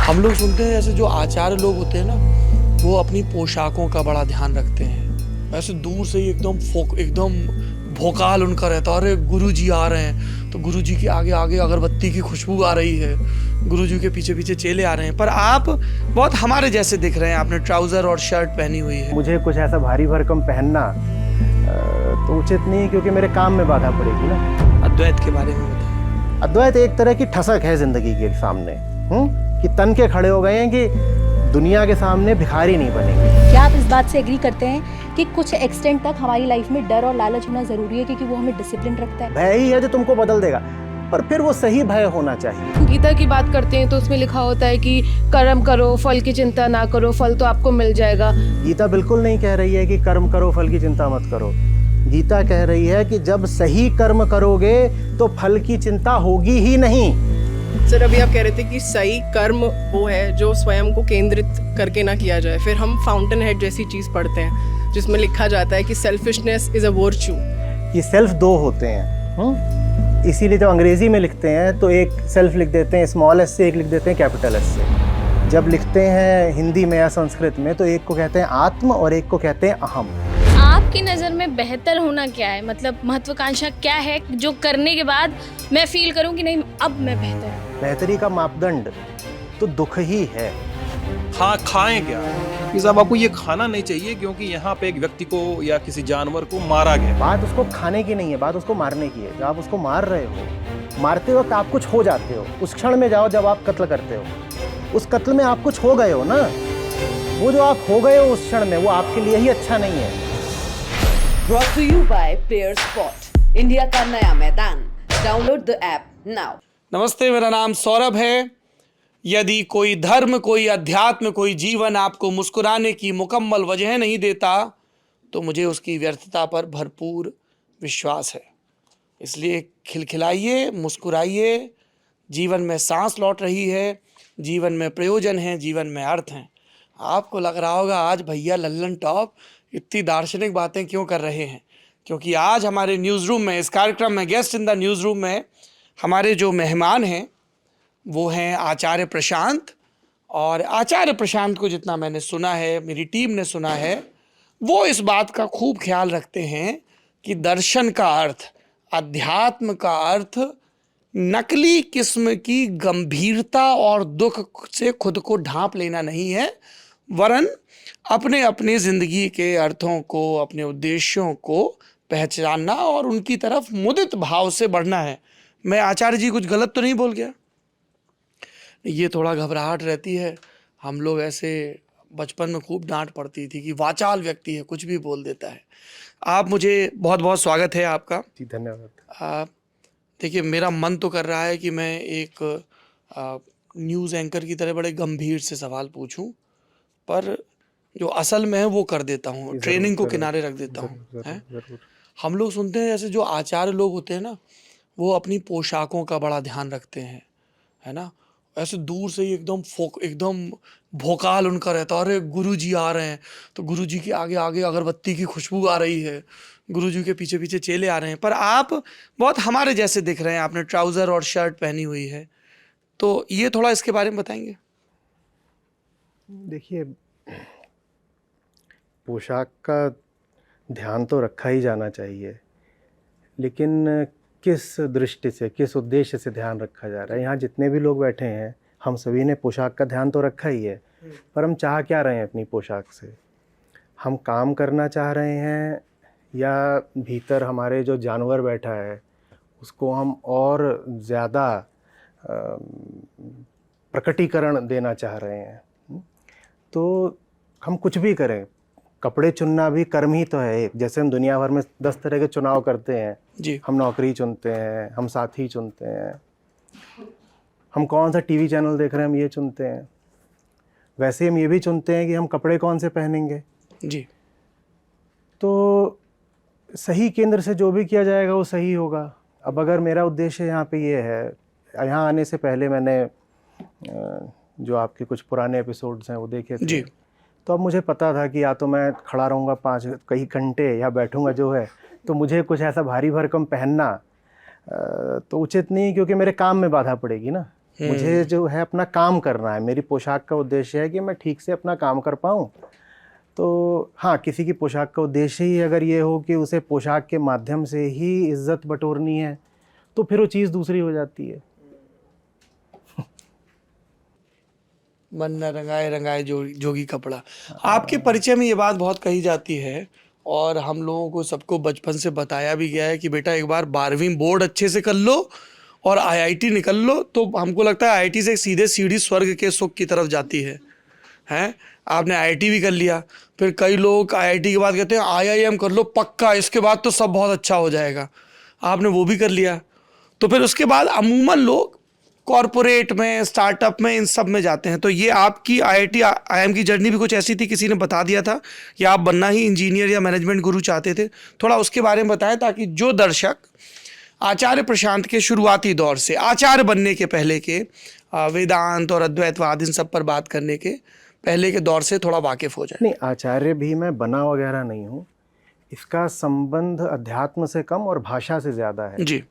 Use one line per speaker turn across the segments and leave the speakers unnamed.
हम लोग सुनते हैं ऐसे जो आचार्य लोग होते हैं ना, वो अपनी पोशाकों का बड़ा ध्यान रखते हैं। ऐसे दूर से ही एकदम भोकाल उनका रहता है, अरे गुरुजी आ रहे हैं तो गुरुजी के आगे आगे अगरबत्ती की खुशबू आ रही है, गुरुजी के पीछे पीछे चेले आ रहे हैं। पर आप बहुत हमारे जैसे दिख रहे हैं, आपने ट्राउजर और शर्ट पहनी हुई है।
मुझे कुछ ऐसा भारी भरकम पहनना तो उचित नहीं, क्योंकि मेरे काम में बाधा पड़ेगी ना।
अद्वैत के बारे में बताइए।
अद्वैत एक तरह की ठसक है जिंदगी के सामने, कि तन के खड़े हो गए हैं कि दुनिया के सामने भिखारी नहीं बनेंगे।
क्या आप इस बात से एग्री करते हैं कि कुछ एक्सटेंट तक हमारी लाइफ में डर और लालच होना जरूरी है, क्योंकि वो हमें डिसिप्लिन रखता है?
भय ही है जो तुमको बदल देगा, पर फिर वो सही भय होना चाहिए।
गीता की बात करते हैं तो उसमें लिखा होता है कि कर्म करो, फल की चिंता ना करो, फल तो आपको मिल जाएगा।
गीता बिल्कुल नहीं कह रही है कि कर्म करो, फल की चिंता मत करो। गीता कह रही है कि जब सही कर्म करोगे तो फल की चिंता होगी ही नहीं।
सर, अभी आप कह रहे थे कि सही कर्म वो है जो स्वयं को केंद्रित करके ना किया जाए। फिर हम फाउंटेन हेड जैसी चीज़ पढ़ते हैं जिसमें लिखा जाता है कि सेल्फिशनेस इज़ अ वर्च्यू।
ये सेल्फ दो होते हैं, इसीलिए जब अंग्रेजी में लिखते हैं तो एक सेल्फ लिख देते हैं स्मॉल एस से, एक लिख देते हैं कैपिटल एस से। जब लिखते हैं हिंदी में या संस्कृत में तो एक को कहते हैं आत्म और एक को कहते हैं अहम।
आपकी नज़र में बेहतर होना क्या है? मतलब महत्वाकांक्षा क्या है जो करने के बाद मैं फील करूं कि नहीं अब मैं बेहतर हूं?
बेहतरी का मापदंड तो दुख ही है।
हाँ, खाएं क्या कि साहब आपको ये खाना नहीं चाहिए क्योंकि यहाँ पे एक व्यक्ति को या किसी जानवर को मारा गया।
बात उसको खाने की नहीं है, बात उसको मारने की है। जब आप उसको मार रहे हो, मारते वक्त आप कुछ हो जाते हो। उस क्षण में जाओ जब आप कत्ल करते हो, उस कत्ल में आप कुछ हो गए हो ना। वो जो आप हो गए हो उस क्षण में, वो आपके लिए ही अच्छा नहीं है।
Brought to you by Player Spot, India का नया मैदान। Download the app now.
नमस्ते, मेरा नाम सौरभ है। यदि कोई धर्म, कोई अध्यात्म, कोई जीवन आपको मुस्कुराने की मुकम्मल वजह नहीं देता तो मुझे उसकी व्यर्थता पर भरपूर विश्वास है। इसलिए खिलखिलाइए, मुस्कुराइए। जीवन में सांस लौट रही है, जीवन में प्रयोजन है, जीवन में अर्थ हैं। आपको लग रहा होगा आज भैया लल्लन टॉप इतनी दार्शनिक बातें क्यों कर रहे हैं, क्योंकि आज हमारे न्यूज़ रूम में, इस कार्यक्रम में guest in the news room में हमारे जो मेहमान हैं वो हैं आचार्य प्रशांत। और आचार्य प्रशांत को जितना मैंने सुना है, मेरी टीम ने सुना है, वो इस बात का खूब ख्याल रखते हैं कि दर्शन का अर्थ, अध्यात्म का अर्थ नकली किस्म की गंभीरता और दुख से खुद को ढांप लेना नहीं है, वरन अपने अपने ज़िंदगी के अर्थों को, अपने उद्देश्यों को पहचानना और उनकी तरफ मुदित भाव से बढ़ना है। मैं आचार्य जी कुछ गलत तो नहीं बोल गया? ये थोड़ा घबराहट रहती है। हम लोग ऐसे बचपन में खूब डांट पड़ती थी कि वाचाल व्यक्ति है, कुछ भी बोल देता है। आप, मुझे बहुत बहुत स्वागत है आपका।
जी धन्यवाद।
देखिए, मेरा मन तो कर रहा है कि मैं एक न्यूज़ एंकर की तरह बड़े गंभीर से सवाल पूछूं, पर जो असल में है वो कर देता हूँ, ट्रेनिंग को किनारे रख देता हूँ। हम लोग सुनते हैं ऐसे जो आचार्य लोग होते हैं ना, वो अपनी पोशाकों का बड़ा ध्यान रखते हैं, है ना। ऐसे दूर से ही एकदम भोकाल उनका रहता है, अरे गुरुजी आ रहे हैं तो गुरुजी के आगे आगे अगरबत्ती की खुशबू आ रही है, गुरुजी के पीछे पीछे चेले आ रहे हैं। पर आप बहुत हमारे जैसे दिख रहे हैं, आपने ट्राउज़र और शर्ट पहनी हुई है, तो ये थोड़ा इसके बारे में बताएंगे?
देखिए, पोशाक का ध्यान तो रखा ही जाना चाहिए, लेकिन किस दृष्टि से, किस उद्देश्य से ध्यान रखा जा रहा है। यहाँ जितने भी लोग बैठे हैं, हम सभी ने पोशाक का ध्यान तो रखा ही है, पर हम चाह क्या रहे हैं अपनी पोशाक से? हम काम करना चाह रहे हैं या भीतर हमारे जो जानवर बैठा है उसको हम और ज़्यादा प्रकटीकरण देना चाह रहे हैं? तो हम कुछ भी करें, कपड़े चुनना भी कर्म ही तो है एक। जैसे हम दुनिया भर में 10 तरह के चुनाव करते हैं
जी।
हम नौकरी चुनते हैं, हम साथी चुनते हैं, हम कौन सा टीवी चैनल देख रहे हैं हम ये चुनते हैं। वैसे हम ये भी चुनते हैं कि हम कपड़े कौन से पहनेंगे
जी।
तो सही केंद्र से जो भी किया जाएगा वो सही होगा। अब अगर मेरा उद्देश्य यहाँ पे ये है, यहाँ आने से पहले मैंने जो आपके कुछ पुराने एपिसोड्स हैं वो देखे थे जी। तो अब मुझे पता था कि या तो मैं खड़ा रहूँगा कई घंटे या बैठूँगा जो है, तो मुझे कुछ ऐसा भारी भरकम पहनना तो उचित नहीं, क्योंकि मेरे काम में बाधा पड़ेगी ना। मुझे जो है अपना काम करना है, मेरी पोशाक का उद्देश्य है कि मैं ठीक से अपना काम कर पाऊँ। तो हाँ, किसी की पोशाक का उद्देश्य ही अगर ये हो कि उसे पोशाक के माध्यम से ही इज्जत बटोरनी है, तो फिर वो चीज़ दूसरी हो जाती है।
मन न रंगाए रंगाए जोगी कपड़ा। आपके परिचय में ये बात बहुत कही जाती है और हम लोगों को सबको बचपन से बताया भी गया है कि बेटा एक बार 12वीं बोर्ड अच्छे से कर लो और आईआईटी निकल लो, तो हमको लगता है आईआईटी से सीधे सीढ़ी स्वर्ग के सुख की तरफ जाती है। हैं, आपने आईआईटी भी कर लिया, फिर कई लोग आईआईटी के बाद कहते हैं आईआईएम कर लो पक्का, इसके बाद तो सब बहुत अच्छा हो जाएगा। आपने वो भी कर लिया, तो फिर उसके बाद अमूमन लोग कॉरपोरेट में, स्टार्टअप में, इन सब में जाते हैं। तो ये आपकी आईआईटी आईआईएम की जर्नी भी कुछ ऐसी थी, किसी ने बता दिया था कि आप बनना ही इंजीनियर या मैनेजमेंट गुरु चाहते थे? थोड़ा उसके बारे में बताएं ताकि जो दर्शक आचार्य प्रशांत के शुरुआती दौर से, आचार्य बनने के पहले के, वेदांत और अद्वैतवाद इन सब पर बात करने के पहले के दौर से थोड़ा वाकिफ हो जाए।
नहीं, आचार्य भी मैं बना वगैरह नहीं हूँ। इसका संबंध अध्यात्म से कम और भाषा से ज़्यादा है
जी।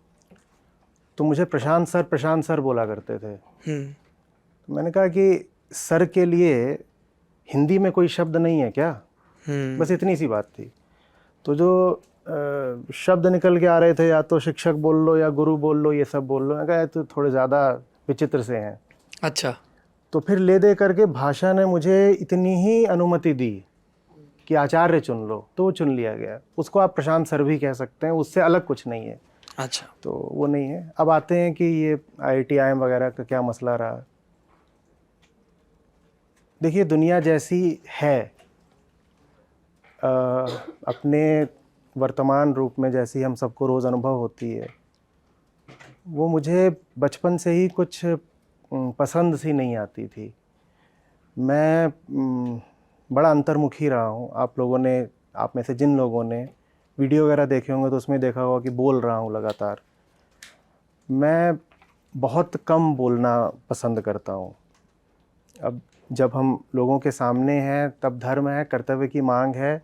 तो मुझे प्रशांत सर बोला करते थे। तो मैंने कहा कि सर के लिए हिंदी में कोई शब्द नहीं है क्या? बस इतनी सी बात थी। तो जो शब्द निकल के आ रहे थे, या तो शिक्षक बोल लो या गुरु बोल लो, ये सब बोल लो, मैं कहा तो थोड़े ज़्यादा विचित्र से हैं।
अच्छा।
तो फिर ले दे करके भाषा ने मुझे इतनी ही अनुमति दी कि आचार्य चुन लो, तो वो चुन लिया गया। उसको आप प्रशांत सर भी कह सकते हैं, उससे अलग कुछ नहीं है।
अच्छा।
तो वो नहीं है। अब आते हैं कि ये आईआईटी आईएम वगैरह का क्या मसला रहा। देखिए, दुनिया जैसी है, अपने वर्तमान रूप में जैसी हम सबको रोज़ अनुभव होती है, वो मुझे बचपन से ही कुछ पसंद सी नहीं आती थी। मैं बड़ा अंतर्मुखी रहा हूँ। आप में से जिन लोगों ने वीडियो वगैरह देखे होंगे तो उसमें देखा होगा कि बोल रहा हूँ लगातार। मैं बहुत कम बोलना पसंद करता हूँ। अब जब हम लोगों के सामने हैं तब धर्म है, कर्तव्य की मांग है,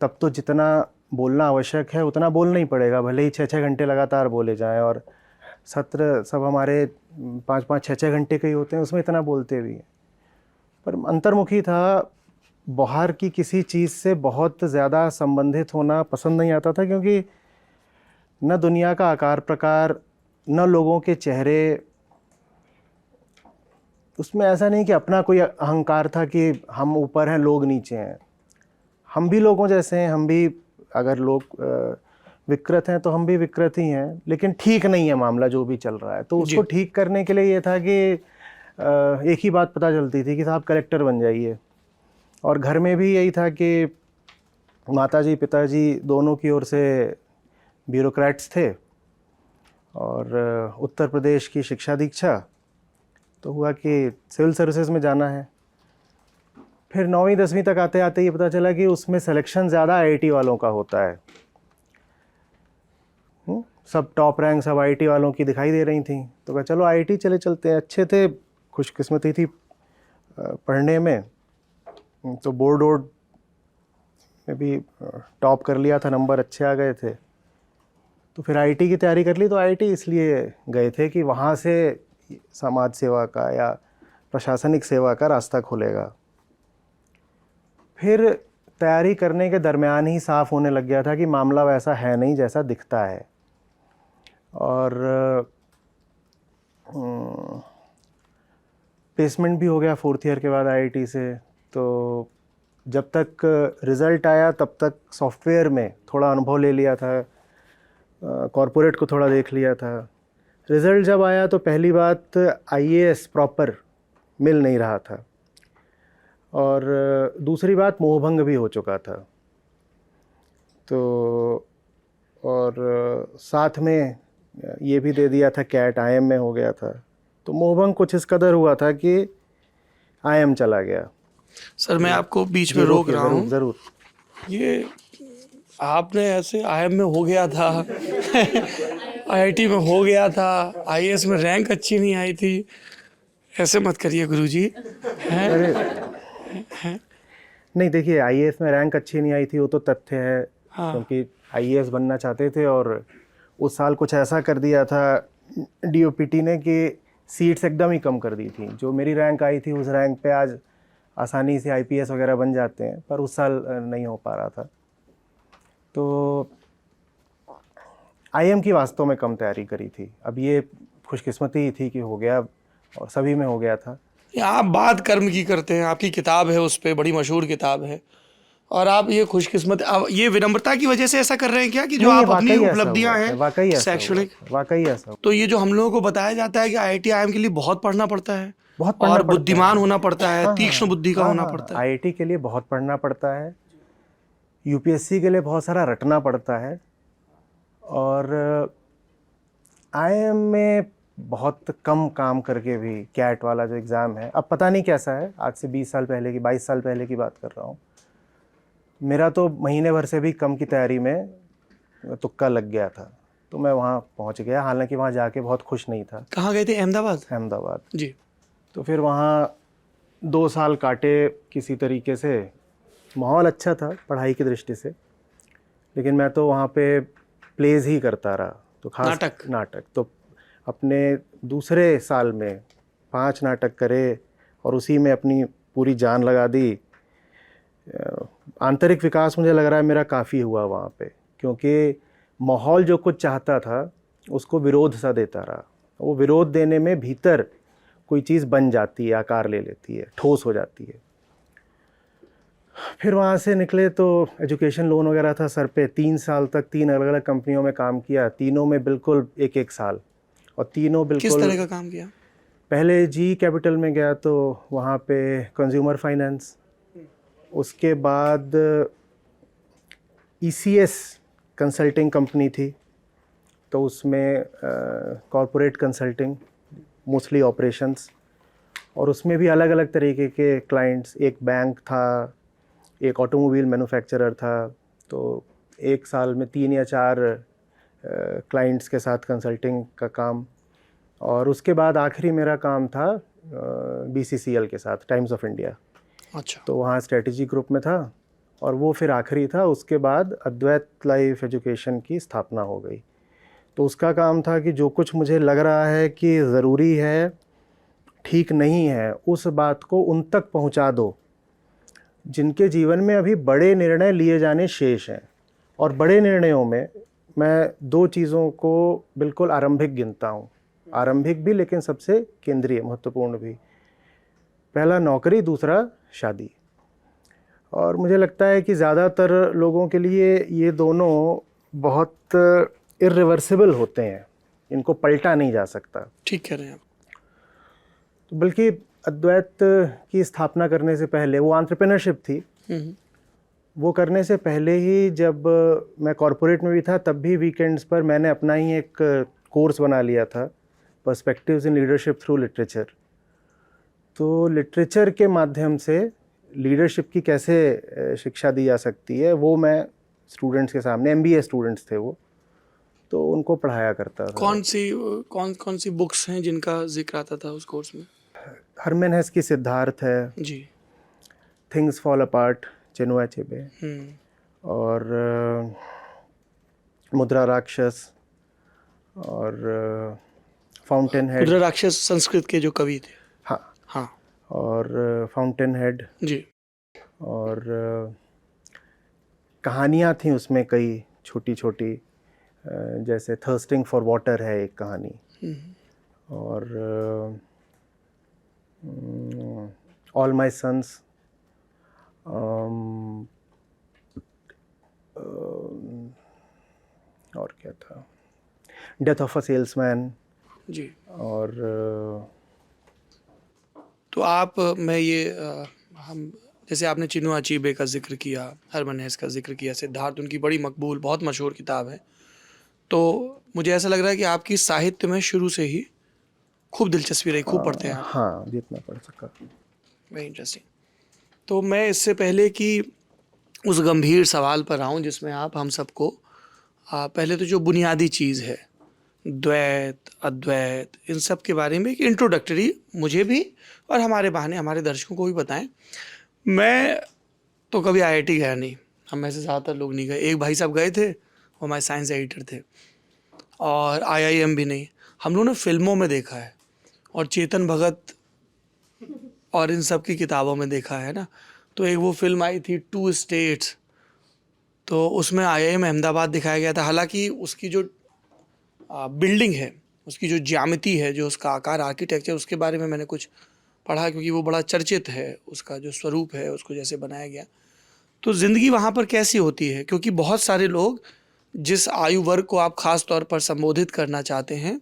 तब तो जितना बोलना आवश्यक है उतना बोलना ही पड़ेगा, भले ही 6-6 घंटे लगातार बोले जाएं। और सत्र सब हमारे 5-5, 6-6 घंटे के ही होते हैं, उसमें इतना बोलते भी हैं। पर अंतर्मुखी था, बाहर की किसी चीज़ से बहुत ज़्यादा संबंधित होना पसंद नहीं आता था, क्योंकि न दुनिया का आकार प्रकार, न लोगों के चेहरे, उसमें ऐसा नहीं कि अपना कोई अहंकार था कि हम ऊपर हैं लोग नीचे हैं। हम भी लोगों जैसे हैं, हम भी अगर लोग विकृत हैं तो हम भी विकृत ही हैं, लेकिन ठीक नहीं है मामला जो भी चल रहा है। तो उसको ठीक करने के लिए ये था कि एक ही बात पता चलती थी कि साहब कलेक्टर बन जाइए। और घर में भी यही था कि माताजी पिताजी दोनों की ओर से ब्यूरोक्रेट्स थे और उत्तर प्रदेश की शिक्षा दीक्षा, तो हुआ कि सिविल सर्विसेज में जाना है। फिर 9वीं 10वीं तक आते आते ये पता चला कि उसमें सिलेक्शन ज़्यादा आईआईटी वालों का होता है। सब टॉप रैंक सब आईआईटी वालों की दिखाई दे रही थी, तो कहा चलो आईआईटी चलते हैं। अच्छे थे, खुशकिस्मती थी पढ़ने में, तो बोर्ड में भी टॉप कर लिया था, नंबर अच्छे आ गए थे। तो फिर आईआईटी की तैयारी कर ली। तो आईआईटी इसलिए गए थे कि वहाँ से समाज सेवा का या प्रशासनिक सेवा का रास्ता खुलेगा। फिर तैयारी करने के दरमियान ही साफ़ होने लग गया था कि मामला वैसा है नहीं जैसा दिखता है। और प्लेसमेंट भी हो गया 4th ईयर के बाद आईआईटी से। तो जब तक रिज़ल्ट आया तब तक सॉफ्टवेयर में थोड़ा अनुभव ले लिया था, कॉरपोरेट को थोड़ा देख लिया था। रिज़ल्ट जब आया तो पहली बात आईएएस प्रॉपर मिल नहीं रहा था, और दूसरी बात मोहभंग भी हो चुका था। तो और साथ में ये भी दे दिया था कैट आईएम में हो गया था। तो मोहभंग कुछ इस कदर हुआ था कि आईएम चला गया।
सर मैं आपको बीच में रोक रहा हूँ।
ज़रूर।
ये आपने ऐसे आईएम में हो गया था आईआईटी में हो गया था, आईएएस में रैंक अच्छी नहीं आई थी, ऐसे मत करिए गुरुजी।
नहीं, देखिए आईएएस में रैंक अच्छी नहीं आई थी वो तो तथ्य है। हाँ। क्योंकि आईएएस बनना चाहते थे और उस साल कुछ ऐसा कर दिया था डीओपीटी ने कि सीट्स एकदम ही कम कर दी थी। जो मेरी रैंक आई थी उस रैंक पे आज आसानी से आईपीएस वगैरह बन जाते हैं, पर उस साल नहीं हो पा रहा था। तो आईएम की वास्तव में कम तैयारी करी थी। अब ये खुशकिस्मती ही थी कि हो गया, और सभी में हो गया था।
आप बात कर्म की करते हैं, आपकी किताब है उस पर, बड़ी मशहूर किताब है, और आप ये खुशकिस्मत, अब ये विनम्रता की वजह से ऐसा कर रहे हैं क्या कि जो
नहीं,
आप अपनी
वाकई ऐसा
उपलब्धियां
हुआ है,
हैं
वाकई ऐसा
शैक्षणिक,
हुआ है, वाकई ऐसा हुआ।
तो ये जो हम लोगों को बताया जाता है कि आईआईटी आईएम के लिए बहुत पढ़ना पड़ता है,
बहुत पढ़ना
और
पड़ता है।
बुद्धिमान होना पड़ता है,
हाँ,
तीक्ष्ण बुद्धि का
हाँ,
होना
हाँ,
पड़ता है।
आईआईटी के लिए बहुत पढ़ना पड़ता है, यूपीएससी के लिए बहुत सारा रटना पड़ता है, और आईएम में बहुत कम काम करके भी कैट वाला जो एग्ज़ाम है, अब पता नहीं कैसा है, आज से 20 साल पहले की, 22 साल पहले की बात कर रहा हूँ, मेरा तो महीने भर से भी कम की तैयारी में तुक्का लग गया था, तो मैं वहाँ पहुँच गया। हालांकि वहाँ जाके बहुत खुश नहीं था।
कहाँ गए थे? अहमदाबाद?
अहमदाबाद
जी।
तो फिर वहाँ 2 साल काटे किसी तरीके से। माहौल अच्छा था पढ़ाई की दृष्टि से, लेकिन मैं तो वहाँ पे प्लेज ही करता रहा। तो खास नाटक तो अपने दूसरे साल में 5 नाटक करे और उसी में अपनी पूरी जान लगा दी। आंतरिक विकास मुझे लग रहा है मेरा काफ़ी हुआ वहाँ पे, क्योंकि माहौल जो कुछ चाहता था उसको विरोध सा देता रहा। वो विरोध देने में भीतर कोई चीज़ बन जाती है, आकार ले लेती है, ठोस हो जाती है। फिर वहाँ से निकले तो एजुकेशन लोन वगैरह था सर पे। 3 साल तक 3 अलग अलग कंपनियों में काम किया, तीनों में बिल्कुल एक एक साल, और तीनों बिल्कुल।
किस तरह का काम किया?
पहले जी कैपिटल में गया तो वहाँ पे कंज्यूमर फाइनेंस, उसके बाद ECS कंसल्टिंग कंपनी थी, तो उसमें कॉरपोरेट कंसल्टिंग, मोस्टली ऑपरेशंस, और उसमें भी अलग अलग तरीके के क्लाइंट्स। एक बैंक था, एक ऑटोमोबाइल मैन्युफैक्चरर था, तो एक साल में 3 या 4 क्लाइंट्स के साथ कंसल्टिंग का काम। और उसके बाद आखिरी मेरा काम था BCCL के साथ, टाइम्स ऑफ इंडिया।
अच्छा।
तो वहाँ स्ट्रेटजी ग्रुप में था, और वो फिर आखिरी था। उसके बाद अद्वैत लाइफ एजुकेशन की स्थापना हो गई। तो उसका काम था कि जो कुछ मुझे लग रहा है कि ज़रूरी है, ठीक नहीं है, उस बात को उन तक पहुँचा दो जिनके जीवन में अभी बड़े निर्णय लिए जाने शेष हैं। और बड़े निर्णयों में मैं 2 चीज़ों को बिल्कुल आरंभिक गिनता हूँ, आरंभिक भी लेकिन सबसे केंद्रीय, महत्वपूर्ण भी। पहला नौकरी, दूसरा शादी। और मुझे लगता है कि ज़्यादातर लोगों के लिए ये दोनों बहुत इर्रिवर्सिबल होते हैं, इनको पलटा नहीं जा सकता।
ठीक कह रहे हैं आप।
तो बल्कि अद्वैत की स्थापना करने से पहले, वो एंटरप्रेन्योरशिप थी, वो करने से पहले ही जब मैं कॉरपोरेट में भी था, तब भी वीकेंड्स पर मैंने अपना ही एक कोर्स बना लिया था, perspectives in leadership through literature. तो लिटरेचर के माध्यम से लीडरशिप की कैसे शिक्षा दी जा सकती है, वो मैं स्टूडेंट्स के सामने, MBA स्टूडेंट्स थे वो, तो उनको पढ़ाया करता था।
कौन सी बुक्स हैं जिनका जिक्र आता था उस कोर्स में?
हरमन हेस की सिद्धार्थ है
जी,
things fall apart Chinua Achebe, और मुद्रा राक्षस, और फाउंटेन हेड।
मुद्रा राक्षस संस्कृत के जो कवि थे।
हाँ
हाँ।
और फाउंटेन हेड
जी।
और कहानियाँ थी उसमें कई छोटी छोटी, जैसे थर्स्टिंग फॉर वाटर है एक कहानी, और ऑल माई सन्स, और क्या था, डेथ ऑफ अ सेल्समैन।
जी।
और
तो आप, मैं ये हम, जैसे आपने चिनुआ अचीबे का जिक्र किया, हरमन हेस का जिक्र किया, सिद्धार्थ उनकी बड़ी मकबूल, बहुत मशहूर किताब है। तो मुझे ऐसा लग रहा है कि आपकी साहित्य में शुरू से ही खूब दिलचस्पी रही, खूब पढ़ते हैं आप।
हाँ, जितना पढ़ सका।
Very interesting. तो मैं इससे पहले कि उस गंभीर सवाल पर आऊँ जिसमें आप हम सबको पहले तो जो बुनियादी चीज़ है, द्वैत, अद्वैत, इन सब के बारे में एक इंट्रोडक्टरी मुझे भी और हमारे बहाने हमारे दर्शकों को भी बताएं। मैं तो कभी IIT गया नहीं, हम में से ज़्यादातर लोग नहीं गए। एक भाई साहब गए थे, वो हमारे साइंस एडिटर थे, और IIM भी नहीं। हम लोगों ने फिल्मों में देखा है, और चेतन भगत और इन सब की किताबों में देखा है ना। तो एक वो फिल्म आई थी 2 स्टेट्स, तो उसमें IIM अहमदाबाद दिखाया गया था। हालांकि उसकी जो बिल्डिंग है, उसकी जो ज्यामिति है, जो उसका आकार, आर्किटेक्चर, उसके बारे में मैंने कुछ पढ़ा, क्योंकि वो बड़ा चर्चित है, उसका जो स्वरूप है, उसको जैसे बनाया गया। तो ज़िंदगी वहाँ पर कैसी होती है, क्योंकि बहुत सारे लोग जिस आयु वर्ग को आप ख़ास तौर पर संबोधित करना चाहते हैं,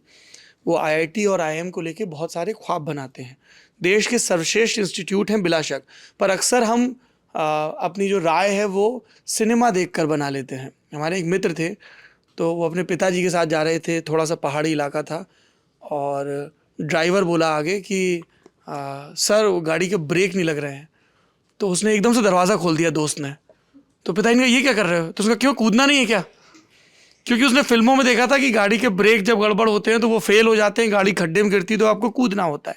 वो IIT और IIM को लेके बहुत सारे ख्वाब बनाते हैं। देश के सर्वश्रेष्ठ इंस्टीट्यूट हैं बिला शक, पर अक्सर हम अपनी जो राय है वो सिनेमा देखकर बना लेते हैं। हमारे एक मित्र थे, तो वो अपने पिताजी के साथ जा रहे थे, थोड़ा सा पहाड़ी इलाका था, और ड्राइवर बोला आगे कि सर वो गाड़ी के ब्रेक नहीं लग रहे हैं। तो उसने एकदम से दरवाज़ा खोल दिया दोस्त ने। तो पिताजी ने कहा ये क्या कर रहे हो? तो उसका क्यों कूदना नहीं है क्या? क्योंकि उसने फिल्मों में देखा था कि गाड़ी के ब्रेक जब गड़बड़ होते हैं तो वो फेल हो जाते हैं, गाड़ी खड्डे में गिरती है, तो आपको कूदना होता है।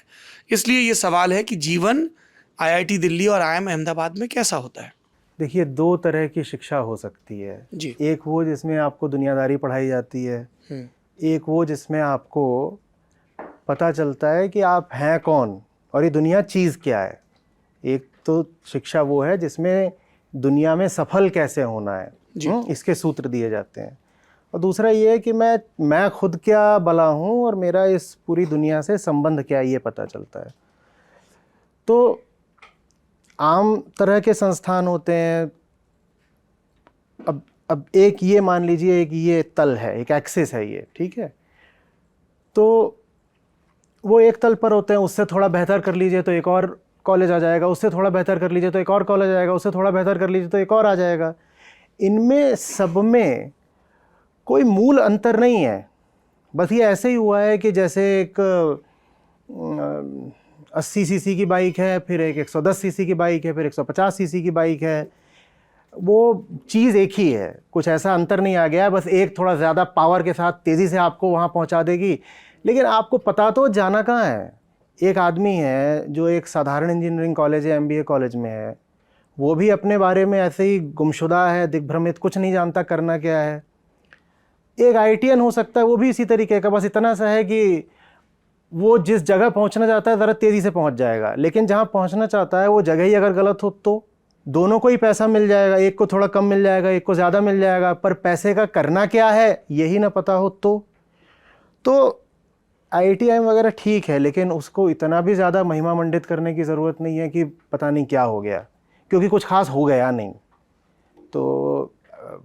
इसलिए ये सवाल है कि जीवन IIT दिल्ली और IIM अहमदाबाद में कैसा होता है?
देखिए, 2 तरह की शिक्षा हो सकती है
जी।
एक वो जिसमें आपको दुनियादारी पढ़ाई जाती है, एक वो जिसमें आपको पता चलता है कि आप हैं कौन और ये दुनिया चीज़ क्या है। एक तो शिक्षा वो है जिसमें दुनिया में सफल कैसे होना है, इसके सूत्र दिए जाते हैं। और दूसरा ये है कि मैं खुद क्या भला हूँ और मेरा इस पूरी दुनिया से संबंध क्या है, ये पता चलता है। तो आम तरह के संस्थान होते हैं। अब एक ये मान लीजिए, एक ये तल है, एक एक्सिस है ये, ठीक है। तो वो एक तल पर होते हैं, उससे थोड़ा बेहतर कर लीजिए तो एक और कॉलेज आ जाएगा, उससे थोड़ा बेहतर कर लीजिए तो एक और कॉलेज आएगा, उससे थोड़ा बेहतर कर लीजिए तो एक और आ जाएगा। इनमें सब में कोई मूल अंतर नहीं है। बस ये ऐसे ही हुआ है कि जैसे एक 80 सीसी की बाइक है, फिर एक 110 सीसी की बाइक है, फिर 150 सीसी की बाइक है। वो चीज़ एक ही है, कुछ ऐसा अंतर नहीं आ गया है। बस एक थोड़ा ज़्यादा पावर के साथ तेज़ी से आपको वहाँ पहुँचा देगी, लेकिन आपको पता तो जाना कहाँ है। एक आदमी है जो एक साधारण इंजीनियरिंग कॉलेज या MBA कॉलेज में है, वो भी अपने बारे में ऐसे ही गुमशुदा है, दिग्भ्रमित, कुछ नहीं जानता करना क्या है। एक IITian हो सकता है, वो भी इसी तरीके का, बस इतना सा है कि वो जिस जगह पहुंचना चाहता है ज़रा तेज़ी से पहुंच जाएगा, लेकिन जहां पहुंचना चाहता है वो जगह ही अगर गलत हो तो दोनों को ही पैसा मिल जाएगा, एक को थोड़ा कम मिल जाएगा, एक को ज़्यादा मिल जाएगा, पर पैसे का करना क्या है यही ना पता हो तो IITian वगैरह ठीक है, लेकिन उसको इतना भी ज़्यादा महिमा मंडित करने की ज़रूरत नहीं है कि पता नहीं क्या हो गया, क्योंकि कुछ खास हो गया नहीं। तो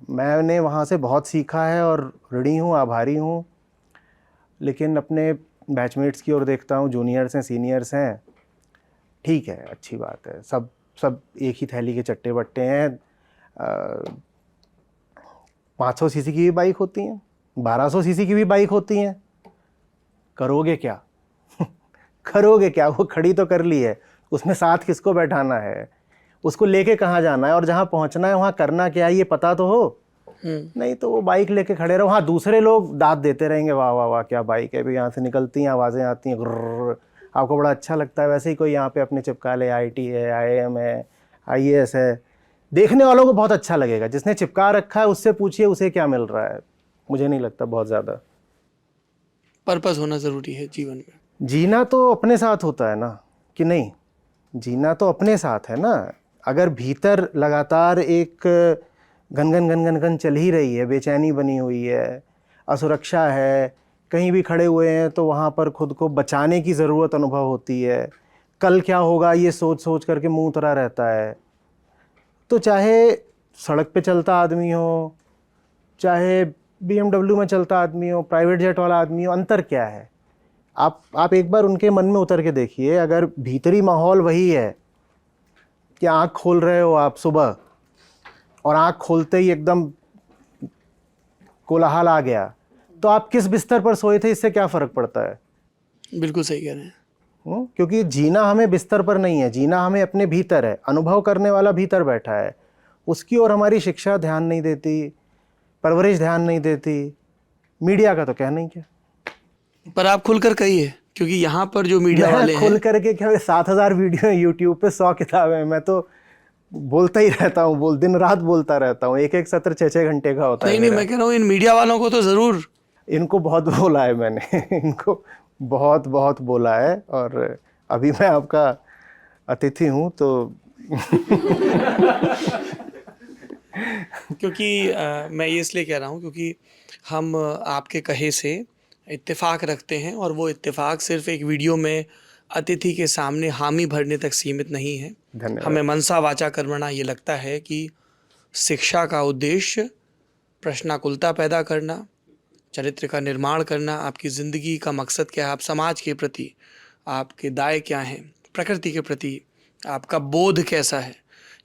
मैंने वहाँ से बहुत सीखा है और ऋणी हूँ, आभारी हूँ। लेकिन अपने बैचमेट्स की ओर देखता हूँ, जूनियर्स हैं, सीनियर्स हैं, ठीक है, अच्छी बात है, सब एक ही थैली के चट्टे बट्टे हैं। 500 सीसी की भी बाइक होती हैं, 1200 सीसी की भी बाइक होती हैं। करोगे क्या? करोगे क्या? वो खड़ी तो कर ली है, उसमें साथ किसको बैठाना है, उसको लेके कहाँ जाना है, और जहाँ पहुँचना है वहाँ करना क्या है ये पता तो हो। नहीं तो वो बाइक लेके खड़े रहो, हाँ दूसरे लोग दाद देते रहेंगे, वाह वाह वाह क्या बाइक है, भी यहाँ से निकलती हैं आवाज़ें आती हैं, आपको बड़ा अच्छा लगता है। वैसे ही कोई यहाँ पे अपने चिपका ले, IIT है, IIM है, IAS है, देखने वालों को बहुत अच्छा लगेगा। जिसने चिपका रखा है उससे पूछिए उसे क्या मिल रहा है। मुझे नहीं लगता बहुत ज़्यादा।
पर्पस होना ज़रूरी है जीवन में।
जीना तो अपने साथ होता है ना, कि नहीं? जीना तो अपने साथ है ना। अगर भीतर लगातार एक घन चल ही रही है, बेचैनी बनी हुई है, असुरक्षा है, कहीं भी खड़े हुए हैं तो वहाँ पर खुद को बचाने की ज़रूरत अनुभव होती है, कल क्या होगा ये सोच सोच करके मुंह उतरा रहता है। तो चाहे सड़क पे चलता आदमी हो, चाहे BMW में चलता आदमी हो, प्राइवेट जेट वाला आदमी हो, अंतर क्या है? आप एक बार उनके मन में उतर के देखिए। अगर भीतरी माहौल वही है कि आँख खोल रहे हो आप सुबह और आँख खोलते ही एकदम कोलाहल आ गया, तो आप किस बिस्तर पर सोए थे इससे क्या फ़र्क पड़ता है?
बिल्कुल सही कह रहे हैं।
क्योंकि जीना हमें बिस्तर पर नहीं है, जीना हमें अपने भीतर है। अनुभव करने वाला भीतर बैठा है, उसकी ओर हमारी शिक्षा ध्यान नहीं देती, परवरिश ध्यान नहीं देती, मीडिया का तो कहना ही क्या।
पर आप खुलकर कहिए, क्योंकि यहाँ पर जो मीडिया वाले हैं,
खुल करके क्या, 7000 वीडियो है यूट्यूब पे, 100 किताबें, मैं तो बोलता ही रहता हूँ, दिन रात बोलता रहता हूँ। एक सत्र 6-6 घंटे का होता है।
नहीं, मैं कह रहा हूँ इन मीडिया वालों को तो ज़रूर,
इनको बहुत बोला है मैंने। इनको बहुत बहुत बोला है, और अभी मैं आपका अतिथि हूँ तो
क्योंकि मैं ये इसलिए कह रहा हूँ क्योंकि हम आपके कहे से इत्तेफाक रखते हैं, और वो इत्तेफाक सिर्फ एक वीडियो में अतिथि के सामने हामी भरने तक सीमित नहीं है।
धन्यवाद।
हमें मनसा वाचा कर्मणा ये लगता है कि शिक्षा का उद्देश्य प्रश्नाकुलता पैदा करना, चरित्र का निर्माण करना, आपकी ज़िंदगी का मकसद क्या है, आप समाज के प्रति आपके दाय क्या हैं, प्रकृति के प्रति आपका बोध कैसा है,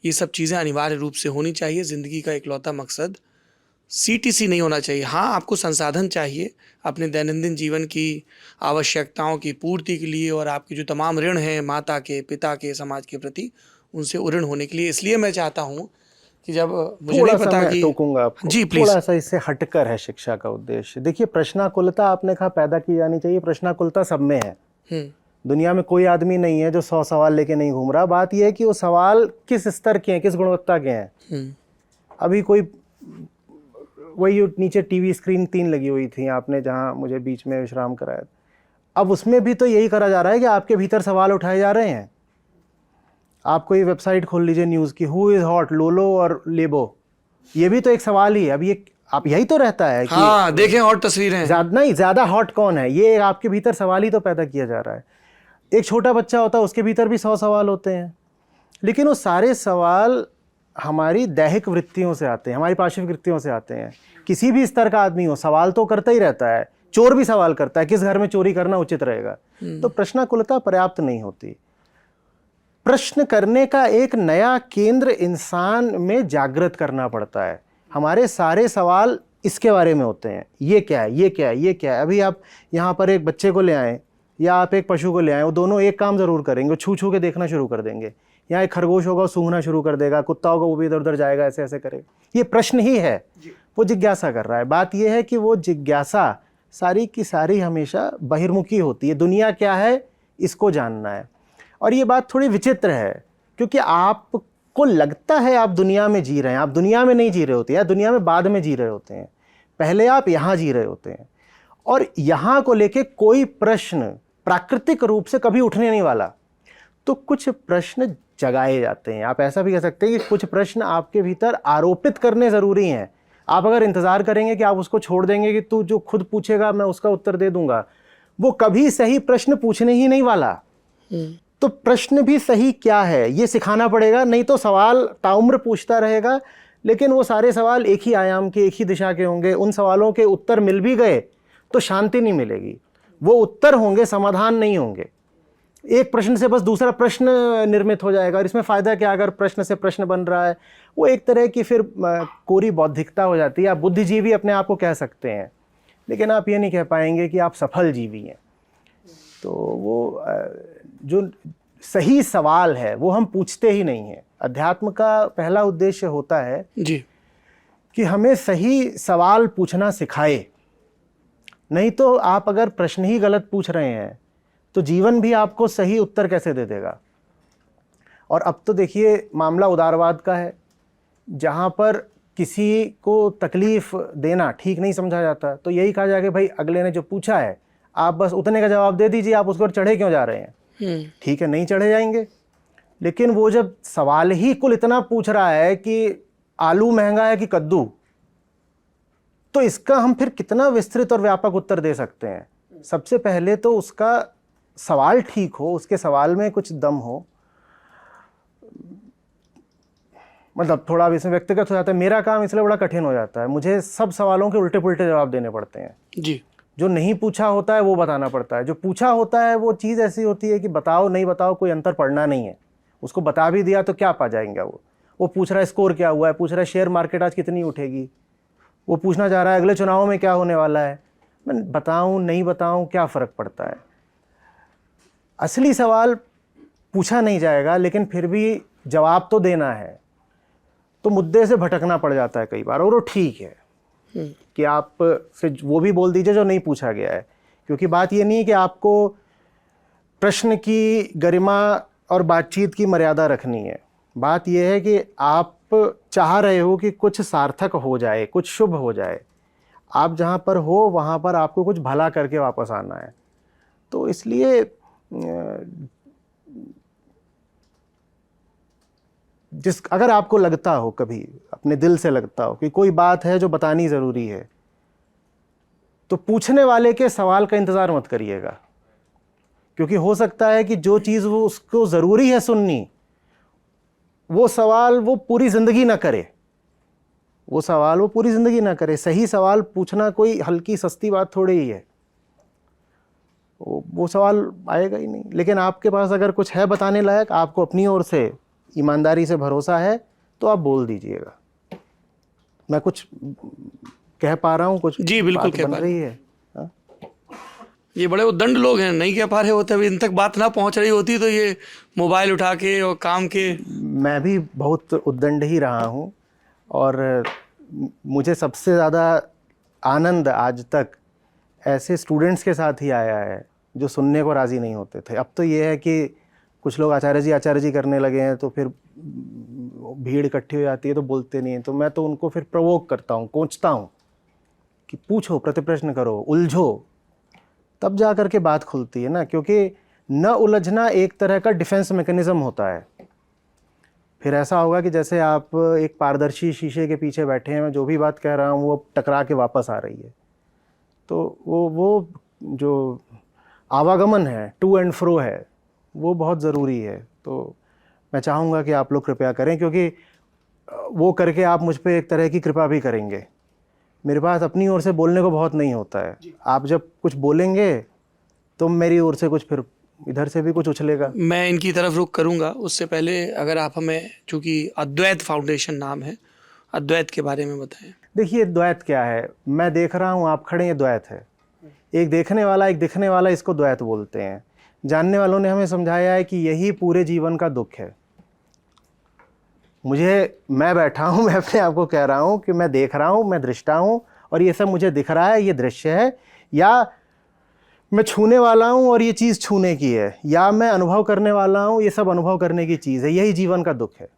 ये सब चीज़ें अनिवार्य रूप से होनी चाहिए। ज़िंदगी का इकलौता मकसद CTC नहीं होना चाहिए। हाँ, आपको संसाधन चाहिए अपने दैनंदिन जीवन की आवश्यकताओं की पूर्ति के लिए, और आपके जो तमाम ऋण हैं माता के, पिता के, समाज के प्रति, उनसे उऋण होने के लिए। इसलिए मैं चाहता हूँ कि जब मुझे नहीं पता कि
टोकूंगा आपको,
जी प्लीज,
थोड़ा सा इससे हटकर है शिक्षा का उद्देश्य। देखिए, प्रश्नाकुलता आपने कहा पैदा की जानी चाहिए, प्रश्नाकुलता सब में है। दुनिया में कोई आदमी नहीं है जो 100 सवाल लेके नहीं घूम रहा। बात यह है कि वो सवाल किस स्तर के हैं, किस गुणवत्ता के हैं। अभी कोई वही नीचे टीवी स्क्रीन 3 लगी हुई थी आपने जहां मुझे बीच में विश्राम कराया, अब उसमें भी तो यही करा जा रहा है कि आपके भीतर सवाल उठाए जा रहे हैं। आप कोई वेबसाइट खोल लीजिए न्यूज़ की, हु इज़ हॉट, लोलो और लेबो, ये भी तो एक सवाल ही है। अब ये आप यही तो रहता है कि
हाँ देखें हॉट तस्वीरें,
ज़्यादा हॉट कौन है, ये आपके भीतर सवाल ही तो पैदा किया जा रहा है। एक छोटा बच्चा होता है, उसके भीतर भी 100 सवाल होते हैं, लेकिन वो सारे सवाल हमारी दैहिक वृत्तियों से आते हैं, हमारी पार्श्विक वृत्तियों से आते हैं। किसी भी स्तर का आदमी हो, सवाल तो करता ही रहता है। चोर भी सवाल करता है, किस घर में चोरी करना उचित रहेगा। तो प्रश्नाकुलता पर्याप्त नहीं होती। प्रश्न करने का एक नया केंद्र इंसान में जागृत करना पड़ता है। हमारे सारे सवाल इसके बारे में होते हैं, ये क्या है, ये क्या है, ये क्या है। अभी आप यहाँ पर एक बच्चे को ले आएँ या आप एक पशु को ले आएँ, वो दोनों एक काम ज़रूर करेंगे, वो छू छू के देखना शुरू कर देंगे। यहाँ एक खरगोश होगा, वो सूंघना शुरू कर देगा, कुत्ता होगा वो भी इधर उधर जाएगा, ऐसे ऐसे करेगा। ये प्रश्न ही है, वो जिज्ञासा कर रहा है। बात यह है कि वो जिज्ञासा सारी की सारी हमेशा बहिर्मुखी होती है। दुनिया क्या है इसको जानना है। और ये बात थोड़ी विचित्र है, क्योंकि आपको लगता है आप दुनिया में जी रहे हैं, आप दुनिया में नहीं जी रहे होते हैं, दुनिया में बाद में जी रहे होते हैं। पहले आप यहाँ जी रहे होते हैं, और यहाँ को लेके कोई प्रश्न प्राकृतिक रूप से कभी उठने नहीं वाला। तो कुछ प्रश्न जगाए जाते हैं। आप ऐसा भी कह सकते हैं कि कुछ प्रश्न आपके भीतर आरोपित करने ज़रूरी हैं। आप अगर इंतज़ार करेंगे कि आप उसको छोड़ देंगे कि तू जो खुद पूछेगा मैं उसका उत्तर दे दूंगा, वो कभी सही प्रश्न पूछने ही नहीं वाला। तो प्रश्न भी सही क्या है ये सिखाना पड़ेगा, नहीं तो सवाल ताउम्र पूछता रहेगा, लेकिन वो सारे सवाल एक ही आयाम के, एक ही दिशा के होंगे। उन सवालों के उत्तर मिल भी गए तो शांति नहीं मिलेगी। वो उत्तर होंगे, समाधान नहीं होंगे। एक प्रश्न से बस दूसरा प्रश्न निर्मित हो जाएगा, और इसमें फ़ायदा क्या अगर प्रश्न से प्रश्न बन रहा है। वो एक तरह की फिर कोरी बौद्धिकता हो जाती है। आप बुद्धिजीवी अपने आप को कह सकते हैं, लेकिन आप ये नहीं कह पाएंगे कि आप सफल जीवी हैं। तो वो जो सही सवाल है वो हम पूछते ही नहीं हैं। अध्यात्म का पहला उद्देश्य होता है
जी
कि हमें सही सवाल पूछना सिखाए। नहीं तो आप अगर प्रश्न ही गलत पूछ रहे हैं तो जीवन भी आपको सही उत्तर कैसे दे देगा। और अब तो देखिए मामला उदारवाद का है, जहाँ पर किसी को तकलीफ़ देना ठीक नहीं समझा जाता, तो यही कहा जाए कि भाई अगले ने जो पूछा है आप बस उतने का जवाब दे दीजिए, आप उसको चढ़े क्यों जा रहे हैं। ठीक है, नहीं चढ़े जाएंगे, लेकिन वो जब सवाल ही कुल इतना पूछ रहा है कि आलू महंगा है कि कद्दू, तो इसका हम फिर कितना विस्तृत और व्यापक उत्तर दे सकते हैं। सबसे पहले तो उसका सवाल ठीक हो, उसके सवाल में कुछ दम हो। मतलब थोड़ा अब इसमें व्यक्तिगत हो जाता है। मेरा काम इसलिए बड़ा कठिन हो जाता है, मुझे सब सवालों के उल्टे पुल्टे जवाब देने पड़ते हैं।
जी,
जो नहीं पूछा होता है वो बताना पड़ता है, जो पूछा होता है वो चीज़ ऐसी होती है कि बताओ नहीं बताओ कोई अंतर पड़ना नहीं है। उसको बता भी दिया तो क्या पा जाएंगे। वो पूछ रहा है स्कोर क्या हुआ है, पूछ रहा है शेयर मार्केट आज कितनी उठेगी, वो पूछना चाह रहा है अगले चुनाव में क्या होने वाला है। मैं बताऊं नहीं बताऊं क्या फ़र्क पड़ता है। असली सवाल पूछा नहीं जाएगा, लेकिन फिर भी जवाब तो देना है। तो मुद्दे से भटकना पड़ जाता है कई बार, और वो ठीक है कि आप से वो भी बोल दीजिए जो नहीं पूछा गया है। क्योंकि बात ये नहीं है कि आपको प्रश्न की गरिमा और बातचीत की मर्यादा रखनी है। बात यह है कि आप चाह रहे हो कि कुछ सार्थक हो जाए, कुछ शुभ हो जाए। आप जहाँ पर हो वहाँ पर आपको कुछ भला करके वापस आना है। तो इसलिए अगर आपको लगता हो, कभी अपने दिल से लगता हो कि कोई बात है जो बतानी ज़रूरी है, तो पूछने वाले के सवाल का इंतज़ार मत करिएगा, क्योंकि हो सकता है कि जो चीज़ वो उसको ज़रूरी है सुननी, वो सवाल वो पूरी ज़िंदगी ना करे, वो सवाल वो पूरी ज़िंदगी ना करे। सही सवाल पूछना कोई हल्की सस्ती बात थोड़ी ही है, वो सवाल आएगा ही नहीं। लेकिन आपके पास अगर कुछ है बताने लायक, आपको अपनी ओर से ईमानदारी से भरोसा है, तो आप बोल दीजिएगा। मैं कुछ कह पा रहा हूँ, कुछ
जी बिल्कुल
बात बन रही है। हाँ?
ये बड़े उद्दंड लोग हैं, नहीं कह पा रहे होते, अभी इन तक बात ना पहुंच रही होती तो ये मोबाइल उठा के और काम के।
मैं भी बहुत उद्दंड ही रहा हूँ, और मुझे सबसे ज़्यादा आनंद आज तक ऐसे स्टूडेंट्स के साथ ही आया है जो सुनने को राज़ी नहीं होते थे। अब तो ये है कि कुछ लोग आचार्य जी करने लगे हैं, तो फिर भीड़ इकट्ठी हो जाती है तो बोलते नहीं हैं, तो मैं तो उनको फिर प्रवोक करता हूँ, कोंचता हूँ कि पूछो, प्रतिप्रश्न करो, उलझो, तब जा कर के बात खुलती है ना। क्योंकि न उलझना एक तरह का डिफेंस मैकेनिज़्म होता है। फिर ऐसा होगा कि जैसे आप एक पारदर्शी शीशे के पीछे बैठे हैं, मैं जो भी बात कह रहा हूँ वो टकरा के वापस आ रही है, तो वो जो आवागमन है, टू एंड फ्रो है, वो बहुत ज़रूरी है। तो मैं चाहूँगा कि आप लोग कृपया करें, क्योंकि वो करके आप मुझ पे एक तरह की कृपा भी करेंगे। मेरे पास अपनी ओर से बोलने को बहुत नहीं होता है, आप जब कुछ बोलेंगे तो मेरी ओर से कुछ, फिर इधर से भी कुछ उछलेगा।
मैं इनकी तरफ रुख करूंगा, उससे पहले अगर आप हमें, चूंकि अद्वैत फाउंडेशन नाम है, अद्वैत के बारे में बताएं।
देखिए, द्वैत क्या है, मैं देख रहा हूँ, आप खड़े हैं, द्वैत है। एक देखने वाला, एक दिखने वाला, इसको द्वैत बोलते हैं। जानने वालों ने हमें समझाया है कि यही पूरे जीवन का दुख है। मैं बैठा हूँ, मैं अपने आप को कह रहा हूँ कि मैं देख रहा हूँ, मैं दृष्टा हूँ, और ये सब मुझे दिख रहा है, ये दृश्य है, या मैं छूने वाला हूँ और ये चीज़ छूने की है, या मैं अनुभव करने वाला हूँ, ये सब अनुभव करने की चीज़ है। यही जीवन का दुख है।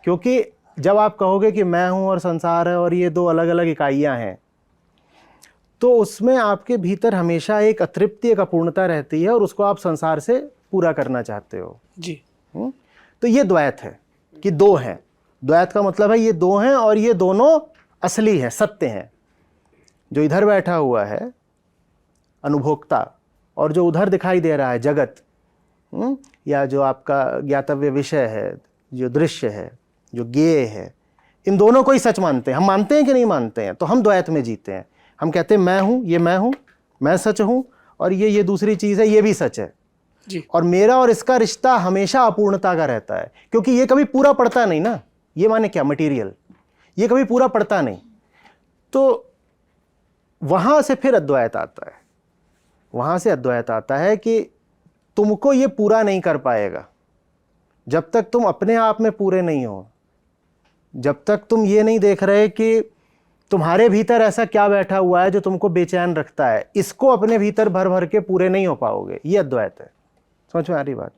क्योंकि जब आप कहोगे कि मैं हूँ और संसार है और ये दो अलग अलग इकाइयाँ हैं, तो उसमें आपके भीतर हमेशा एक अतृप्ति, एक अपूर्णता रहती है, और उसको आप संसार से पूरा करना चाहते हो
जी।
तो ये द्वैत है कि दो हैं। द्वैत का मतलब है ये दो हैं, और ये दोनों असली हैं, सत्य हैं। जो इधर बैठा हुआ है अनुभोक्ता, और जो उधर दिखाई दे रहा है जगत, या जो आपका ज्ञातव्य विषय है, जो दृश्य है, जो ज्ञेय है, इन दोनों को ही सच मानते हैं। हम मानते हैं कि नहीं मानते हैं? तो हम द्वैत में जीते हैं। हम कहते हैं मैं हूँ, मैं सच हूँ, और ये दूसरी चीज़ है, ये भी सच है
जी।
और मेरा और इसका रिश्ता हमेशा अपूर्णता का रहता है, क्योंकि ये कभी पूरा पड़ता नहीं ना। ये माने क्या, मटेरियल, ये कभी पूरा पड़ता नहीं। तो वहाँ से फिर अद्वैत आता है। वहाँ से अद्वैत आता है कि तुमको ये पूरा नहीं कर पाएगा जब तक तुम अपने आप में पूरे नहीं हो, जब तक तुम ये नहीं देख रहे कि तुम्हारे भीतर ऐसा क्या बैठा हुआ है जो तुमको बेचैन रखता है। इसको अपने भीतर भर भर के पूरे नहीं हो पाओगे। ये अद्वैत है। समझ में आ रही बात?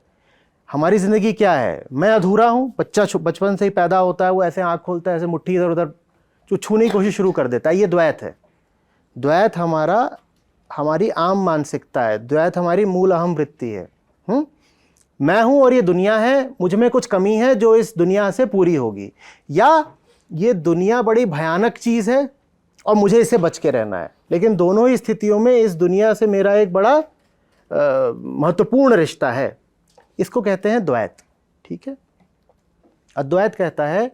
हमारी ज़िंदगी क्या है? मैं अधूरा हूँ। बच्चा बचपन से ही पैदा होता है, वो ऐसे आँख खोलता है, ऐसे मुट्ठी इधर उधर छूने की कोशिश शुरू कर देता है। ये द्वैत है। द्वैत हमारी आम मानसिकता है। द्वैत हमारी मूल अहम वृत्ति है। मैं हूँ और ये दुनिया है, मुझ में कुछ कमी है जो इस दुनिया से पूरी होगी, या ये दुनिया बड़ी भयानक चीज़ है और मुझे इससे बच के रहना है। लेकिन दोनों ही स्थितियों में इस दुनिया से मेरा एक बड़ा महत्वपूर्ण रिश्ता है। इसको कहते हैं द्वैत। ठीक है। अद्वैत कहता है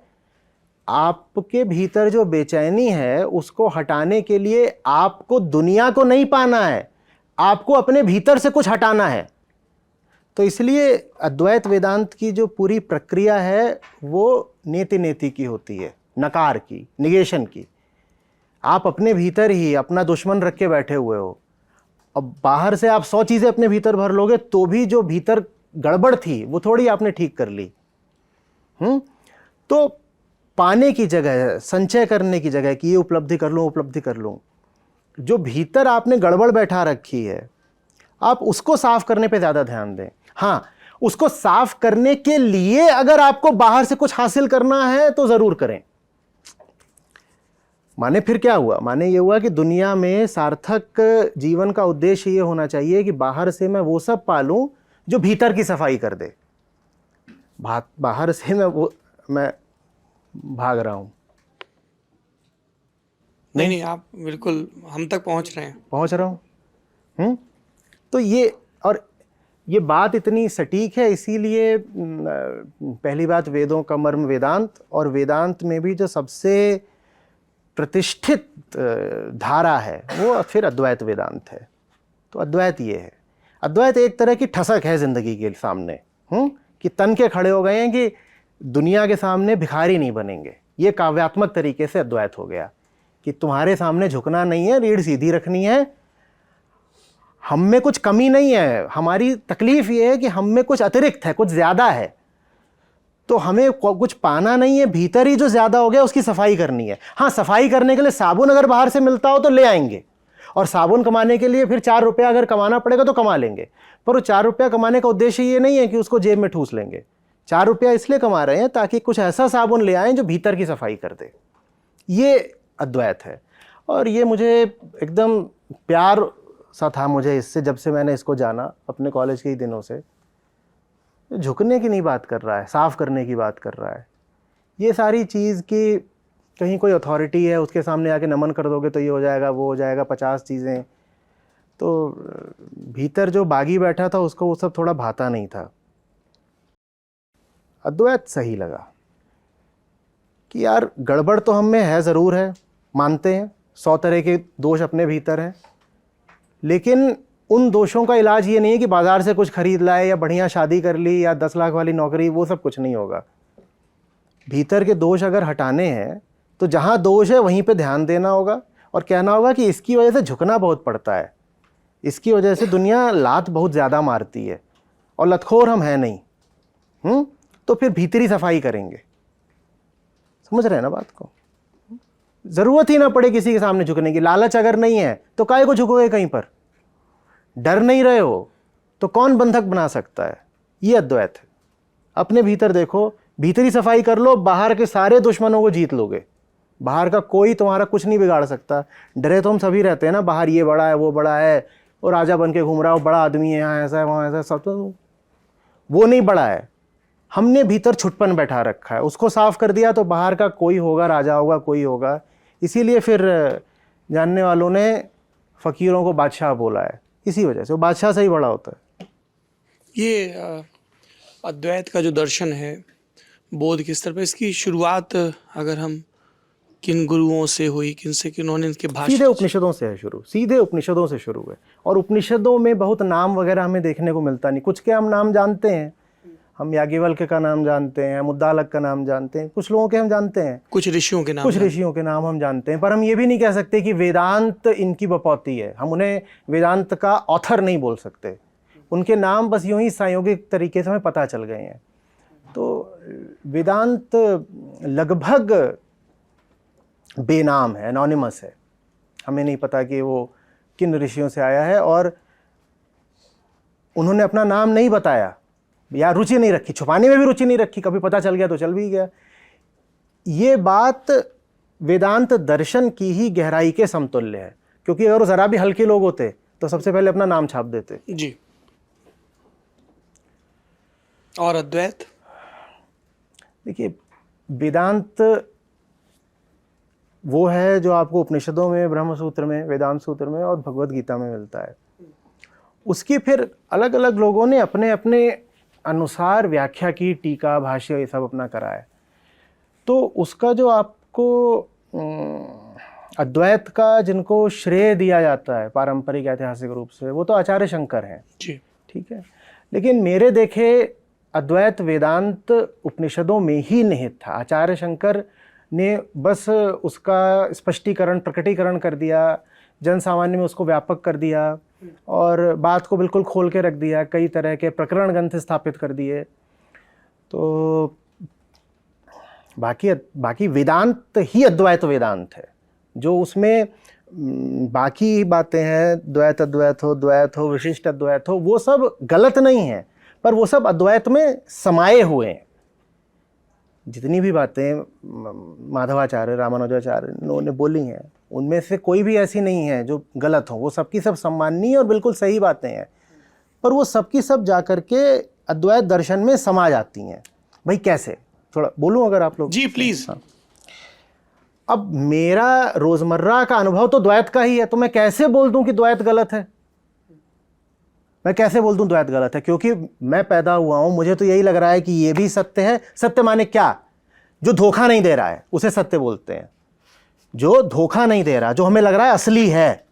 आपके भीतर जो बेचैनी है उसको हटाने के लिए आपको दुनिया को नहीं पाना है, आपको अपने भीतर से कुछ हटाना है। तो इसलिए अद्वैत वेदांत की जो पूरी प्रक्रिया है वो नेति नेति की होती है, नकार की, निगेशन की। आप अपने भीतर ही अपना दुश्मन रख के बैठे हुए हो। अब बाहर से आप 100 चीज़ें अपने भीतर भर लोगे तो भी जो भीतर गड़बड़ थी वो थोड़ी आपने ठीक कर ली। तो पाने की जगह, संचय करने की जगह कि ये उपलब्धि कर लूँ, उपलब्धि कर लूँ, जो भीतर आपने गड़बड़ बैठा रखी है आप उसको साफ करने पे ज़्यादा ध्यान दें। हाँ, उसको साफ करने के लिए अगर आपको बाहर से कुछ हासिल करना है तो ज़रूर करें। माने फिर क्या हुआ? माने ये हुआ कि दुनिया में सार्थक जीवन का उद्देश्य ये होना चाहिए कि बाहर से मैं वो सब पालूं जो भीतर की सफाई कर दे। बाहर से मैं भाग रहा हूं।
नहीं, आप बिल्कुल हम तक पहुंच रहे हैं।
पहुंच रहा हूं। तो ये बात इतनी सटीक है, इसीलिए पहली बात वेदों का मर्म वेदांत, और वेदांत में भी जो सबसे प्रतिष्ठित धारा है वो फिर अद्वैत वेदांत है। तो अद्वैत ये है, अद्वैत एक तरह की ठसक है जिंदगी के सामने, कि तन के खड़े हो गए हैं कि दुनिया के सामने भिखारी नहीं बनेंगे। ये काव्यात्मक तरीके से अद्वैत हो गया कि तुम्हारे सामने झुकना नहीं है, रीढ़ सीधी रखनी है। हम में कुछ कमी नहीं है, हमारी तकलीफ ये है कि हम में कुछ अतिरिक्त है, कुछ ज़्यादा है। तो हमें कुछ पाना नहीं है, भीतर ही जो ज़्यादा हो गया उसकी सफाई करनी है। हाँ, सफाई करने के लिए साबुन अगर बाहर से मिलता हो तो ले आएंगे, और साबुन कमाने के लिए फिर 4 रुपया अगर कमाना पड़ेगा तो कमा लेंगे। पर वो 4 रुपया कमाने का उद्देश्य ये नहीं है कि उसको जेब में ठूस लेंगे। 4 रुपया इसलिए कमा रहे हैं ताकि कुछ ऐसा साबुन ले आएँ जो भीतर की सफाई कर दे। ये अद्वैत है, और ये मुझे एकदम प्यार सा था मुझे इससे, जब से मैंने इसको जाना अपने कॉलेज के ही दिनों से। झुकने की नहीं बात कर रहा है, साफ करने की बात कर रहा है। ये सारी चीज़ कि कहीं कोई अथॉरिटी है उसके सामने आके नमन कर दोगे तो ये हो जाएगा, वो हो जाएगा, 50 चीज़ें। तो भीतर जो बागी बैठा था उसको वो सब थोड़ा भाता नहीं था। अद्वैत सही लगा कि यार गड़बड़ तो हम में है, ज़रूर है, मानते हैं 100 तरह के दोष अपने भीतर हैं, लेकिन उन दोषों का इलाज ये नहीं है कि बाजार से कुछ खरीद लाए या बढ़िया शादी कर ली या 10 लाख वाली नौकरी, वो सब कुछ नहीं होगा। भीतर के दोष अगर हटाने हैं तो जहाँ दोष है वहीं पे ध्यान देना होगा और कहना होगा कि इसकी वजह से झुकना बहुत पड़ता है, इसकी वजह से दुनिया लात बहुत ज़्यादा मारती है और लतखोर हम हैं नहीं। तो फिर भीतरी सफाई करेंगे। समझ रहे हैं ना बात को? ज़रूरत ही ना पड़े किसी के सामने झुकने की। लालच अगर नहीं है तो काहे को झुकोगे कहीं पर? डर नहीं रहे हो तो कौन बंधक बना सकता है? ये अद्वैत है। अपने भीतर देखो, भीतरी सफाई कर लो, बाहर के सारे दुश्मनों को जीत लोगे। बाहर का कोई तुम्हारा कुछ नहीं बिगाड़ सकता। डरे तो हम सभी रहते हैं ना, बाहर ये बड़ा है, वो बड़ा है, और राजा बन के घूम रहा हो, बड़ा आदमी है, यहाँ ऐसा है, वहाँ ऐसा, सब तो वो नहीं बड़ा है। हमने भीतर छुटपन बैठा रखा है, उसको साफ कर दिया तो बाहर का कोई होगा, राजा होगा, कोई होगा। इसीलिए फिर जानने वालों ने फ़कीरों को बादशाह बोला है, इसी वजह से वो बादशाह से ही बड़ा होता है।
ये अद्वैत का जो दर्शन है बोध के स्तर पर, इसकी शुरुआत अगर हम किन गुरुओं से हुई, किन्होंने इनके भाष्य?
सीधे उपनिषदों से है शुरू, सीधे उपनिषदों से शुरू है। और उपनिषदों में बहुत नाम वगैरह हमें देखने को मिलता नहीं। कुछ के हम नाम जानते हैं, हम याज्ञवल्क्य का नाम जानते हैं, मुद्दालक का नाम जानते हैं, कुछ लोगों के हम जानते हैं,
कुछ ऋषियों के नाम
हम जानते हैं। पर हम ये भी नहीं कह सकते कि वेदांत इनकी बपौती है। हम उन्हें वेदांत का ऑथर नहीं बोल सकते। उनके नाम बस यूं ही संयोगिक तरीके से हमें पता चल गए हैं। तो वेदांत लगभग बेनाम है, एनोनिमस है। हमें नहीं पता कि वो किन ऋषियों से आया है, और उन्होंने अपना नाम नहीं बताया या रुचि नहीं रखी, छुपाने में भी रुचि नहीं रखी। कभी पता चल गया तो चल भी गया। ये बात वेदांत दर्शन की ही गहराई के समतुल्य है, क्योंकि अगर वो ज़रा भी हल्के लोग होते तो सबसे पहले अपना नाम छाप देते।
जी। और अद्वैत?
देखिए, वेदांत वो है जो आपको उपनिषदों में, ब्रह्म सूत्र में, वेदांत सूत्र में और भगवद गीता में मिलता है। उसकी फिर अलग अलग लोगों ने अपने अपने अनुसार व्याख्या की, टीका, भाष्य, ये सब अपना करा है। तो उसका जो आपको अद्वैत का जिनको श्रेय दिया जाता है पारंपरिक ऐतिहासिक रूप से, वो तो आचार्य शंकर हैं।
जी,
ठीक है। लेकिन मेरे देखे अद्वैत वेदांत उपनिषदों में ही निहित था। आचार्य शंकर ने बस उसका स्पष्टीकरण, प्रकटीकरण कर दिया, जन सामान्य में उसको व्यापक कर दिया और बात को बिल्कुल खोल के रख दिया, कई तरह के प्रकरण ग्रंथ स्थापित कर दिए। तो बाकी वेदांत ही अद्वैत वेदांत है। जो उसमें बाकी बातें हैं, द्वैत अद्वैत हो, विशिष्ट अद्वैत हो, वो सब गलत नहीं है, पर वो सब अद्वैत में समाये हुए हैं। जितनी भी बातें माधवाचार्य, रामानुजाचार्य इन्होंने बोली हैं, उनमें से कोई भी ऐसी नहीं है जो गलत हो। वो सबकी सब सम्माननीय और बिल्कुल सही बातें हैं, पर वो सबकी सब जा कर के अद्वैत दर्शन में समा जाती हैं। भाई कैसे, थोड़ा बोलूं अगर आप लोग?
जी प्लीज।
हाँ। अब मेरा रोजमर्रा का अनुभव तो द्वैत का ही है, तो मैं कैसे बोल दूं कि द्वैत गलत है? मैं कैसे बोल दूं द्वैत गलत है? क्योंकि मैं पैदा हुआ हूं, मुझे तो यही लग रहा है कि ये भी सत्य है। सत्य माने क्या? जो धोखा नहीं दे रहा है उसे सत्य बोलते हैं। जो धोखा नहीं दे रहा, जो हमें लग रहा है असली है,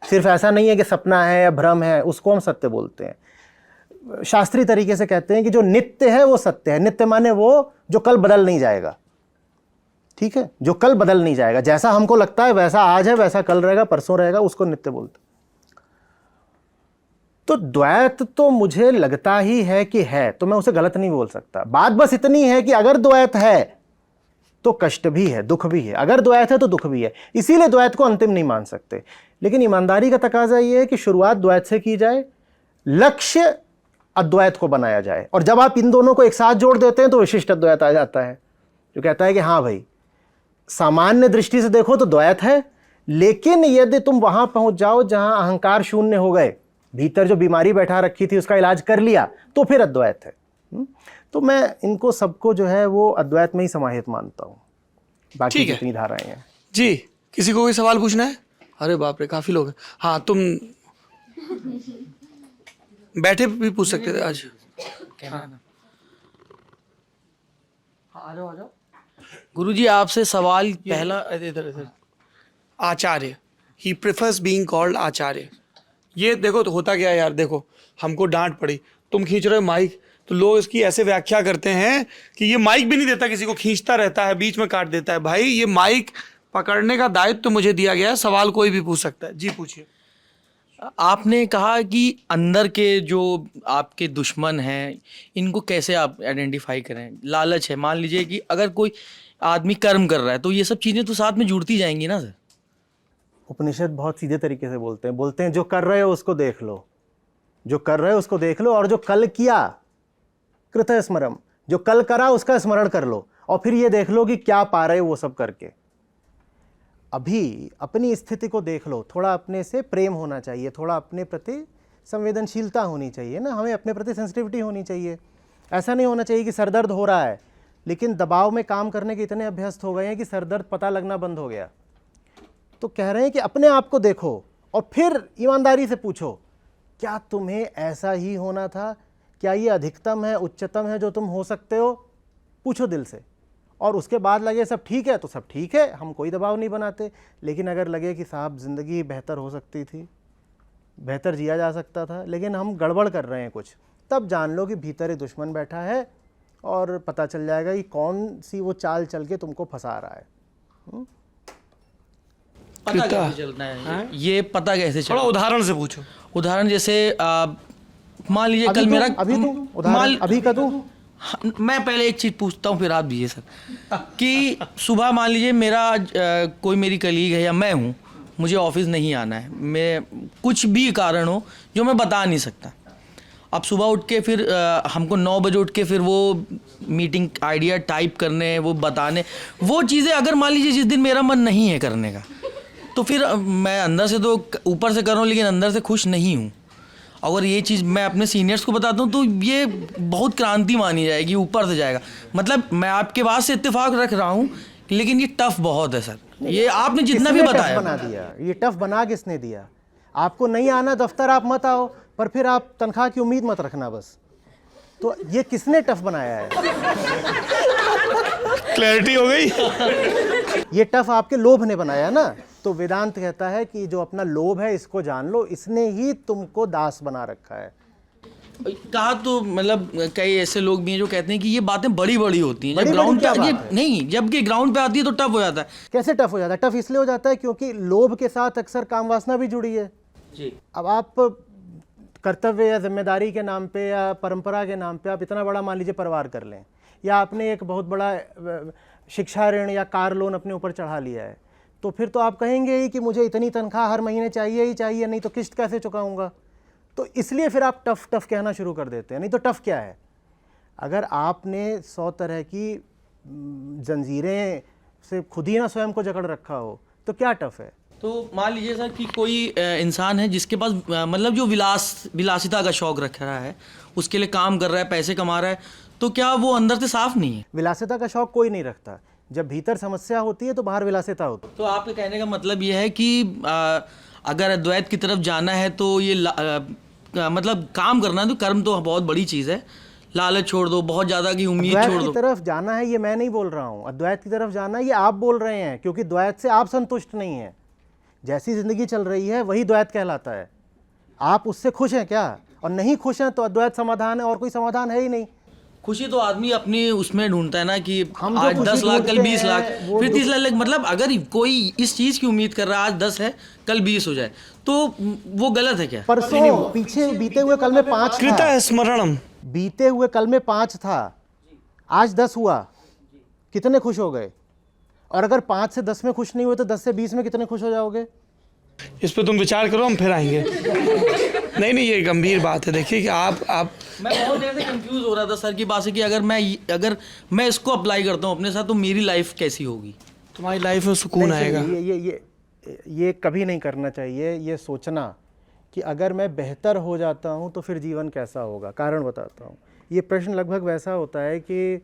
सिर्फ ऐसा नहीं है कि सपना है या भ्रम है, उसको हम सत्य बोलते हैं। शास्त्रीय तरीके से कहते हैं कि जो नित्य है वो सत्य है। नित्य माने वो जो कल बदल नहीं जाएगा, ठीक है, जो कल बदल नहीं जाएगा। जैसा हमको लगता है वैसा आज है, वैसा कल रहेगा, परसों रहेगा, उसको नित्य बोलते। तो द्वैत तो मुझे लगता ही है कि है, तो मैं उसे गलत नहीं बोल सकता। बात बस इतनी है कि अगर द्वैत है तो कष्ट भी है, दुख भी है। अगर द्वैत है तो दुख भी है, इसीलिए द्वैत को अंतिम नहीं मान सकते। लेकिन ईमानदारी का तकाजा यह है कि शुरुआत द्वैत से की जाए, लक्ष्य अद्वैत को बनाया जाए। और जब आप इन दोनों को एक साथ जोड़ देते हैं तो विशिष्ट अद्वैत आ जाता है, जो कहता है कि हाँ भाई, सामान्य दृष्टि से देखो तो द्वैत है, लेकिन यदि तुम वहां पहुंच जाओ जहां अहंकार शून्य हो गए, भीतर जो बीमारी बैठा रखी थी उसका इलाज कर लिया, तो फिर अद्वैत है। तो मैं इनको सबको जो है वो अद्वैत में ही समाहित मानता हूँ। बाकी
ठीक है।
जितनी धाराएं हैं।
जी, किसी को कोई सवाल पूछना है? अरे बाप रे, काफी लोग हैं। हाँ, तुम बैठे भी पूछ सकते थे आज।
आ जाओ। गुरुजी आपसे सवाल पहला
इधर आचार्य, ही प्रेफर्स बीइंग कॉल्ड आचार्य। ये देखो तो होता क्या है यार, देखो हमको डांट पड़ी, तुम खींच रहे हो माइक, तो लोग इसकी ऐसे व्याख्या करते हैं कि ये माइक भी नहीं देता किसी को, खींचता रहता है, बीच में काट देता है। भाई ये माइक पकड़ने का दायित्व तो मुझे दिया गया है, सवाल कोई भी पूछ सकता है। जी पूछिए।
आपने कहा कि अंदर के जो आपके दुश्मन हैं इनको कैसे आप आइडेंटिफाई करें? लालच है, मान लीजिए कि अगर कोई आदमी कर्म कर रहा है तो ये सब चीज़ें तो साथ में जुड़ती जाएंगी ना सर।
उपनिषद बहुत सीधे तरीके से बोलते हैं जो कर रहे हो उसको देख लो, जो कर रहे हो उसको देख लो, और जो कल किया कृतः स्मरम, जो कल करा उसका स्मरण कर लो, और फिर ये देख लो कि क्या पा रहे हो वो सब करके। अभी अपनी स्थिति को देख लो, थोड़ा अपने से प्रेम होना चाहिए, थोड़ा अपने प्रति संवेदनशीलता होनी चाहिए ना, हमें अपने प्रति सेंसिटिविटी होनी चाहिए। ऐसा नहीं होना चाहिए कि सरदर्द हो रहा है लेकिन दबाव में काम करने के इतने अभ्यस्त हो गए हैं कि सरदर्द पता लगना बंद हो गया। तो कह रहे हैं कि अपने आप को देखो और फिर ईमानदारी से पूछो, क्या तुम्हें ऐसा ही होना था? क्या ये अधिकतम है, उच्चतम है जो तुम हो सकते हो? पूछो दिल से। और उसके बाद लगे सब ठीक है तो सब ठीक है, हम कोई दबाव नहीं बनाते। लेकिन अगर लगे कि साहब ज़िंदगी बेहतर हो सकती थी, बेहतर जिया जा सकता था, लेकिन हम गड़बड़ कर रहे हैं कुछ, तब जान लो कि भीतर एक दुश्मन बैठा है और पता चल जाएगा कि कौन सी वो चाल चल के तुमको फंसा रहा है।
पता कैसे चलता है? ये पता कैसे चलता
थोड़ा
है?
उदाहरण से पूछो।
उदाहरण जैसे मान लीजिए कल मेरा
अभी का दूं?
मैं पहले एक चीज़ पूछता हूँ फिर आप दीजिए सर, कि सुबह मान लीजिए मेरा कोई मेरी कलीग है या मैं हूँ, मुझे ऑफिस नहीं आना है, मैं कुछ भी कारण हो जो मैं बता नहीं सकता। अब सुबह उठ के फिर हमको 9 बजे उठ के फिर वो मीटिंग आइडिया टाइप करने, वो बताने, वो चीज़ें अगर मान लीजिए जिस दिन मेरा मन नहीं है करने का, तो फिर मैं अंदर से तो ऊपर से कर रहा हूँ लेकिन अंदर से खुश नहीं हूँ। अगर ये चीज़ मैं अपने सीनियर्स को बताता हूँ तो ये बहुत क्रांति मानी जाएगी, ऊपर से जाएगा। मतलब मैं आपके बात से इत्तेफाक रख रहा हूँ लेकिन ये टफ बहुत है सर। ये आपने जितना भी बताया
बना दिया, ये टफ बना किसने दिया? आपको नहीं आना दफ्तर, आप मत आओ, पर फिर आप तनख्वाह की उम्मीद मत रखना बस। तो ये किसने टफ बनाया है?
क्लैरिटी हो गई।
ये टफ आपके लोभ ने बनाया ना। तो वेदांत कहता है कि जो अपना लोभ है इसको जान लो, इसने ही तुमको दास बना रखा है।
कहा तो मतलब कई ऐसे लोग भी हैं जो कहते हैं कि ये बातें बड़ी बड़ी होती हैं, जब
बड़ी-बड़ी
ग्राउंड
क्या
पे
बात है?
नहीं, जबकि ग्राउंड पे आती है तो टफ हो जाता है।
कैसे टफ हो जाता है? टफ इसलिए हो जाता है क्योंकि लोभ के साथ अक्सर काम वासना भी जुड़ी है
जी।
अब आप कर्तव्य या जिम्मेदारी के नाम पे या परंपरा के नाम पे आप इतना बड़ा मान लीजिए परिवार कर लें, या आपने एक बहुत बड़ा शिक्षा ऋण या कार लोन अपने ऊपर चढ़ा लिया है, तो फिर तो आप कहेंगे ही कि मुझे इतनी तनख्वाह हर महीने चाहिए ही चाहिए, नहीं तो किस्त कैसे चुकाऊंगा। तो इसलिए फिर आप टफ टफ कहना शुरू कर देते हैं। नहीं तो टफ क्या है? अगर आपने 100 तरह की जंजीरें से खुद ही ना स्वयं को जकड़ रखा हो, तो क्या टफ है।
तो मान लीजिए सर कि कोई इंसान है जिसके पास मतलब जो विलासिता का शौक रख रहा है, उसके लिए काम कर रहा है, पैसे कमा रहा है, तो क्या वो अंदर से साफ नहीं है?
विलासिता का शौक कोई नहीं रखता, जब भीतर समस्या होती है तो बाहर विलासिता होती है।
तो आपके कहने का मतलब ये है कि अगर अद्वैत की तरफ जाना है तो ये मतलब काम करना है तो कर्म तो बहुत बड़ी चीज़ है, लालच छोड़ दो, बहुत ज़्यादा की उम्मीद छोड़
अद्वैत
दो।
की तरफ जाना है ये मैं नहीं बोल रहा हूँ, अद्वैत की तरफ जाना है ये आप बोल रहे हैं, क्योंकि द्वैत से आप संतुष्ट नहीं हैं। जैसी ज़िंदगी चल रही है वही द्वैत कहलाता है। आप उससे खुश हैं क्या? और नहीं खुश हैं तो अद्वैत समाधान है, और कोई समाधान है ही नहीं।
खुशी तो आदमी अपनी उसमें ढूंढता है ना कि
हम जो
आज
खुशी
10 लाख, कल
ढूंढते
20 लाख,
हैं, वो
फिर 30 लाख। मतलब अगर कोई इस चीज़ की उम्मीद कर रहा है आज 10 है कल 20 हो जाए, तो वो गलत है क्या?
परसों पीछे बीते हुए कल में 5
कृता
था,
है स्मरणम।
बीते हुए कल में 5 था, आज 10 हुआ, कितने खुश हो गए? और अगर 5 से 10 में खुश नहीं हुए तो 10 से 20 में कितने खुश हो जाओगे?
इस पे तुम विचार करो, हम फिर आएंगे। नहीं, ये गंभीर बात है। देखिए कि आप
मैं बहुत देर से कंफ्यूज हो रहा था सर की बात से कि अगर मैं इसको अप्लाई करता हूँ अपने साथ तो मेरी लाइफ कैसी होगी?
तुम्हारी लाइफ में सुकून आएगा।
ये कभी नहीं करना चाहिए, ये सोचना कि अगर मैं बेहतर हो जाता हूँ तो फिर जीवन कैसा होगा। कारण बताता हूँ, ये प्रश्न लगभग वैसा होता है कि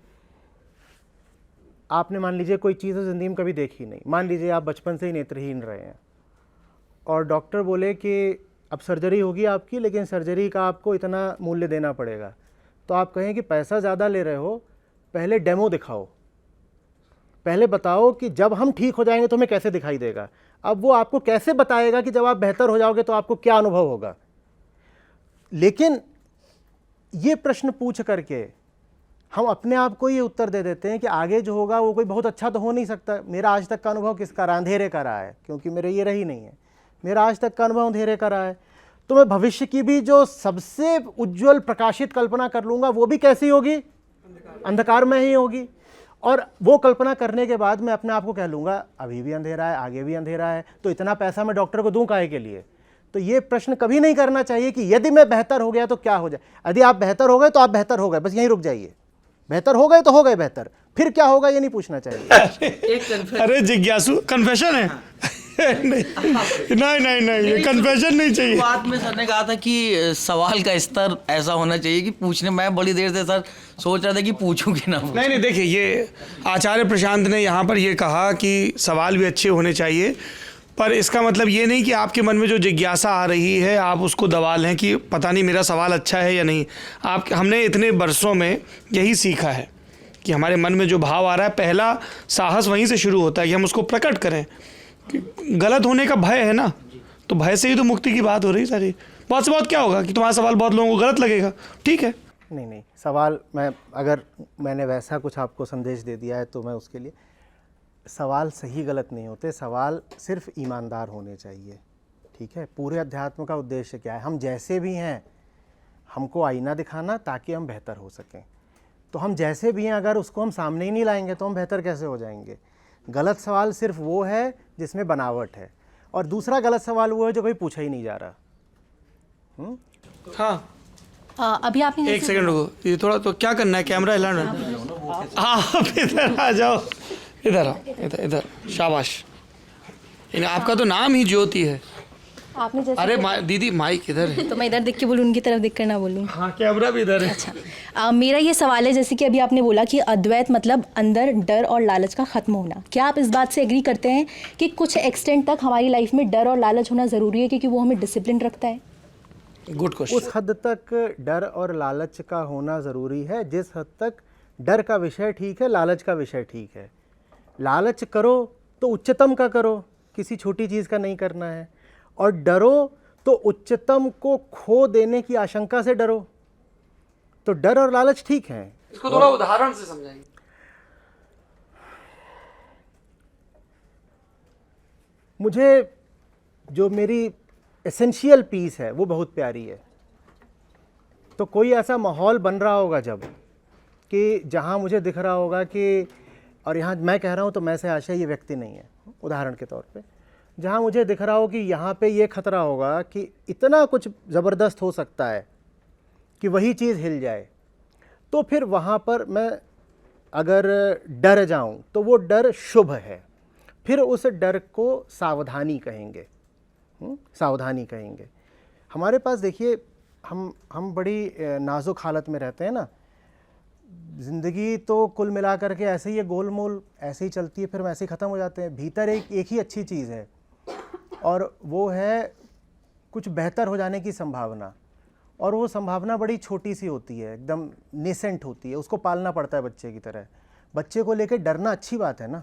आपने मान लीजिए कोई चीज़ ज़िंदगी में कभी देखी नहीं, मान लीजिए आप बचपन से ही नेत्रहीन रहे हैं और डॉक्टर बोले कि अब सर्जरी होगी आपकी, लेकिन सर्जरी का आपको इतना मूल्य देना पड़ेगा, तो आप कहें कि पैसा ज़्यादा ले रहे हो, पहले डेमो दिखाओ, पहले बताओ कि जब हम ठीक हो जाएंगे तो हमें कैसे दिखाई देगा। अब वो आपको कैसे बताएगा कि जब आप बेहतर हो जाओगे तो आपको क्या अनुभव होगा। लेकिन ये प्रश्न पूछ करके हम अपने आप को ये उत्तर दे देते हैं कि आगे जो होगा वो कोई बहुत अच्छा तो हो नहीं सकता। मेरा आज तक का अनुभव किसका रहा? अंधेरे का रहा है, क्योंकि मेरे ये रही नहीं है। मेरा आज तक का अनुभव अंधेरे का रहा है, तो मैं भविष्य की भी जो सबसे उज्जवल प्रकाशित कल्पना कर लूँगा वो भी कैसी होगी? अंधकार में ही होगी। और वो कल्पना करने के बाद मैं अपने आप को कह लूँगा अभी भी अंधेरा है, आगे भी अंधेरा है, तो इतना पैसा मैं डॉक्टर को दूँ काहे के लिए? तो ये प्रश्न कभी नहीं करना चाहिए कि यदि मैं बेहतर हो गया तो क्या हो जाए। यदि आप बेहतर हो गए तो आप बेहतर हो गए, बस यहीं रुक जाइए। बेहतर हो गए तो हो गए बेहतर, फिर क्या होगा ये नहीं पूछना चाहिए।
अरे जिज्ञासु, कन्फेशन है। नहीं, ये कन्फेशन नहीं चाहिए।
बात में सर ने कहा था कि सवाल का स्तर ऐसा होना चाहिए कि पूछने, मैं बड़ी देर से सर सोच रहा था कि पूछूं कि ना।
नहीं, देखिए, ये आचार्य प्रशांत ने यहाँ पर ये कहा कि सवाल भी अच्छे होने चाहिए, पर इसका मतलब ये नहीं कि आपके मन में जो जिज्ञासा आ रही है आप उसको दबा लें कि पता नहीं मेरा सवाल अच्छा है या नहीं। हमने इतने बरसों में यही सीखा है कि हमारे मन में जो भाव आ रहा है, पहला साहस वहीं से शुरू होता है कि हम उसको प्रकट करें। गलत होने का भय है ना, तो भय से ही तो मुक्ति की बात हो रही सारी। बहुत से बहुत क्या होगा कि तुम्हारा सवाल बहुत लोगों को गलत लगेगा, ठीक है।
नहीं, सवाल अगर मैंने वैसा कुछ आपको संदेश दे दिया है तो मैं उसके लिए, सवाल सही गलत नहीं होते, सवाल सिर्फ ईमानदार होने चाहिए, ठीक है। पूरे अध्यात्म का उद्देश्य क्या है? हम जैसे भी हैं, हमको आईना दिखाना ताकि हम बेहतर हो सकें। तो हम जैसे भी हैं अगर उसको हम सामने ही नहीं लाएंगे तो हम बेहतर कैसे हो जाएंगे? गलत सवाल सिर्फ वो है जिसमें बनावट है, और दूसरा गलत सवाल वो है जो कोई पूछा ही नहीं जा रहा।
हाँ,
अभी आपने
एक सेकंड रुको, ये थोड़ा तो क्या करना है, कैमरा हिलाना है। आप इधर आ जाओ, इधर आओ, इधर, शाबाश। आपका तो नाम ही ज्योति है।
आपने जैसे
अरे दीदी माइक इधर है।
तो मैं इधर देख के बोलूँ, उनकी तरफ देख कर ना बोलूँ?
हाँ, कैमरा भी इधर है।
अच्छा, मेरा ये सवाल है, जैसे कि अभी आपने बोला कि अद्वैत मतलब अंदर डर और लालच का ख़त्म होना। क्या आप इस बात से एग्री करते हैं कि कुछ एक्सटेंट तक हमारी लाइफ में डर और लालच होना ज़रूरी है, क्योंकि वो हमें डिसिप्लिन रखता है?
Good question.
उस हद तक डर और लालच का होना ज़रूरी है जिस हद तक डर का विषय ठीक है, लालच का विषय ठीक है। लालच करो तो उच्चतम का करो, किसी छोटी चीज़ का नहीं करना है। और डरो तो उच्चतम को खो देने की आशंका से डरो। तो डर और लालच ठीक है।
इसको थोड़ा उदाहरण से समझाइए।
मुझे जो मेरी एसेंशियल पीस है वो बहुत प्यारी है। तो कोई ऐसा माहौल बन रहा होगा जब कि जहाँ मुझे दिख रहा होगा कि, और यहाँ मैं कह रहा हूँ तो मैं से आशय ये व्यक्ति नहीं है, उदाहरण के तौर पे, जहाँ मुझे दिख रहा हो कि यहाँ पे ये खतरा होगा कि इतना कुछ ज़बरदस्त हो सकता है कि वही चीज़ हिल जाए, तो फिर वहाँ पर मैं अगर डर जाऊं तो वो डर शुभ है, फिर उस डर को सावधानी कहेंगे। सावधानी कहेंगे। हमारे पास देखिए, हम बड़ी नाजुक हालत में रहते हैं ना। ज़िंदगी तो कुल मिला करके ऐसे ही है, गोल मोल ऐसे ही चलती है, फिर वैसे ही ख़त्म हो जाते हैं। भीतर एक ही अच्छी चीज़ है, और वो है कुछ बेहतर हो जाने की संभावना। और वो संभावना बड़ी छोटी सी होती है, एकदम नेसेंट होती है, उसको पालना पड़ता है बच्चे की तरह। बच्चे को लेकर डरना अच्छी बात है ना।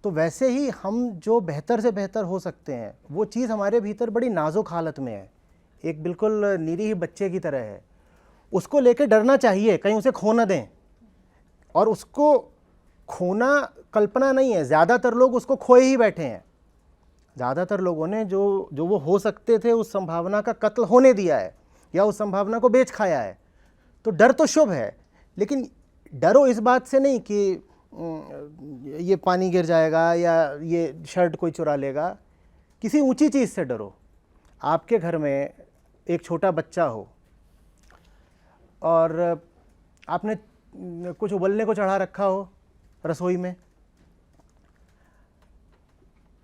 तो वैसे ही हम जो बेहतर से बेहतर हो सकते हैं, वो चीज़ हमारे भीतर बड़ी नाजुक हालत में है, एक बिल्कुल निरीह बच्चे की तरह है। उसको लेकर डरना चाहिए, कहीं उसे खो ना दें। और उसको खोना कल्पना नहीं है, ज़्यादातर लोग उसको खोए ही बैठे हैं। ज़्यादातर लोगों ने जो वो हो सकते थे उस संभावना का कत्ल होने दिया है, या उस संभावना को बेच खाया है। तो डर तो शुभ है, लेकिन डरो इस बात से नहीं कि ये पानी गिर जाएगा या ये शर्ट कोई चुरा लेगा। किसी ऊंची चीज़ से डरो। आपके घर में एक छोटा बच्चा हो और आपने कुछ उबलने को चढ़ा रखा हो रसोई में,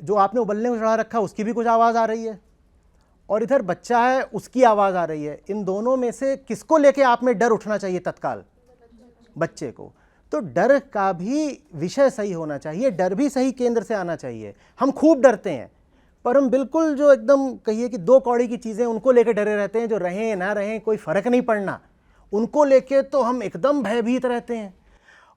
जो आपने उबलने को चढ़ा रखा उसकी भी कुछ आवाज़ आ रही है, और इधर बच्चा है उसकी आवाज़ आ रही है। इन दोनों में से किसको लेके आप में डर उठना चाहिए तत्काल? बच्चे को। तो डर का भी विषय सही होना चाहिए, डर भी सही केंद्र से आना चाहिए। हम खूब डरते हैं, पर हम बिल्कुल जो एकदम कहिए कि दो कौड़ी की चीज़ें उनको लेकर डरे रहते हैं, जो रहें ना रहें कोई फ़र्क नहीं पड़ना, उनको लेके तो हम एकदम भयभीत रहते हैं।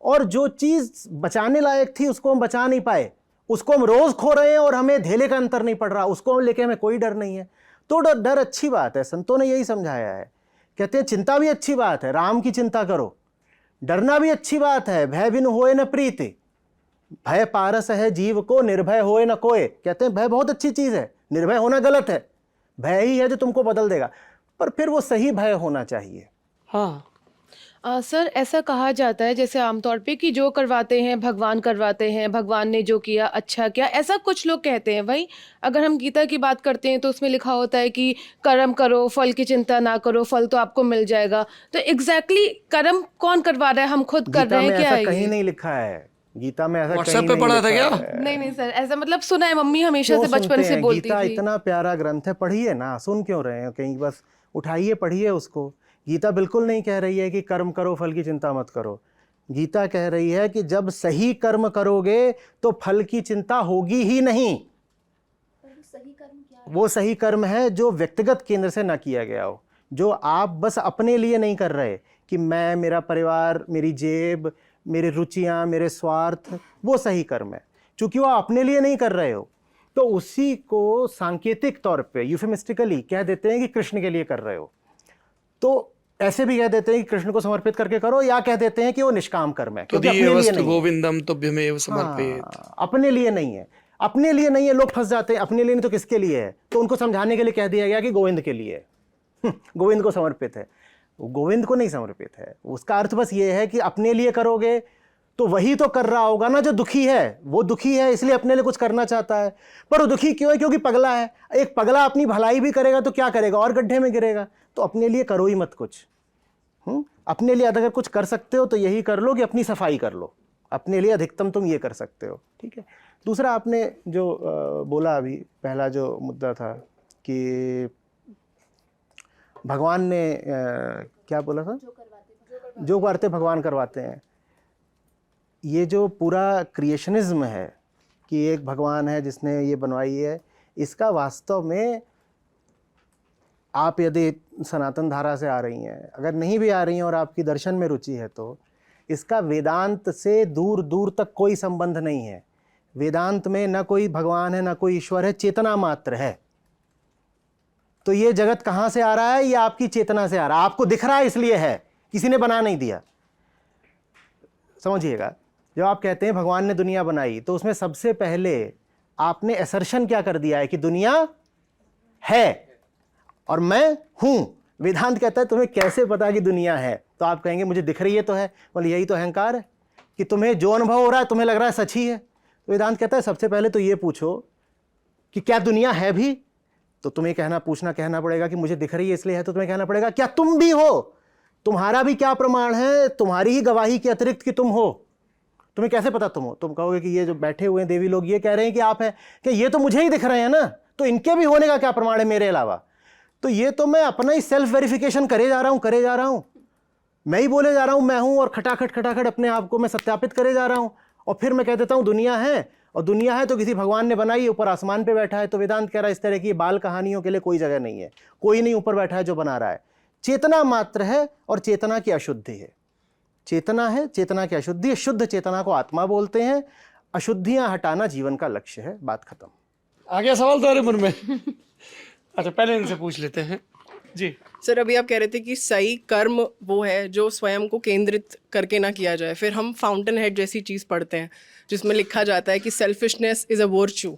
और जो चीज़ बचाने लायक थी उसको हम बचा नहीं पाए, उसको हम रोज़ खो रहे हैं और हमें धेले का अंतर नहीं पड़ रहा, उसको लेके हमें कोई डर नहीं है। तो डर अच्छी बात है, संतों ने यही समझाया है। कहते हैं चिंता भी अच्छी बात है, राम की चिंता करो। डरना भी अच्छी बात है, भय बिनु होए न प्रीति, भय पारस है जीव को, निर्भय होए न कोय। कहते हैं भय बहुत अच्छी चीज़ है, निर्भय होना गलत है, भय ही है जो तुमको बदल देगा, पर फिर वो सही भय होना चाहिए।
हाँ
सर, ऐसा कहा जाता है जैसे आमतौर पे कि जो करवाते हैं भगवान करवाते हैं, भगवान ने जो किया अच्छा किया, ऐसा कुछ लोग कहते हैं। वहीं अगर हम गीता की बात करते हैं तो उसमें लिखा होता है कि कर्म करो, फल की चिंता ना करो, फल तो आपको मिल जाएगा। तो एग्जैक्टली कर्म कौन करवा रहा है, हम खुद कर रहे हैं क्या?
ऐसा कहीं नहीं लिखा है गीता में, ऐसा
व्हाट्सएप पे पढ़ा था क्या?
नहीं सर, ऐसा मतलब सुना है, मम्मी हमेशा से बचपन से बोलती
गीता
थी।
इतना प्यारा ग्रंथ है, पढ़िए ना, सुन क्यों रहे हैं कहीं, बस उठाइए पढ़िए उसको। गीता बिल्कुल नहीं कह रही है कि कर्म करो फल की चिंता मत करो। गीता कह रही है कि जब सही कर्म करोगे तो फल की चिंता होगी ही नहीं। वो सही कर्म है जो व्यक्तिगत केंद्र से ना किया गया हो, जो आप बस अपने लिए नहीं कर रहे कि मैं, मेरा परिवार, मेरी जेब, मेरी रुचियां, मेरे स्वार्थ, वो सही कर्म है। चूंकि वो अपने लिए नहीं कर रहे हो, तो उसी को सांकेतिक तौर पे यूफेमिस्टिकली कह देते हैं कि कृष्ण के लिए कर रहे हो। तो ऐसे भी कह देते हैं कि कृष्ण को समर्पित करके करो, या कह देते हैं कि वो निष्काम कर्म है, क्योंकि अपने लिए नहीं।
गोविंदम तुभ्यमेव समर्पयेत्।
अपने लिए नहीं है, अपने लिए नहीं है। लोग फंस जाते हैं, अपने लिए नहीं तो किसके लिए है? तो उनको समझाने के लिए कह दिया गया कि गोविंद के लिए है, गोविंद को समर्पित है। गोविंद को नहीं समर्पित है। उसका अर्थ बस ये है कि अपने लिए करोगे तो वही तो कर रहा होगा ना जो दुखी है। वो दुखी है इसलिए अपने लिए कुछ करना चाहता है, पर वो दुखी क्यों है? क्योंकि पगला है। एक पगला अपनी भलाई भी करेगा तो क्या करेगा? और गड्ढे में गिरेगा। तो अपने लिए करो ही मत कुछ। अपने लिए अगर कुछ कर सकते हो तो यही कर लो कि अपनी सफाई कर लो। अपने लिए अधिकतम तुम ये कर सकते हो, ठीक है। दूसरा आपने जो बोला अभी, पहला जो मुद्दा था कि भगवान ने क्या बोला था? जो करते भगवान करवाते हैं। ये जो पूरा क्रिएशनिज्म है कि एक भगवान है जिसने ये बनवाई है, इसका वास्तव में आप यदि सनातन धारा से आ रही हैं, अगर नहीं भी आ रही हैं और आपकी दर्शन में रुचि है, तो इसका वेदांत से दूर दूर तक कोई संबंध नहीं है। वेदांत में न कोई भगवान है, न कोई ईश्वर है, चेतना मात्र है। तो ये जगत कहाँ से आ रहा है? ये आपकी चेतना से आ रहा है। आपको दिख रहा है इसलिए है, किसी ने बना नहीं दिया। समझिएगा, जब आप कहते हैं भगवान ने दुनिया बनाई, तो उसमें सबसे पहले आपने असर्शन क्या कर दिया है कि दुनिया है और मैं हूं। वेदांत कहता है तुम्हें कैसे पता कि दुनिया है? तो आप कहेंगे मुझे दिख रही है तो है। बोले यही तो अहंकार है कि तुम्हें जो अनुभव हो रहा है तुम्हें लग रहा है सच ही है। तो वेदांत कहता है सबसे पहले तो ये पूछो कि क्या दुनिया है भी? तो तुम्हें कहना पड़ेगा कि मुझे दिख रही है इसलिए है। तो तुम्हें कहना पड़ेगा क्या तुम भी हो? तुम्हारा भी क्या प्रमाण है, तुम्हारी ही गवाही के अतिरिक्त कि तुम हो? तुम्हें कैसे पता तुम हो? तुम कहोगे कि ये जो बैठे हुए हैं देवी लोग ये कह रहे हैं कि आप हैं, कि ये तो मुझे ही दिख रहे हैं ना, तो इनके भी होने का क्या प्रमाण है मेरे अलावा? तो ये तो मैं अपना ही सेल्फ वेरिफिकेशन करे जा रहा हूं, मैं ही बोले जा रहा हूं मैं हूं, और खटाखट अपने आप को मैं सत्यापित करे जा रहा हूं, और फिर मैं कह देता हूं दुनिया है, और दुनिया है तो किसी भगवान ने बनाई, ऊपर आसमान पे बैठा है। तो वेदांत कह रहा है इस तरह की बाल कहानियों के लिए कोई जगह नहीं है, कोई नहीं ऊपर बैठा है जो बना रहा है। चेतना मात्र है, और चेतना की अशुद्धि है। चेतना है, चेतना की अशुद्धि है। शुद्ध चेतना को आत्मा बोलते हैं। अशुद्धियां हटाना जीवन का लक्ष्य है। बात खत्म।
आ गया सवाल तुम्हारे मन में? अच्छा, पहले इनसे पूछ लेते हैं जी।
सर, अभी आप कह रहे थे कि सही कर्म वो है जो स्वयं को केंद्रित करके ना किया जाए। फिर हम फाउंटेन हेड जैसी चीज़ पढ़ते हैं जिसमें लिखा जाता है कि सेल्फिशनेस इज़ अ वर्च्यू।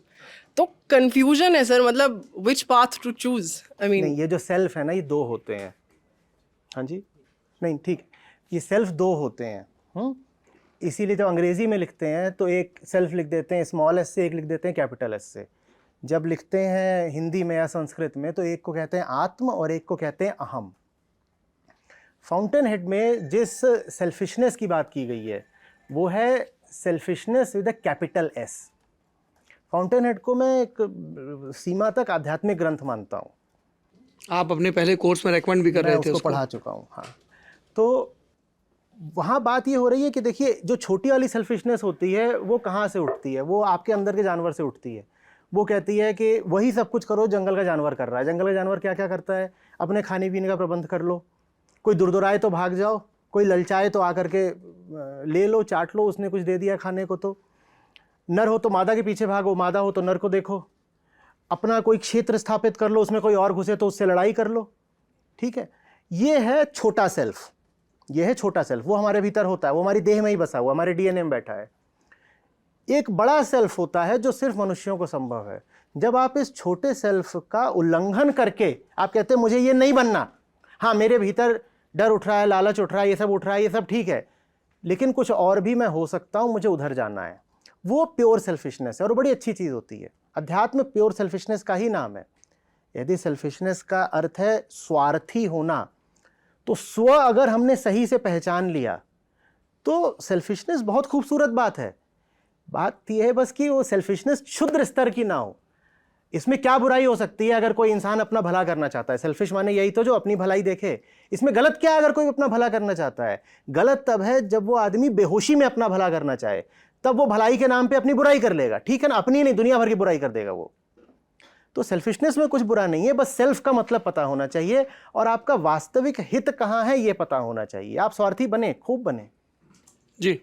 तो कंफ्यूजन है सर, मतलब which path to choose? I mean,
ये जो सेल्फ है ना, ये दो होते हैं। हाँ जी, नहीं ठीक, ये सेल्फ दो होते हैं। इसीलिए जब अंग्रेजी में लिखते हैं तो एक सेल्फ लिख देते हैं स्मॉल एस से, एक लिख देते हैं कैपिटल एस से। जब लिखते हैं हिंदी में या संस्कृत में तो एक को कहते हैं आत्म और एक को कहते हैं अहम। फाउंटेन हेड में जिस सेल्फिशनेस की बात की गई है वो है selfishness with a capital S. Fountain head को मैं एक सीमा तक आध्यात्मिक ग्रंथ मानता हूँ।
आप अपने पहले कोर्स में रेकमेंड भी कर रहे थे
उसको, पढ़ा चुका हूँ। हाँ, तो वहाँ बात ये हो रही है कि देखिए, जो छोटी वाली सेल्फिशनेस होती है वो कहाँ से उठती है? वो आपके अंदर के जानवर से उठती है। वो कहती है कि वही सब कुछ करो जंगल का जानवर कर रहा है। जंगल का जानवर क्या क्या करता है? अपने खाने पीने का प्रबंध कर लो, कोई दुरदुराए तो भाग जाओ, कोई ललचाए तो आकर के ले लो, चाट लो, उसने कुछ दे दिया खाने को तो। नर हो तो मादा के पीछे भागो, मादा हो तो नर को देखो। अपना कोई क्षेत्र स्थापित कर लो, उसमें कोई और घुसे तो उससे लड़ाई कर लो। ठीक है, ये है छोटा सेल्फ। ये है छोटा सेल्फ, वो हमारे भीतर होता है, वो हमारी देह में ही बसा हुआ, हमारे डीएनए में बैठा है। एक बड़ा सेल्फ होता है जो सिर्फ मनुष्यों को संभव है। जब आप इस छोटे सेल्फ का उल्लंघन करके आप कहते हैं मुझे ये नहीं बनना, हाँ मेरे भीतर डर उठ रहा है, लालच उठ रहा है, ये सब उठ रहा है, ये सब ठीक है, लेकिन कुछ और भी मैं हो सकता हूं, मुझे उधर जाना है, वो प्योर सेल्फिशनेस है और बड़ी अच्छी चीज़ होती है। अध्यात्म प्योर सेल्फिशनेस का ही नाम है। यदि सेल्फिशनेस का अर्थ है स्वार्थी होना, तो स्व अगर हमने सही से पहचान लिया तो सेल्फिशनेस बहुत खूबसूरत बात है। बात यह है बस कि वो सेल्फिशनेस क्षुद्र स्तर की ना हो। इसमें क्या बुराई हो सकती है अगर कोई इंसान अपना भला करना चाहता है? सेल्फिश माने यही तो जो अपनी भलाई देखे। इसमें गलत क्या है अगर कोई अपना भला करना चाहता है? गलत तब है जब वो आदमी बेहोशी में अपना भला करना चाहे, तब वो भलाई के नाम पे अपनी बुराई कर लेगा। ठीक है ना, अपनी नहीं दुनिया भर की बुराई कर देगा वो। तो सेल्फिशनेस में कुछ बुरा नहीं है, बस सेल्फ का मतलब पता होना चाहिए और आपका वास्तविक हित कहाँ है ये पता होना चाहिए। आप स्वार्थी बने, खूब बने। जी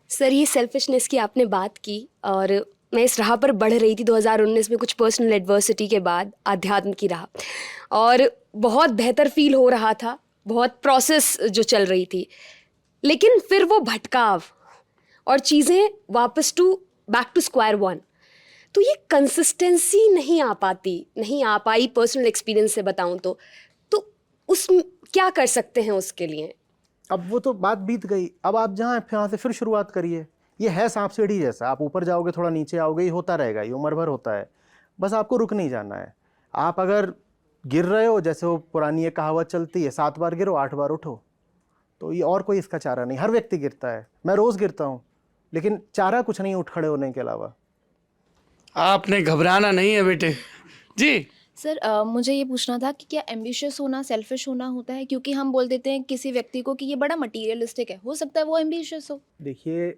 सर, ये सेल्फिशनेस की आपने बात की और मैं इस राह पर बढ़ रही थी 2019 में कुछ पर्सनल एडवर्सिटी के बाद, आध्यात्म की राह, और बहुत बेहतर फील हो रहा था, बहुत प्रोसेस जो चल रही थी, लेकिन फिर वो भटकाव और चीज़ें वापस बैक टू स्क्वायर वन। तो ये कंसिस्टेंसी नहीं आ पाई पर्सनल एक्सपीरियंस से बताऊं तो उस क्या कर सकते हैं उसके लिए?
अब वो तो बात बीत गई, अब आप यहाँ से फिर शुरुआत करिए। ये है सांप सीढ़ी जैसा, आप ऊपर जाओगे थोड़ा नीचे आओगे, ये होता रहेगा, ये उम्र भर होता है। बस आपको रुक नहीं जाना है। आप अगर गिर रहे हो, जैसे वो पुरानी एक कहावत चलती है, 7 बार गिरो 8 बार उठो, तो ये और कोई इसका चारा नहीं। हर व्यक्ति गिरता है, मैं रोज़ गिरता हूँ, लेकिन चारा कुछ नहीं उठ खड़े होने के अलावा।
आपने घबराना नहीं है बेटे। जी
सर, मुझे ये पूछना था कि क्या एम्बिशियस होना सेल्फिश होना होता है? क्योंकि हम बोल देते हैं किसी व्यक्ति को कि ये बड़ा मटीरियलिस्टिक है, हो सकता है वो एम्बिशियस हो।
देखिए,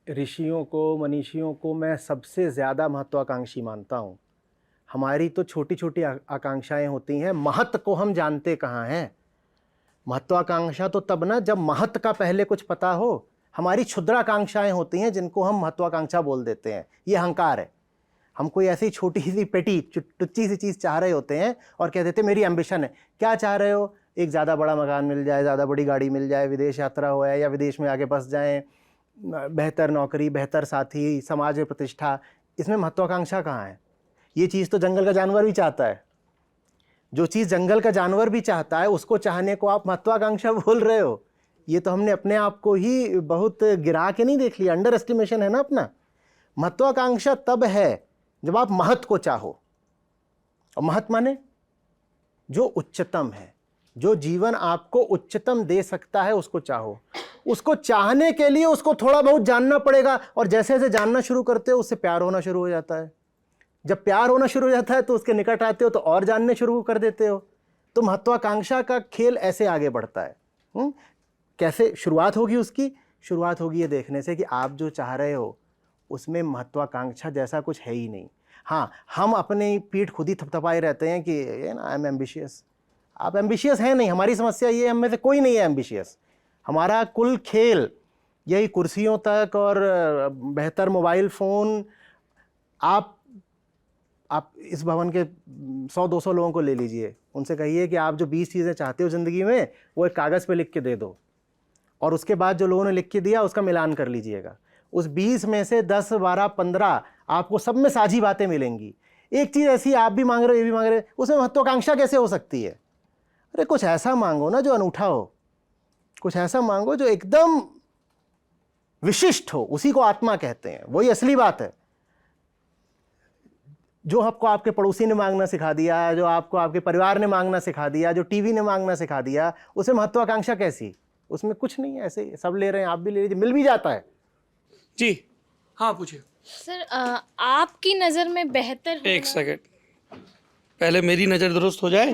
ऋषियों को, मनीषियों को मैं सबसे ज़्यादा महत्वाकांक्षी मानता हूँ। हमारी तो छोटी छोटी आकांक्षाएं होती हैं, महत्व को हम जानते कहाँ हैं। महत्वाकांक्षा तो तब ना जब महत्व का पहले कुछ पता हो। हमारी क्षुद्राकांक्षाएं होती हैं जिनको हम महत्वाकांक्षा बोल देते हैं, ये अहंकार है। हम कोई ऐसी छोटी सी पेटी टुच्ची सी चीज़ चाह रहे होते हैं और कह देते मेरी एम्बिशन है। क्या चाह रहे हो? एक ज़्यादा बड़ा मकान मिल जाए, ज़्यादा बड़ी गाड़ी मिल जाए, विदेश यात्रा हो या विदेश में आगे बस जाएं, बेहतर नौकरी, बेहतर साथी, समाज में प्रतिष्ठा। इसमें महत्वाकांक्षा कहाँ है? ये चीज़ तो जंगल का जानवर भी चाहता है। जो चीज़ जंगल का जानवर भी चाहता है उसको चाहने को आप महत्वाकांक्षा बोल रहे हो। ये तो हमने अपने आप को ही बहुत गिरा के नहीं देख लिया, अंडर एस्टिमेशन है ना अपना। महत्वाकांक्षा तब है जब आप महत्व को चाहो, और महत्व माने जो उच्चतम है, जो जीवन आपको उच्चतम दे सकता है उसको चाहो। उसको चाहने के लिए उसको थोड़ा बहुत जानना पड़ेगा, और जैसे जैसे जानना शुरू करते हो उससे प्यार होना शुरू हो जाता है। जब प्यार होना शुरू हो जाता है तो उसके निकट आते हो तो और जानने शुरू कर देते हो। तो महत्वाकांक्षा का खेल ऐसे आगे बढ़ता है। कैसे शुरुआत होगी उसकी? शुरुआत होगी ये देखने से कि आप जो चाह रहे हो उसमें महत्वाकांक्षा जैसा कुछ है ही नहीं। हाँ, हम अपनी पीठ खुद ही थपथपाए रहते हैं कि ये ना, आई एम एम्बिशियस। आप एम्बिशियस हैं नहीं। हमारी समस्या ये, हम में से कोई नहीं है एम्बिशियस। हमारा कुल खेल यही कुर्सियों तक और बेहतर मोबाइल फ़ोन। आप इस भवन के 100-200 लोगों को ले लीजिए, उनसे कहिए कि आप जो 20 चीज़ें चाहते हो ज़िंदगी में वो एक कागज़ पे लिख के दे दो, और उसके बाद जो लोगों ने लिख के दिया उसका मिलान कर लीजिएगा। उस 20 में से 10, 12, 15 आपको सब में साझी बातें मिलेंगी। एक चीज़ ऐसी आप भी मांग रहे हो, ये भी मांग रहे हो, उसमें महत्वाकांक्षा कैसे हो सकती है? अरे कुछ ऐसा मांगो ना जो अनूठा हो, कुछ ऐसा मांगो जो एकदम विशिष्ट हो। उसी को आत्मा कहते हैं, वही असली बात है। जो आपको आपके पड़ोसी ने मांगना सिखा दिया, जो आपको आपके परिवार ने मांगना सिखा दिया, जो टीवी ने मांगना सिखा दिया, उसे महत्वाकांक्षा कैसी? उसमें कुछ नहीं है, ऐसे सब ले रहे हैं, आप भी ले लीजिए, मिल भी जाता है।
जी हाँ, पूछिए।
सर आपकी नज़र में बेहतर
एक सेकंड, पहले मेरी नज़र दुरुस्त हो जाए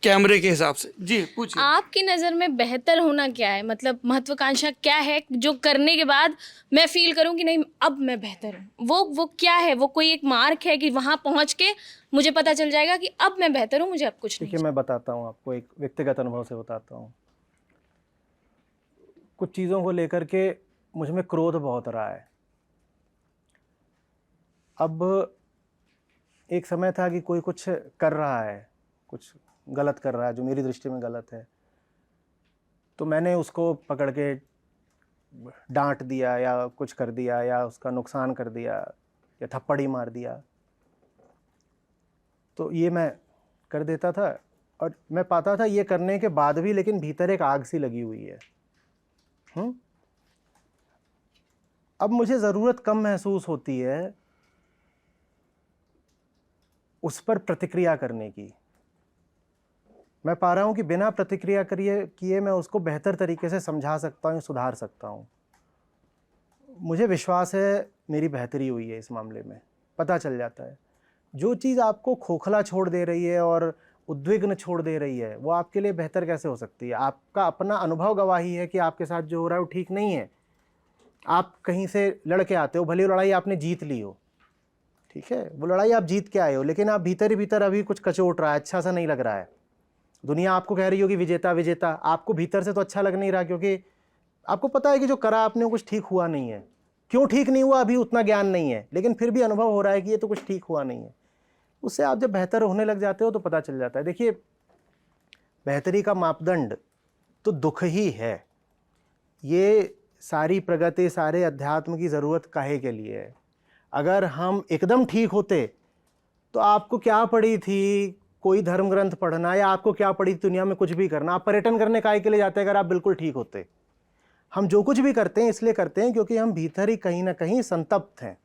कैमरे के हिसाब से। जी पूछिए।
आपकी नज़र में बेहतर होना क्या है? मतलब महत्वाकांक्षा क्या है जो करने के बाद मैं फील करूं कि नहीं अब मैं बेहतर हूं? वो क्या है? वो कोई एक मार्क है कि वहां पहुंच के मुझे पता चल जाएगा कि अब मैं बेहतर हूं, मुझे अब कुछ नहीं?
देखिए, मैं बताता हूँ आपको, एक व्यक्तिगत अनुभव से बताता हूँ। कुछ चीज़ों को लेकर के मुझ में क्रोध बहुत रहा है। अब एक समय था कि कोई कुछ कर रहा है, कुछ गलत कर रहा है जो मेरी दृष्टि में गलत है, तो मैंने उसको पकड़ के डांट दिया या कुछ कर दिया या उसका नुकसान कर दिया या थप्पड़ ही मार दिया। तो ये मैं कर देता था, और मैं पाता था ये करने के बाद भी लेकिन भीतर एक आग सी लगी हुई है। अब मुझे ज़रूरत कम महसूस होती है उस पर प्रतिक्रिया करने की। मैं पा रहा हूँ कि बिना प्रतिक्रिया किए मैं उसको बेहतर तरीके से समझा सकता हूँ, सुधार सकता हूँ। मुझे विश्वास है मेरी बेहतरी हुई है इस मामले में। पता चल जाता है जो चीज़ आपको खोखला छोड़ दे रही है और उद्विग्न छोड़ दे रही है वो आपके लिए बेहतर कैसे हो सकती है। आपका अपना अनुभव गवाही है कि आपके साथ जो हो रहा है वो ठीक नहीं है। आप कहीं से लड़ के आते हो, भले लड़ाई आपने जीत ली हो, ठीक है, वो लड़ाई आप जीत के आए हो, लेकिन आप भीतर ही भीतर अभी कुछ कचोट रहा है, अच्छा सा नहीं लग रहा है। दुनिया आपको कह रही होगी विजेता विजेता, आपको भीतर से तो अच्छा लग नहीं रहा, क्योंकि आपको पता है कि जो करा आपने वो कुछ ठीक हुआ नहीं है। क्यों ठीक नहीं हुआ अभी उतना ज्ञान नहीं है, लेकिन फिर भी अनुभव हो रहा है कि ये तो कुछ ठीक हुआ नहीं है। उससे आप जब बेहतर होने लग जाते हो तो पता चल जाता है। देखिए, बेहतरी का मापदंड तो दुख ही है। ये सारी प्रगति, सारे अध्यात्म की ज़रूरत काहे के लिए है? अगर हम एकदम ठीक होते तो आपको क्या पड़ी थी कोई धर्म ग्रंथ पढ़ना, या आपको क्या पड़ी थी दुनिया में कुछ भी करना? आप पर्यटन करने काहे के लिए जाते अगर आप बिल्कुल ठीक होते? हम जो कुछ भी करते हैं इसलिए करते हैं क्योंकि हम भीतर ही कहीं ना कहीं संतप्त हैं।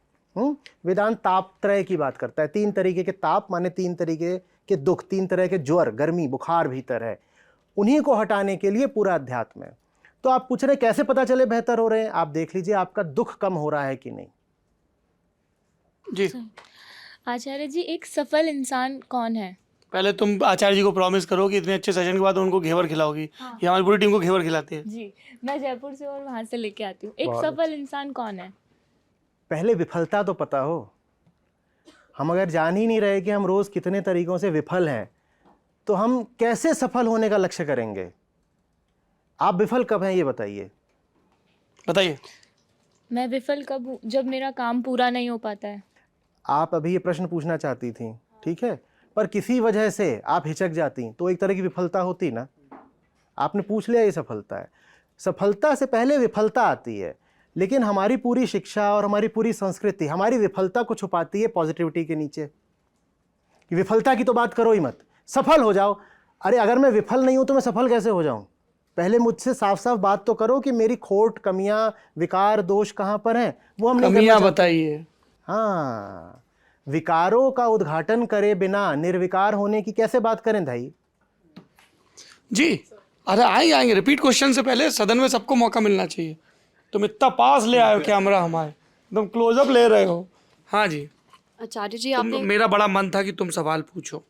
वेदांत तापत्रय की बात करता है। 3 तरीके के ताप माने 3 तरीके के दुख, 3 तरह के ज्वर, गर्मी, बुखार भीतर है। उन्हीं को हटाने के लिए पूरा अध्यात्म है। तो आप पूछ रहे कैसे पता चले बेहतर हो रहे हैं? आप देख लीजिए आपका दुख कम हो रहा है कि नहीं।
जी
आचार्य जी, एक सफल इंसान कौन है?
पहले तुम आचार्य जी को प्रॉमिस करो कि इतने अच्छे सेशन के बाद उनको घेवर खिलाओगी।
हाँ।
ये हमारी पूरी टीम को घेवर खिलाती है।
जी, मैं जयपुर से और वहाँ से लेके आती हूँ। एक
बहुत
सफल इंसान कौन है?
पहले विफलता तो पता हो। हम अगर जान ही नहीं रहे कि हम रोज़ कितने तरीकों से विफल हैं तो हम कैसे सफल होने का लक्ष्य करेंगे? आप विफल कब हैं ये बताइए।
बताइए।
मैं विफल कब हूँ? जब मेरा काम पूरा नहीं हो पाता है।
आप अभी ये प्रश्न पूछना चाहती थी, ठीक है, पर किसी वजह से आप हिचक जाती तो एक तरह की विफलता होती ना। आपने पूछ लिया ये सफलता है। सफलता से पहले विफलता आती है, लेकिन हमारी पूरी शिक्षा और हमारी पूरी संस्कृति हमारी विफलता को छुपाती है पॉजिटिविटी के नीचे। कि विफलता की तो बात करो ही मत, सफल हो जाओ। अरे अगर मैं विफल नहीं हूं तो मैं सफल कैसे हो जाऊं? पहले मुझसे साफ साफ बात तो करो कि मेरी खोट, कमियां, विकार, दोष कहां पर हैं, वो हम नहीं करना
कमियां
चाहते।
बताइए।
हाँ, विकारों का उद्घाटन करे बिना निर्विकार होने की कैसे बात करें भाई?
जी, अरे आएंगे, रिपीट क्वेश्चन से पहले सदन में सबको मौका मिलना चाहिए। तुम इतना पास ले आए हो कैमरा हमारे, तुम क्लोजअप ले रहे हो। हाँ जी,
आचार्य जी आपने
मेरा बड़ा मन था कि तुम सवाल पूछो,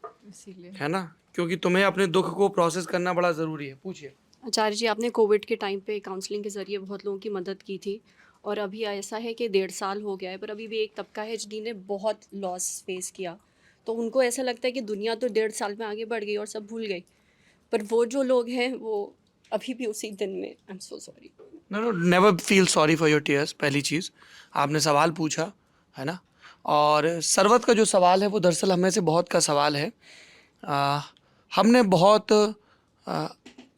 है ना, क्योंकि तुम्हें अपने दुख को प्रोसेस करना बड़ा ज़रूरी है। पूछिए।
आचार्य जी आपने कोविड के टाइम पे काउंसलिंग के ज़रिए बहुत लोगों की मदद की थी, और अभी ऐसा है कि 1.5 साल हो गया है, पर अभी भी एक तबका है जिन्होंने बहुत लॉस फेस किया, तो उनको ऐसा लगता है कि दुनिया तो 1.5 साल में आगे बढ़ गई और सब भूल गई, पर वो जो लोग हैं वो अभी भी उसी दिन में। I am so sorry.
No, never feel sorry for your tears. पहली चीज़, आपने सवाल पूछा है ना, और सरवत का जो सवाल है वो दरअसल हमें से बहुत का सवाल है। हमने बहुत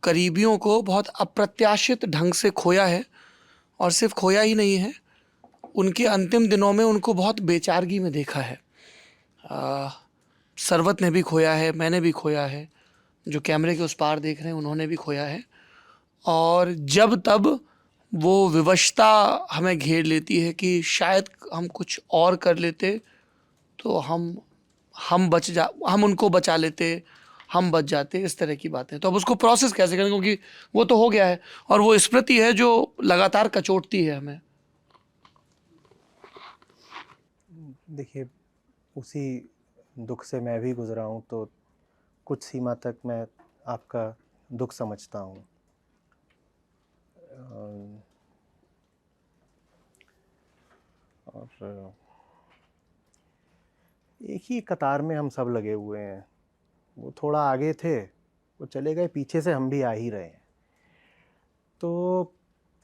करीबियों को बहुत अप्रत्याशित ढंग से खोया है, और सिर्फ खोया ही नहीं है, उनके अंतिम दिनों में उनको बहुत बेचारगी में देखा है। सरवत ने भी खोया है, मैंने भी खोया है, जो कैमरे के उस पार देख रहे हैं उन्होंने भी खोया है, और जब तब वो विवशता हमें घेर लेती है कि शायद हम कुछ और कर लेते तो हम उनको बचा लेते, हम बच जाते, इस तरह की बातें। तो अब उसको प्रोसेस कैसे करें, क्योंकि वो तो हो गया है, और वो स्मृति है जो लगातार कचोटती है हमें।
देखिए, उसी दुख से मैं भी गुजरा हूँ, तो कुछ सीमा तक मैं आपका दुख समझता हूँ। और एक ही कतार में हम सब लगे हुए हैं। वो थोड़ा आगे थे, वो चले गए, पीछे से हम भी आ ही रहे हैं। तो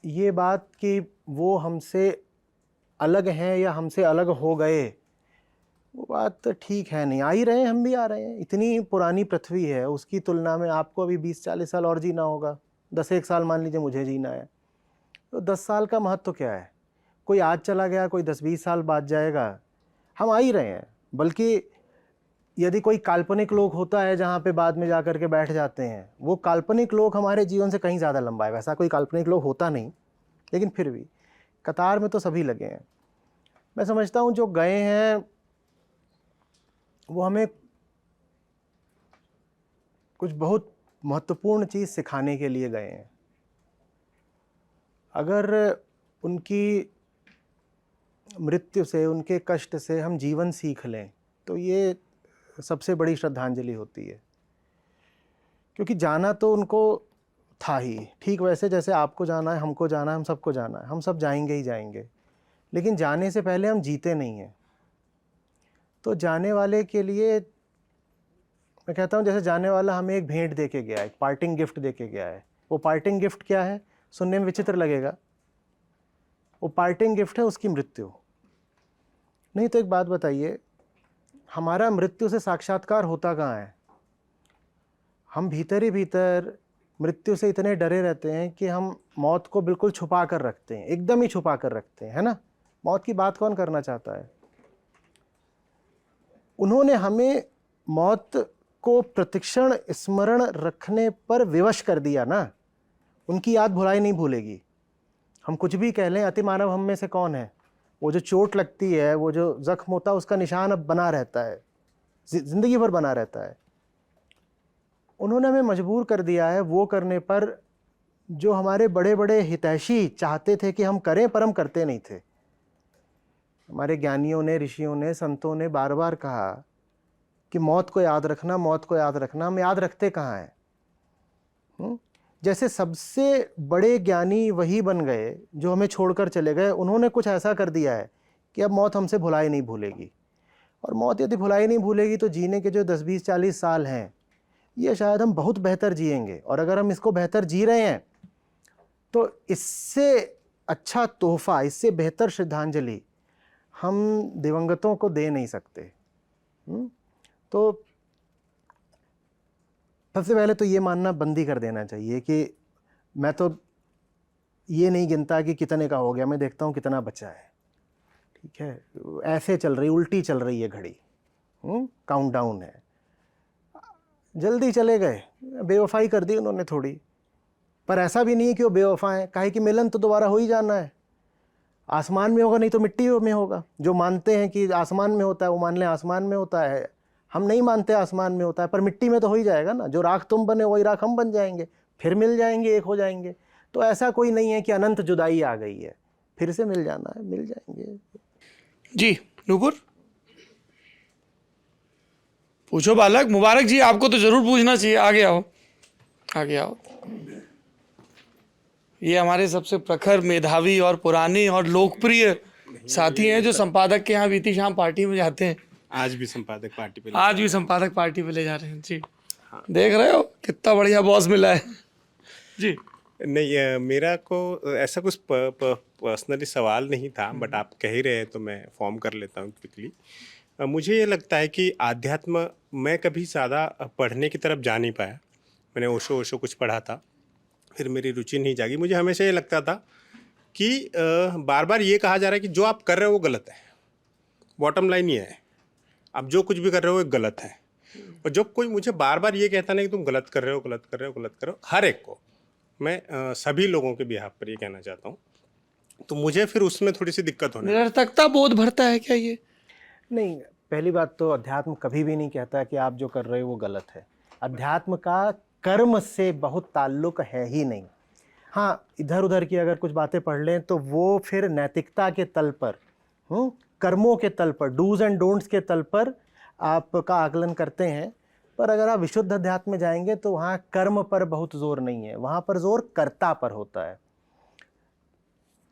ये बात कि वो हमसे अलग हैं या हमसे अलग हो गए, वो बात ठीक है नहीं। आ ही रहे हैं, हम भी आ रहे हैं। इतनी पुरानी पृथ्वी है, उसकी तुलना में आपको अभी 20-40 साल और जीना होगा। 10-1 साल मान लीजिए मुझे जीना है, तो 10 साल का महत्व क्या है? कोई आज चला गया, कोई 10-20 साल बाद जाएगा, हम आ ही रहे हैं। बल्कि यदि कोई काल्पनिक लोक होता है जहाँ पे बाद में जा कर के बैठ जाते हैं, वो काल्पनिक लोक हमारे जीवन से कहीं ज़्यादा लंबा है। वैसा कोई काल्पनिक लोक होता नहीं, लेकिन फिर भी कतार में तो सभी लगे हैं। मैं समझता हूँ जो गए हैं वो हमें कुछ बहुत महत्वपूर्ण चीज़ सिखाने के लिए गए हैं। अगर उनकी मृत्यु से, उनके कष्ट से हम जीवन सीख लें, तो ये सबसे बड़ी श्रद्धांजलि होती है। क्योंकि जाना तो उनको था ही, ठीक वैसे जैसे आपको जाना है, हमको जाना है, हम सबको जाना है, हम सब जाएंगे ही जाएंगे। लेकिन जाने से पहले हम जीते नहीं हैं। तो जाने वाले के लिए मैं कहता हूँ, जैसे जाने वाला हमें एक भेंट दे के गया है, एक पार्टिंग गिफ्ट दे के गया है। वो पार्टिंग गिफ्ट क्या है? सुनने में विचित्र लगेगा। वो पार्टिंग गिफ्ट है उसकी मृत्यु। नहीं तो एक बात बताइए, हमारा मृत्यु से साक्षात्कार होता कहाँ है? हम भीतर ही भीतर मृत्यु से इतने डरे रहते हैं कि हम मौत को बिल्कुल छुपा कर रखते हैं, एकदम ही छुपा कर रखते हैं, है ना? मौत की बात कौन करना चाहता है? उन्होंने हमें मौत को प्रतिक्षण स्मरण रखने पर विवश कर दिया ना। उनकी याद भुलाई नहीं भूलेगी। हम कुछ भी कह लें, अतिमानव हम में से कौन है? वो जो चोट लगती है, वो जो जख्म होता है, उसका निशान अब बना रहता है, जिंदगी भर बना रहता है। उन्होंने हमें मजबूर कर दिया है वो करने पर जो हमारे बड़े बड़े हितैषी चाहते थे कि हम करें, पर हम करते नहीं थे। हमारे ज्ञानियों ने, ऋषियों ने, संतों ने बार बार कहा कि मौत को याद रखना, मौत को याद रखना। हम याद रखते कहाँ हैं? जैसे सबसे बड़े ज्ञानी वही बन गए जो हमें छोड़कर चले गए। उन्होंने कुछ ऐसा कर दिया है कि अब मौत हमसे भुलाई नहीं भूलेगी। और मौत यदि भुलाई नहीं भूलेगी तो जीने के जो 10-20-40 साल हैं, ये शायद हम बहुत बेहतर जिएंगे। और अगर हम इसको बेहतर जी रहे हैं तो इससे अच्छा तोहफा, इससे बेहतर श्रद्धांजलि हम दिवंगतों को दे नहीं सकते। तो सबसे पहले तो ये मानना बंद ही कर देना चाहिए कि मैं तो ये नहीं गिनता कि कितने का हो गया, मैं देखता हूँ कितना बचा है। ठीक है, ऐसे चल रही, उल्टी चल रही है घड़ी, काउंटडाउन है। जल्दी चले गए, बेवफाई कर दी उन्होंने थोड़ी, पर ऐसा भी नहीं है कि वो बेवफा हैं। काहे कि मिलन तो दोबारा हो ही जाना है। आसमान में होगा, नहीं तो मिट्टी में होगा। जो मानते हैं कि आसमान में होता है वो मान लें आसमान में होता है, हम नहीं मानते आसमान में होता है, पर मिट्टी में तो हो ही जाएगा ना। जो राख तुम बने वही राख हम बन जाएंगे, फिर मिल जाएंगे, एक हो जाएंगे। तो ऐसा कोई नहीं है कि अनंत जुदाई आ गई है, फिर से मिल जाना है, मिल जाएंगे।
जी नूपुर पूछो बालक। मुबारक जी, आपको तो जरूर पूछना चाहिए। आगे आओ, आगे आओ। ये हमारे सबसे प्रखर, मेधावी और पुराने और लोकप्रिय साथी हैं जो संपादक के यहाँ बीती शाम पार्टी में जाते हैं।
आज भी संपादक पार्टी पे
आज भी संपादक पार्टी पे ले जा रहे हैं जी। देख रहे हो कितना बढ़िया बॉस मिला है जी।
नहीं, मेरा को ऐसा कुछ पर्सनली सवाल नहीं था, बट आप कह ही रहे हैं तो मैं फॉर्म कर लेता हूँ क्विकली। मुझे ये लगता है कि आध्यात्म, मैं कभी ज़्यादा पढ़ने की तरफ जा नहीं पाया। मैंने ओशो कुछ पढ़ा था, फिर मेरी रुचि नहीं जागी। मुझे हमेशा ये लगता था कि बार बार ये कहा जा रहा है कि जो आप कर रहे हो वो गलत है। बॉटम लाइन ये है, आप जो कुछ भी कर रहे हो वो गलत है। और जब कोई मुझे बार बार ये कहता नहीं कि तुम गलत कर रहे हो, गलत कर रहे हो, गलत कर रहे हो, हर एक को मैं सभी लोगों के बिहाफ पर ये कहना चाहता हूँ, तो मुझे फिर उसमें थोड़ी सी दिक्कत होने
निरर्थकता बोध भरता है क्या ये?
नहीं, पहली बात तो अध्यात्म कभी भी नहीं कहता कि आप जो कर रहे हो वो गलत है। अध्यात्म का कर्म से बहुत ताल्लुक है ही नहीं। हाँ, इधर उधर की अगर कुछ बातें पढ़ लें तो वो फिर नैतिकता के तल पर, कर्मों के तल पर, डूज एंड डोंट्स के तल पर आपका आकलन करते हैं। पर अगर आप विशुद्ध अध्यात्म में जाएंगे तो वहाँ कर्म पर बहुत जोर नहीं है, वहाँ पर जोर कर्ता पर होता है।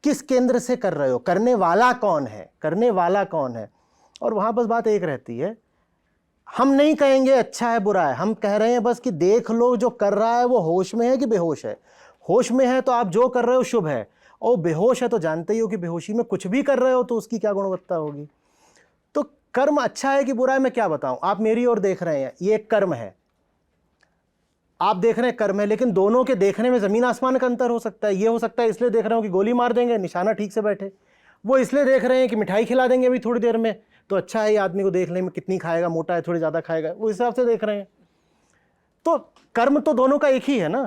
किस केंद्र से कर रहे हो, करने वाला कौन है, करने वाला कौन है। और वहाँ बस बात एक रहती है, हम नहीं कहेंगे अच्छा है बुरा है, हम कह रहे हैं बस कि देख लो जो कर रहा है वो होश में है कि बेहोश है। होश में है तो आप जो कर रहे हो शुभ है, और बेहोश है तो जानते ही हो कि बेहोशी में कुछ भी कर रहे हो तो उसकी क्या गुणवत्ता होगी। तो कर्म अच्छा है कि बुरा है मैं क्या बताऊं। आप मेरी ओर देख रहे हैं, ये एक कर्म है, आप देख रहे हैं कर्म है, लेकिन दोनों के देखने में ज़मीन आसमान का अंतर हो सकता है। ये हो सकता है इसलिए देख रहे हो कि गोली मार देंगे, निशाना ठीक से बैठे, वो इसलिए देख रहे हैं कि मिठाई खिला देंगे अभी थोड़ी देर में, तो अच्छा है ये आदमी को देख लें में कितनी खाएगा, मोटा है थोड़ी ज़्यादा खाएगा, वो हिसाब से देख रहे हैं। तो कर्म तो दोनों का एक ही है ना,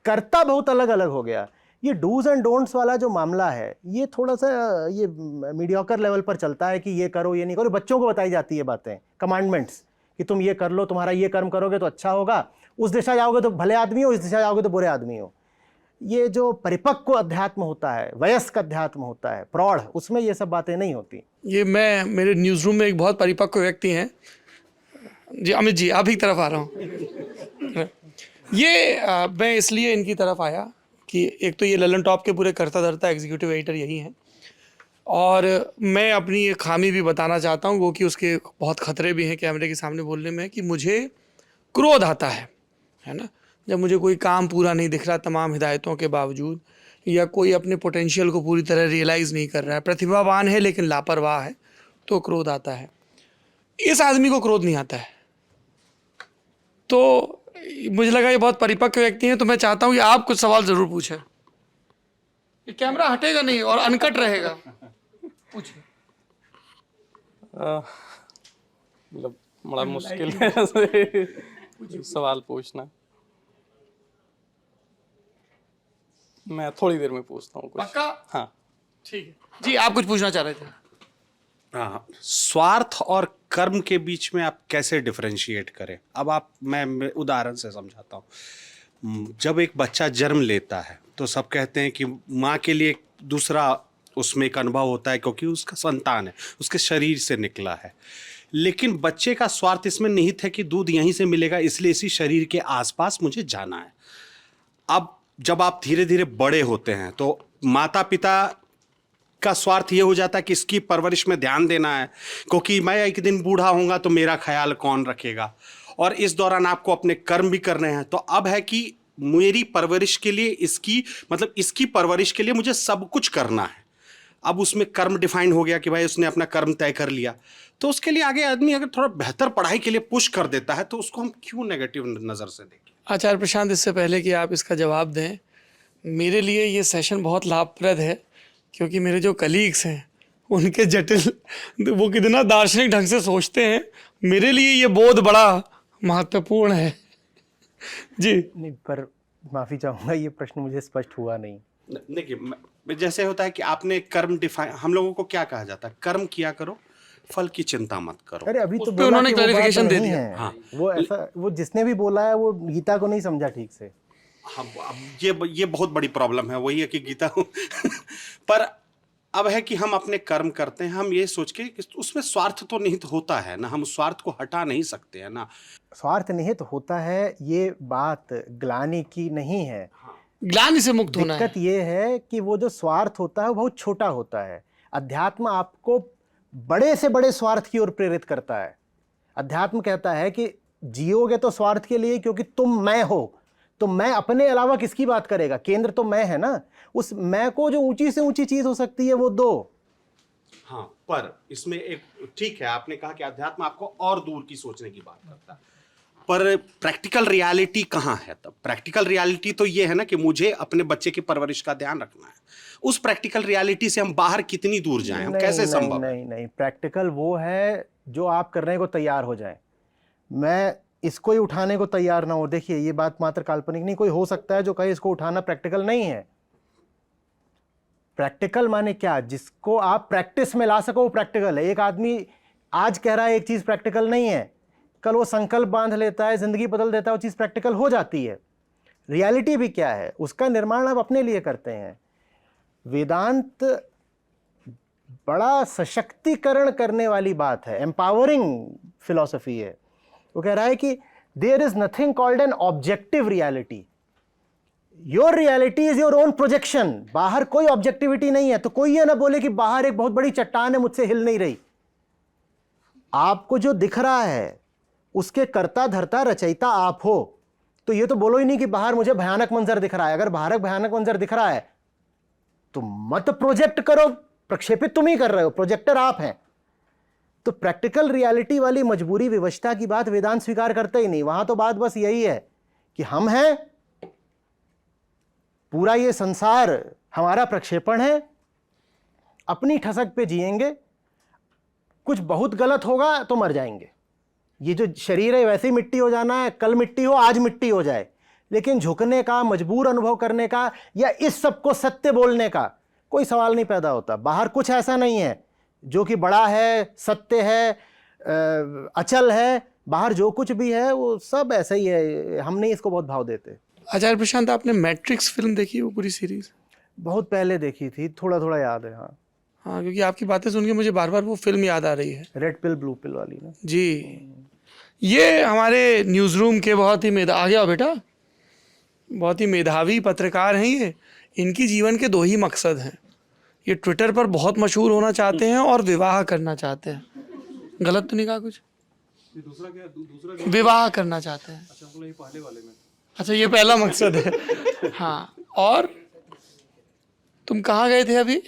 कर्ता बहुत अलग अलग हो गया। ये डूज एंड डोंट्स वाला जो मामला है ये थोड़ा सा ये मीडियोकर लेवल पर चलता है कि ये करो ये नहीं करो। बच्चों को बताई जाती है बातें, कमांडमेंट्स, कि तुम ये कर लो, तुम्हारा ये कर्म करोगे तो अच्छा होगा, उस दिशा जाओगे तो भले आदमी हो, इस दिशा जाओगे तो बुरे आदमी हो। ये जो परिपक्व अध्यात्म होता है, वयस्क अध्यात्म होता है, प्रौढ़, उसमें ये सब बातें नहीं होती।
ये मैं मेरे न्यूज़ रूम में एक बहुत परिपक्व व्यक्ति हैं जी, अमित जी, आप ही की तरफ आ रहा हूँ। ये मैं इसलिए इनकी तरफ आया कि एक तो ये ललन टॉप के पूरे करता धरता एग्जीक्यूटिव एडिटर यही हैं, और मैं अपनी ये खामी भी बताना चाहता हूँ, वो कि उसके बहुत खतरे भी हैं कैमरे के सामने बोलने में, कि मुझे क्रोध आता है ना, जब मुझे कोई काम पूरा नहीं दिख रहा तमाम हिदायतों के बावजूद, या कोई अपने पोटेंशियल को पूरी तरह रियलाइज़ नहीं कर रहा है, प्रतिभावान है लेकिन लापरवाह है, तो क्रोध आता है। इस आदमी को क्रोध नहीं आता है। तो मुझे लगा ये बहुत परिपक्व व्यक्ति हैं, तो मैं चाहता हूँ कि आप कुछ सवाल ज़रूर पूछें। ये कैमरा हटेगा नहीं और अनकट रहेगा। पूछिए।
मतलब बड़ा मुश्किल है सवाल पूछना। मैं थोड़ी देर में पूछता हूँ कुछ।
पक्का?
हाँ
ठीक है जी, आप कुछ पूछना चाह रहे थे।
हाँ, स्वार्थ और कर्म के बीच में आप कैसे डिफरेंशिएट करें। अब आप, मैं उदाहरण से समझाता हूँ। जब एक बच्चा जन्म लेता है तो सब कहते हैं कि माँ के लिए दूसरा उसमें एक अनुभव होता है, क्योंकि उसका संतान है, उसके शरीर से निकला है। लेकिन बच्चे का स्वार्थ इसमें निहित है कि दूध यहीं से मिलेगा, इसलिए इसी शरीर के आसपास मुझे जाना है। अब जब आप धीरे धीरे बड़े होते हैं तो माता पिता का स्वार्थ ये हो जाता है कि इसकी परवरिश में ध्यान देना है, क्योंकि मैं एक दिन बूढ़ा होऊंगा तो मेरा ख्याल कौन रखेगा, और इस दौरान आपको अपने कर्म भी करने हैं। तो अब है कि मेरी परवरिश के लिए इसकी परवरिश के लिए मुझे सब कुछ करना है। अब उसमें कर्म डिफाइन हो गया कि भाई उसने अपना कर्म तय कर लिया, तो उसके लिए आगे आदमी अगर थोड़ा बेहतर पढ़ाई के लिए पुश कर देता है तो उसको हम क्यों नेगेटिव नज़र से देखें।
आचार्य प्रशांत, इससे पहले कि आप इसका जवाब दें, मेरे लिए ये सेशन बहुत लाभप्रद है, क्योंकि मेरे जो कलीग्स हैं उनके जटिल, वो कितना दार्शनिक ढंग से सोचते हैं, मेरे लिए ये बोध बड़ा महत्वपूर्ण है जी।
नहीं, पर माफ़ी चाहूँगा, ये प्रश्न मुझे स्पष्ट हुआ नहीं।
देखिए, जैसे होता है कि आपने कर्म डिफाइन, हम लोगों को क्या कहा जाता है, कर्म किया करो, फल की चिंता मत करो।
अरे अभी तो
उस पे
बोला
उन्होंने
कि वो बात
clarification दे
नहीं
दिया।
है।
हाँ।
वो ऐसा, वो जिसने भी बोला है वो गीता को नहीं समझा ठीक से।
हाँ, अब ये बहुत बड़ी प्रॉब्लम है, वही है कि गीता पर अब है कि हम अपने कर्म करते हैं, हम ये सोच के कि उसमें स्वार्थ तो निहित होता है ना, हम स्वार्थ को हटा नहीं सकते हैं ना।
स्वार्थ निहित होता है, ये बात ग्लानि की नहीं है।
ग्लानि से मुक्त होना है।
दिक्कत ये है कि वो जो स्वार्थ होता है वो बहुत छोटा होता है। अध्यात्म आपको बड़े से बड़े स्वार्थ की ओर प्रेरित करता है। अध्यात्म कहता है कि जियोगे तो स्वार्थ के लिए, क्योंकि तुम मैं हो, तो मैं अपने अलावा किसकी बात करेगा, केंद्र तो मैं है ना। उस मैं को जो ऊंची से ऊंची चीज हो सकती है वो दो।
हाँ, पर इसमें एक ठीक है, आपने कहा कि अध्यात्म आपको और दूर की सोचने की बात करता है, पर प्रैक्टिकल रियलिटी कहाँ है? तब प्रैक्टिकल रियलिटी तो ये है ना कि मुझे अपने बच्चे की परवरिश का ध्यान रखना है। उस प्रैक्टिकल रियलिटी से हम बाहर कितनी दूर जाएं, हम कैसे संभव?
नहीं नहीं, प्रैक्टिकल वो है जो आप करने को तैयार हो जाएं। मैं इसको ही उठाने को तैयार ना हो। देखिए ये बात मात्र काल्पनिक नहीं, कोई हो सकता है जो कहे इसको उठाना प्रैक्टिकल नहीं है। प्रैक्टिकल माने क्या? जिसको आप प्रैक्टिस में ला सको वो प्रैक्टिकल है। एक आदमी आज कह रहा है एक चीज प्रैक्टिकल नहीं है, कल वो संकल्प बांध लेता है, जिंदगी बदल देता है, वो चीज प्रैक्टिकल हो जाती है। रियलिटी भी क्या है, उसका निर्माण आप अपने लिए करते हैं। वेदांत बड़ा सशक्तिकरण करने वाली बात है, एम्पावरिंग फिलॉसफी है। वो कह रहा है कि there is nothing called an objective reality, your reality is your own projection. बाहर कोई ऑब्जेक्टिविटी नहीं है। तो कोई ये ना बोले कि बाहर एक बहुत बड़ी चट्टान है मुझसे हिल नहीं रही। आपको जो दिख रहा है उसके कर्ता धर्ता रचयिता आप हो। तो ये तो बोलो ही नहीं कि बाहर मुझे भयानक मंजर दिख रहा है। अगर बाहर भयानक मंजर दिख रहा है तो मत प्रोजेक्ट करो, प्रक्षेपित तुम ही कर रहे हो, प्रोजेक्टर आप हैं। तो प्रैक्टिकल रियलिटी वाली मजबूरी विवशता की बात वेदांत स्वीकार करते ही नहीं। वहां तो बात बस यही है कि हम हैं, पूरा ये संसार हमारा प्रक्षेपण है, अपनी ठसक पे जिएंगे, कुछ बहुत गलत होगा तो मर जाएंगे। ये जो शरीर है वैसे ही मिट्टी हो जाना है, कल मिट्टी हो आज मिट्टी हो जाए। लेकिन झुकने का, मजबूर अनुभव करने का या इस सब को सत्य बोलने का कोई सवाल नहीं पैदा होता। बाहर कुछ ऐसा नहीं है जो कि बड़ा है, सत्य है, अचल है। बाहर जो कुछ भी है वो सब ऐसा ही है, हम नहीं इसको बहुत भाव देते।
आचार्य प्रशांत, आपने मैट्रिक्स फिल्म देखी, वो पूरी सीरीज?
बहुत पहले देखी थी, थोड़ा थोड़ा याद है। हाँ
हाँ, क्योंकि आपकी बातें सुन के मुझे बार बार वो फिल्म याद आ रही है।
रेड पिल ब्लू पिल वाली ना
जी। ये हमारे न्यूज़ रूम के बहुत ही आ गया बेटा, बहुत ही मेधावी पत्रकार हैं ये। इनकी जीवन के दो ही मकसद हैं, ये ट्विटर पर बहुत मशहूर होना चाहते हैं और विवाह करना चाहते हैं। गलत तो नहीं कहा कुछ?
दूसरा क्या?
विवाह करना चाहते हैं।
अच्छा, ये पहले वाले में।
अच्छा, ये पहला मकसद है। हाँ, और तुम कहाँ गए थे अभी?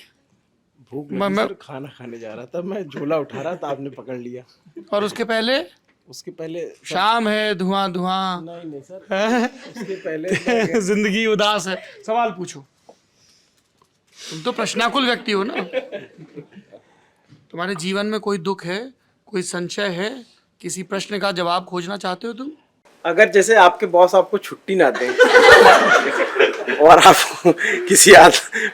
भूख लगी सर, खाना खाने जा रहा था, मैं झोला उठा रहा था, आपने पकड़ लिया।
और उसके पहले?
उसके पहले
शाम है, धुआं धुआं।
नहीं सर, उसके पहले
जिंदगी उदास है। सवाल पूछो, तुम तो प्रश्नाकुल व्यक्ति हो ना। तुम्हारे जीवन में कोई दुख है, कोई संशय है, किसी प्रश्न का जवाब खोजना चाहते हो तुम?
अगर जैसे आपके बॉस आपको छुट्टी ना दें और आप किसी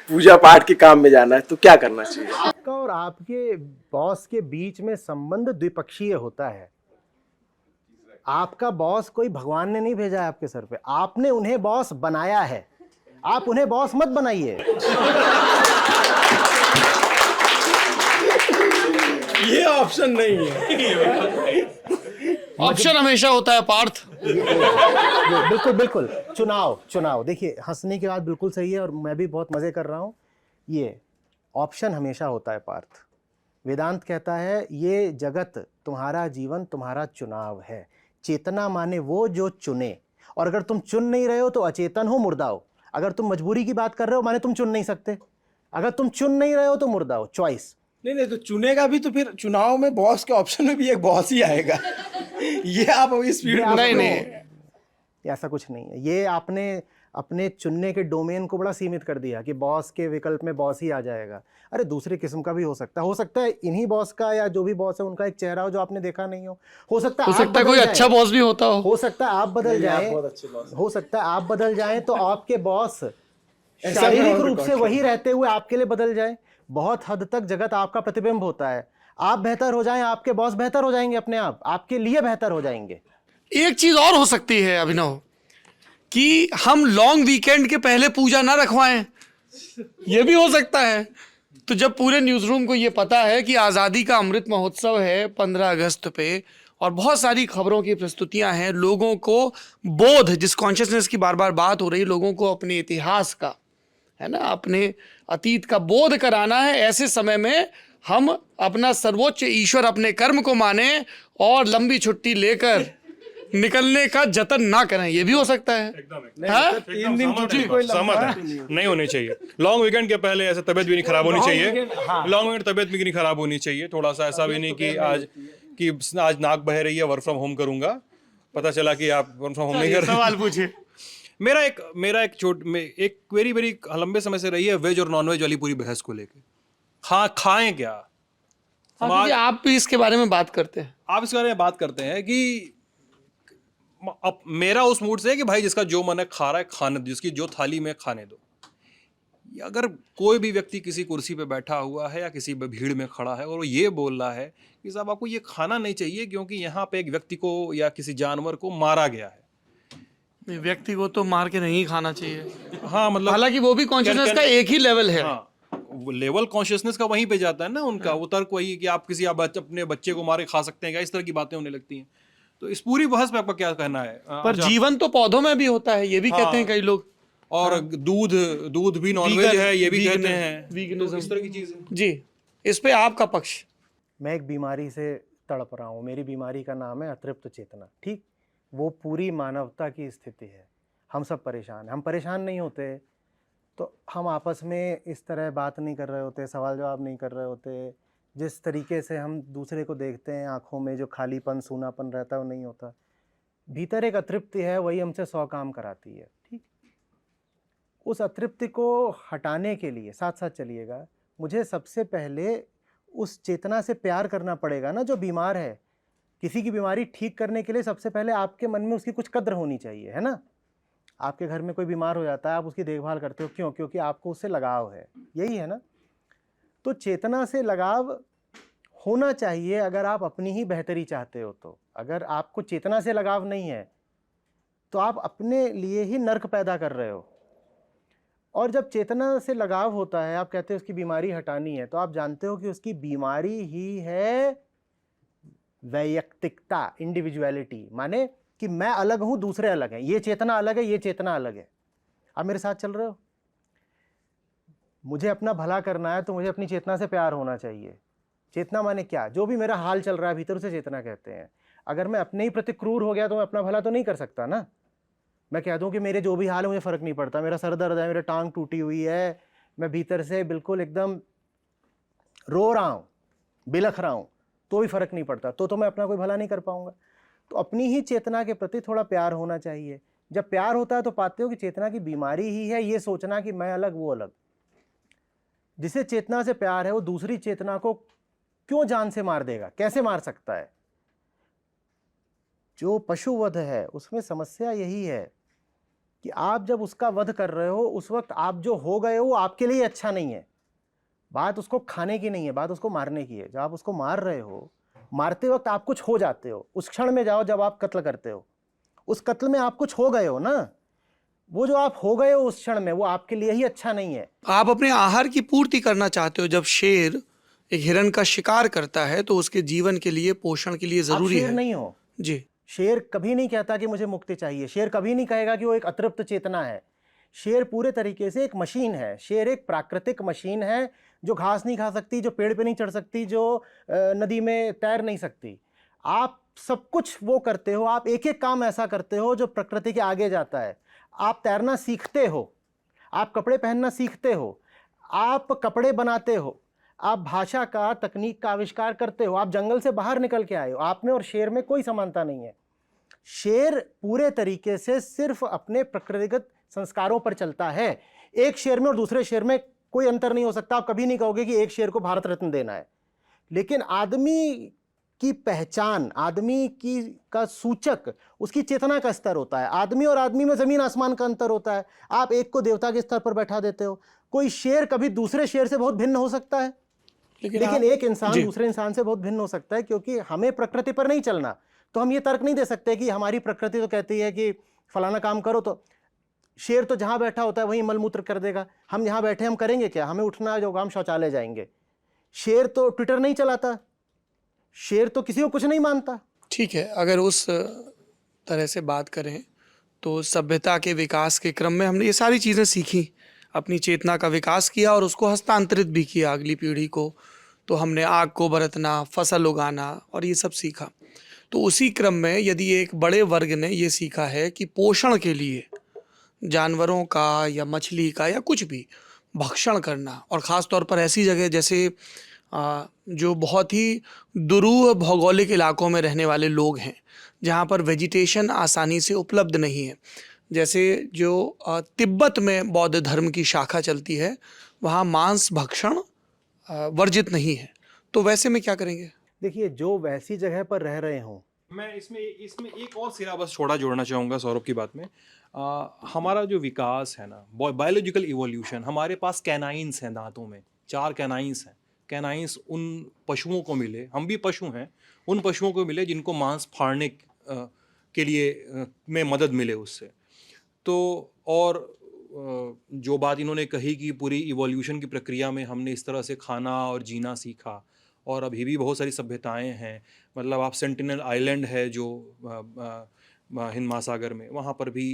पूजा पाठ के काम में जाना है तो क्या करना चाहिए?
आपका और आपके बॉस के बीच में संबंध द्विपक्षीय होता है। आपका बॉस कोई भगवान ने नहीं भेजा है आपके सर पे, आपने उन्हें बॉस बनाया है। आप उन्हें बॉस मत बनाइए।
ये ऑप्शन नहीं है।
ऑप्शन हमेशा होता है पार्थ।
बिल्कुल बिल्कुल। चुनाव देखिए, हंसने की बात बिल्कुल सही है और मैं भी बहुत मजे कर रहा हूँ। ये ऑप्शन हमेशा होता है पार्थ। वेदांत कहता है ये जगत, तुम्हारा जीवन तुम्हारा चुनाव है। चेतना माने वो जो चुने, और अगर तुम चुन नहीं रहे हो तो अचेतन हो, मुर्दा हो। अगर तुम मजबूरी की बात कर रहे हो माने तुम चुन नहीं सकते। अगर तुम चुन नहीं रहे हो तो मुर्दा हो, चॉइस।
नहीं तो चुनेगा भी तो फिर चुनाव में बॉस के ऑप्शन में भी एक बॉस ही आएगा। ये आप अभी स्पीड
नहीं,
ऐसा कुछ नहीं है। ये आपने अपने चुनने के डोमेन को बड़ा सीमित कर दिया कि बॉस के विकल्प में बॉस ही आ जाएगा। अरे दूसरे किस्म का भी हो सकता है इन्हीं बॉस का या जो भी बॉस है उनका एक चेहरा हो जो आपने देखा नहीं हो सकता है
कोई अच्छा बॉस भी होता
हो सकता है आप बदल जाए, हो सकता है आप बदल जाए तो आपके बॉस शारीरिक रूप से वही रहते हुए आपके लिए बदल जाए। बहुत हद तक जगत आपका प्रतिबिंब होता है। आप बेहतर हो जाएं, आपके बॉस बेहतर हो जाएंगे, अपने आप आपके लिए बेहतर हो जाएंगे।
एक चीज और हो सकती है अभिनव, कि हम लॉन्ग वीकेंड के पहले पूजा ना रखवाएं, ये भी हो सकता है। तो जब पूरे न्यूज़ रूम को ये पता है कि आज़ादी का अमृत महोत्सव है 15 अगस्त पे, और बहुत सारी खबरों की प्रस्तुतियां हैं, लोगों को बोध, जिस कॉन्शियसनेस की बार बार बात हो रही, लोगों को अपने इतिहास का, है ना, अपने अतीत का बोध कराना है, ऐसे समय में हम अपना सर्वोच्च ईश्वर अपने कर्म को माने और लंबी छुट्टी लेकर निकलने का जतन ना करें, ये भी हो सकता है। हाँ?
3 दिन छुट्टी कोई
सहमत है, नहीं होनी चाहिए। लॉन्ग वीकेंड के पहले ऐसे तबीयत भी नहीं खराब होनी चाहिए। लॉन्ग वीकेंड तबीयत भी नहीं खराब होनी चाहिए। थोड़ा सा ऐसा भी नहीं कि आज नाक बह रही है, वर्क फ्रॉम होम करूंगा, पता चला कि आप वर्क फ्रॉम होम नहीं कर रहे।
सवाल पूछिए।
मेरा एक वेरी वेरी लंबे समय से रही है वेज और नॉन वेज वाली पूरी बहस को लेके। खाएं क्या?
आप भी इसके बारे में बात करते हैं।
आप इसके बारे में बात करते हैं कि अब मेरा उस मूड से है कि भाई जिसका जो मन है खा रहा है, खाने दो, जिसकी जो थाली में खाने दो। अगर कोई भी व्यक्ति किसी कुर्सी पे बैठा हुआ है या किसी भीड़ में खड़ा है और वो ये बोल रहा है कि साहब आपको ये खाना नहीं चाहिए क्योंकि यहाँ पे एक व्यक्ति को या किसी जानवर को मारा गया है,
व्यक्ति को तो मार के नहीं खाना चाहिए।
हाँ, मतलब
हालांकि वो भी कॉन्शियसनेस का एक ही लेवल है।
हाँ, लेवल कॉन्शियसनेस का वहीं पे जाता है ना उनका। वो तर्क वही कि आप अपने बच्चे को मारे खा सकते हैं क्या, इस तरह की बातें होने लगती हैं। तो इस पूरी बहस पे आपका क्या कहना है?
पर जीवन तो पौधों में भी होता है, ये भी कहते हैं कई लोग।
और दूध भी नॉनवेज है, ये भी कहते हैं। इस तरह की चीज है
जी। इस पे आपका पक्ष?
मैं एक बीमारी से तड़प रहा हूँ, मेरी बीमारी का नाम है अतृप्त चेतना। ठीक, वो पूरी मानवता की स्थिति है। हम सब परेशान हैं। हम परेशान नहीं होते तो हम आपस में इस तरह बात नहीं कर रहे होते, सवाल जवाब नहीं कर रहे होते। जिस तरीके से हम दूसरे को देखते हैं, आँखों में जो खालीपन, सूनापन रहता है, वो नहीं होता। भीतर एक अतृप्ति है, वही हमसे 100 काम कराती है। ठीक, उस अतृप्ति को हटाने के लिए साथ साथ चलिएगा, मुझे सबसे पहले उस चेतना से प्यार करना पड़ेगा ना जो बीमार है। किसी की बीमारी ठीक करने के लिए सबसे पहले आपके मन में उसकी कुछ कद्र होनी चाहिए, है ना। आपके घर में कोई बीमार हो जाता है, आप उसकी देखभाल करते हो, क्यों? क्योंकि आपको उससे लगाव है, यही है ना। तो चेतना से लगाव होना चाहिए अगर आप अपनी ही बेहतरी चाहते हो तो। अगर आपको चेतना से लगाव नहीं है तो आप अपने लिए ही नर्क पैदा कर रहे हो। और जब चेतना से लगाव होता है, आप कहते हो उसकी बीमारी हटानी है, तो आप जानते हो कि उसकी बीमारी ही है वैयक्तिकता, इंडिविजुअलिटी, माने कि मैं अलग हूं, दूसरे अलग हैं। ये चेतना अलग है, ये चेतना अलग है। आप मेरे साथ चल रहे हो? मुझे अपना भला करना है तो मुझे अपनी चेतना से प्यार होना चाहिए। चेतना माने क्या? जो भी मेरा हाल चल रहा है भीतर, उसे चेतना कहते हैं। अगर मैं अपने ही प्रति क्रूर हो गया तो मैं अपना भला तो नहीं कर सकता ना। मैं कह दूं कि मेरे जो भी हाल है मुझे फ़र्क नहीं पड़ता, मेरा सर दर्द है, मेरी टांग टूटी हुई है, मैं भीतर से बिल्कुल एकदम रो रहा हूँ, बिलख रहा हूँ, तो भी फ़र्क नहीं पड़ता, तो मैं अपना कोई भला नहीं कर पाऊँगा। तो अपनी ही चेतना के प्रति थोड़ा प्यार होना चाहिए। जब प्यार होता है तो पाते हो कि चेतना की बीमारी ही है ये सोचना कि मैं अलग, वो अलग। जिसे चेतना से प्यार है वो दूसरी चेतना को क्यों जान से मार देगा? कैसे मार सकता है? जो पशु वध है उसमें समस्या यही है कि आप जब उसका वध कर रहे हो उस वक्त आप जो हो गए हो आपके लिए अच्छा नहीं है। बात उसको खाने की नहीं है, बात उसको मारने की है। जब आप उसको मार रहे हो, मारते वक्त आप कुछ हो जाते हो। उस क्षण में जाओ जब आप कत्ल करते हो, उस कत्ल में आप कुछ हो गए हो ना। वो जो आप हो गए हो उस क्षण में, वो आपके लिए ही अच्छा नहीं है।
आप अपने आहार की पूर्ति करना चाहते हो। जब शेर एक हिरण का शिकार करता है तो उसके जीवन के लिए, पोषण के लिए जरूरी
शेर
है।
नहीं हो
जी।
शेर कभी नहीं कहता कि मुझे मुक्ति चाहिए। शेर कभी नहीं कहेगा कि वो एक अतृप्त चेतना है। शेर पूरे तरीके से एक मशीन है। शेर एक प्राकृतिक मशीन है जो घास नहीं खा सकती, जो पेड़ पे नहीं चढ़ सकती, जो नदी में तैर नहीं सकती। आप सब कुछ वो करते हो, आप एक एक काम ऐसा करते हो जो प्रकृति के आगे जाता है। आप तैरना सीखते हो, आप कपड़े पहनना सीखते हो, आप कपड़े बनाते हो, आप भाषा का, तकनीक का आविष्कार करते हो, आप जंगल से बाहर निकल के आए हो। आप में और शेर में कोई समानता नहीं है। शेर पूरे तरीके से सिर्फ अपने प्रकृतिगत संस्कारों पर चलता है। एक शेर में और दूसरे शेर में कोई अंतर नहीं हो सकता। आप कभी नहीं कहोगे कि एक शेर को भारत रत्न देना है। लेकिन आदमी की पहचान, आदमी की का सूचक उसकी चेतना का स्तर होता है। आदमी और आदमी में ज़मीन आसमान का अंतर होता है। आप एक को देवता के स्तर पर बैठा देते हो। कोई शेर कभी दूसरे शेर से बहुत भिन्न हो सकता है? लेकिन एक इंसान दूसरे इंसान से बहुत भिन्न हो सकता है, क्योंकि हमें प्रकृति पर नहीं चलना। तो हम ये तर्क नहीं दे सकते कि हमारी प्रकृति तो कहती है कि फलाना काम करो, तो शेर तो जहां बैठा होता है वहीं मलमूत्र कर देगा। हम यहाँ बैठे हम करेंगे क्या? हमें उठना जो काम शौचालय जाएंगे। शेर तो ट्विटर नहीं चलाता, शेर तो किसी को कुछ नहीं मानता।
ठीक है, अगर उस तरह से बात करें तो सभ्यता के विकास के क्रम में हमने ये सारी चीज़ें सीखी, अपनी चेतना का विकास किया और उसको हस्तांतरित भी किया अगली पीढ़ी को। तो हमने आग को बरतना, फसल उगाना और ये सब सीखा। तो उसी क्रम में यदि एक बड़े वर्ग ने ये सीखा है कि पोषण के लिए जानवरों का या मछली का या कुछ भी भक्षण करना, और ख़ास तौर पर ऐसी जगह जैसे जो बहुत ही दुरूह भौगोलिक इलाकों में रहने वाले लोग हैं, जहाँ पर वेजिटेशन आसानी से उपलब्ध नहीं है, जैसे जो तिब्बत में बौद्ध धर्म की शाखा चलती है, वहाँ मांस भक्षण वर्जित नहीं है। तो वैसे में क्या करेंगे?
देखिए, जो वैसी जगह पर रह रहे हों,
मैं इसमें एक और सिरा बस छोड़ा जोड़ना चाहूँगा सौरभ की बात में। हमारा जो विकास है ना, बायोलॉजिकल इवोल्यूशन, हमारे पास कैनाइंस हैं दांतों में, 4 कैनाइंस हैं। कैनाइंस उन पशुओं को मिले, हम भी पशु हैं, उन पशुओं को मिले जिनको मांस फाड़ने के लिए में मदद मिले उससे। तो और जो बात इन्होंने कही कि पूरी इवोल्यूशन की प्रक्रिया में हमने इस तरह से खाना और जीना सीखा, और अभी भी बहुत सारी सभ्यताएं हैं। मतलब आप सेंटिनल आइलैंड है जो हिंद महासागर में, वहाँ पर भी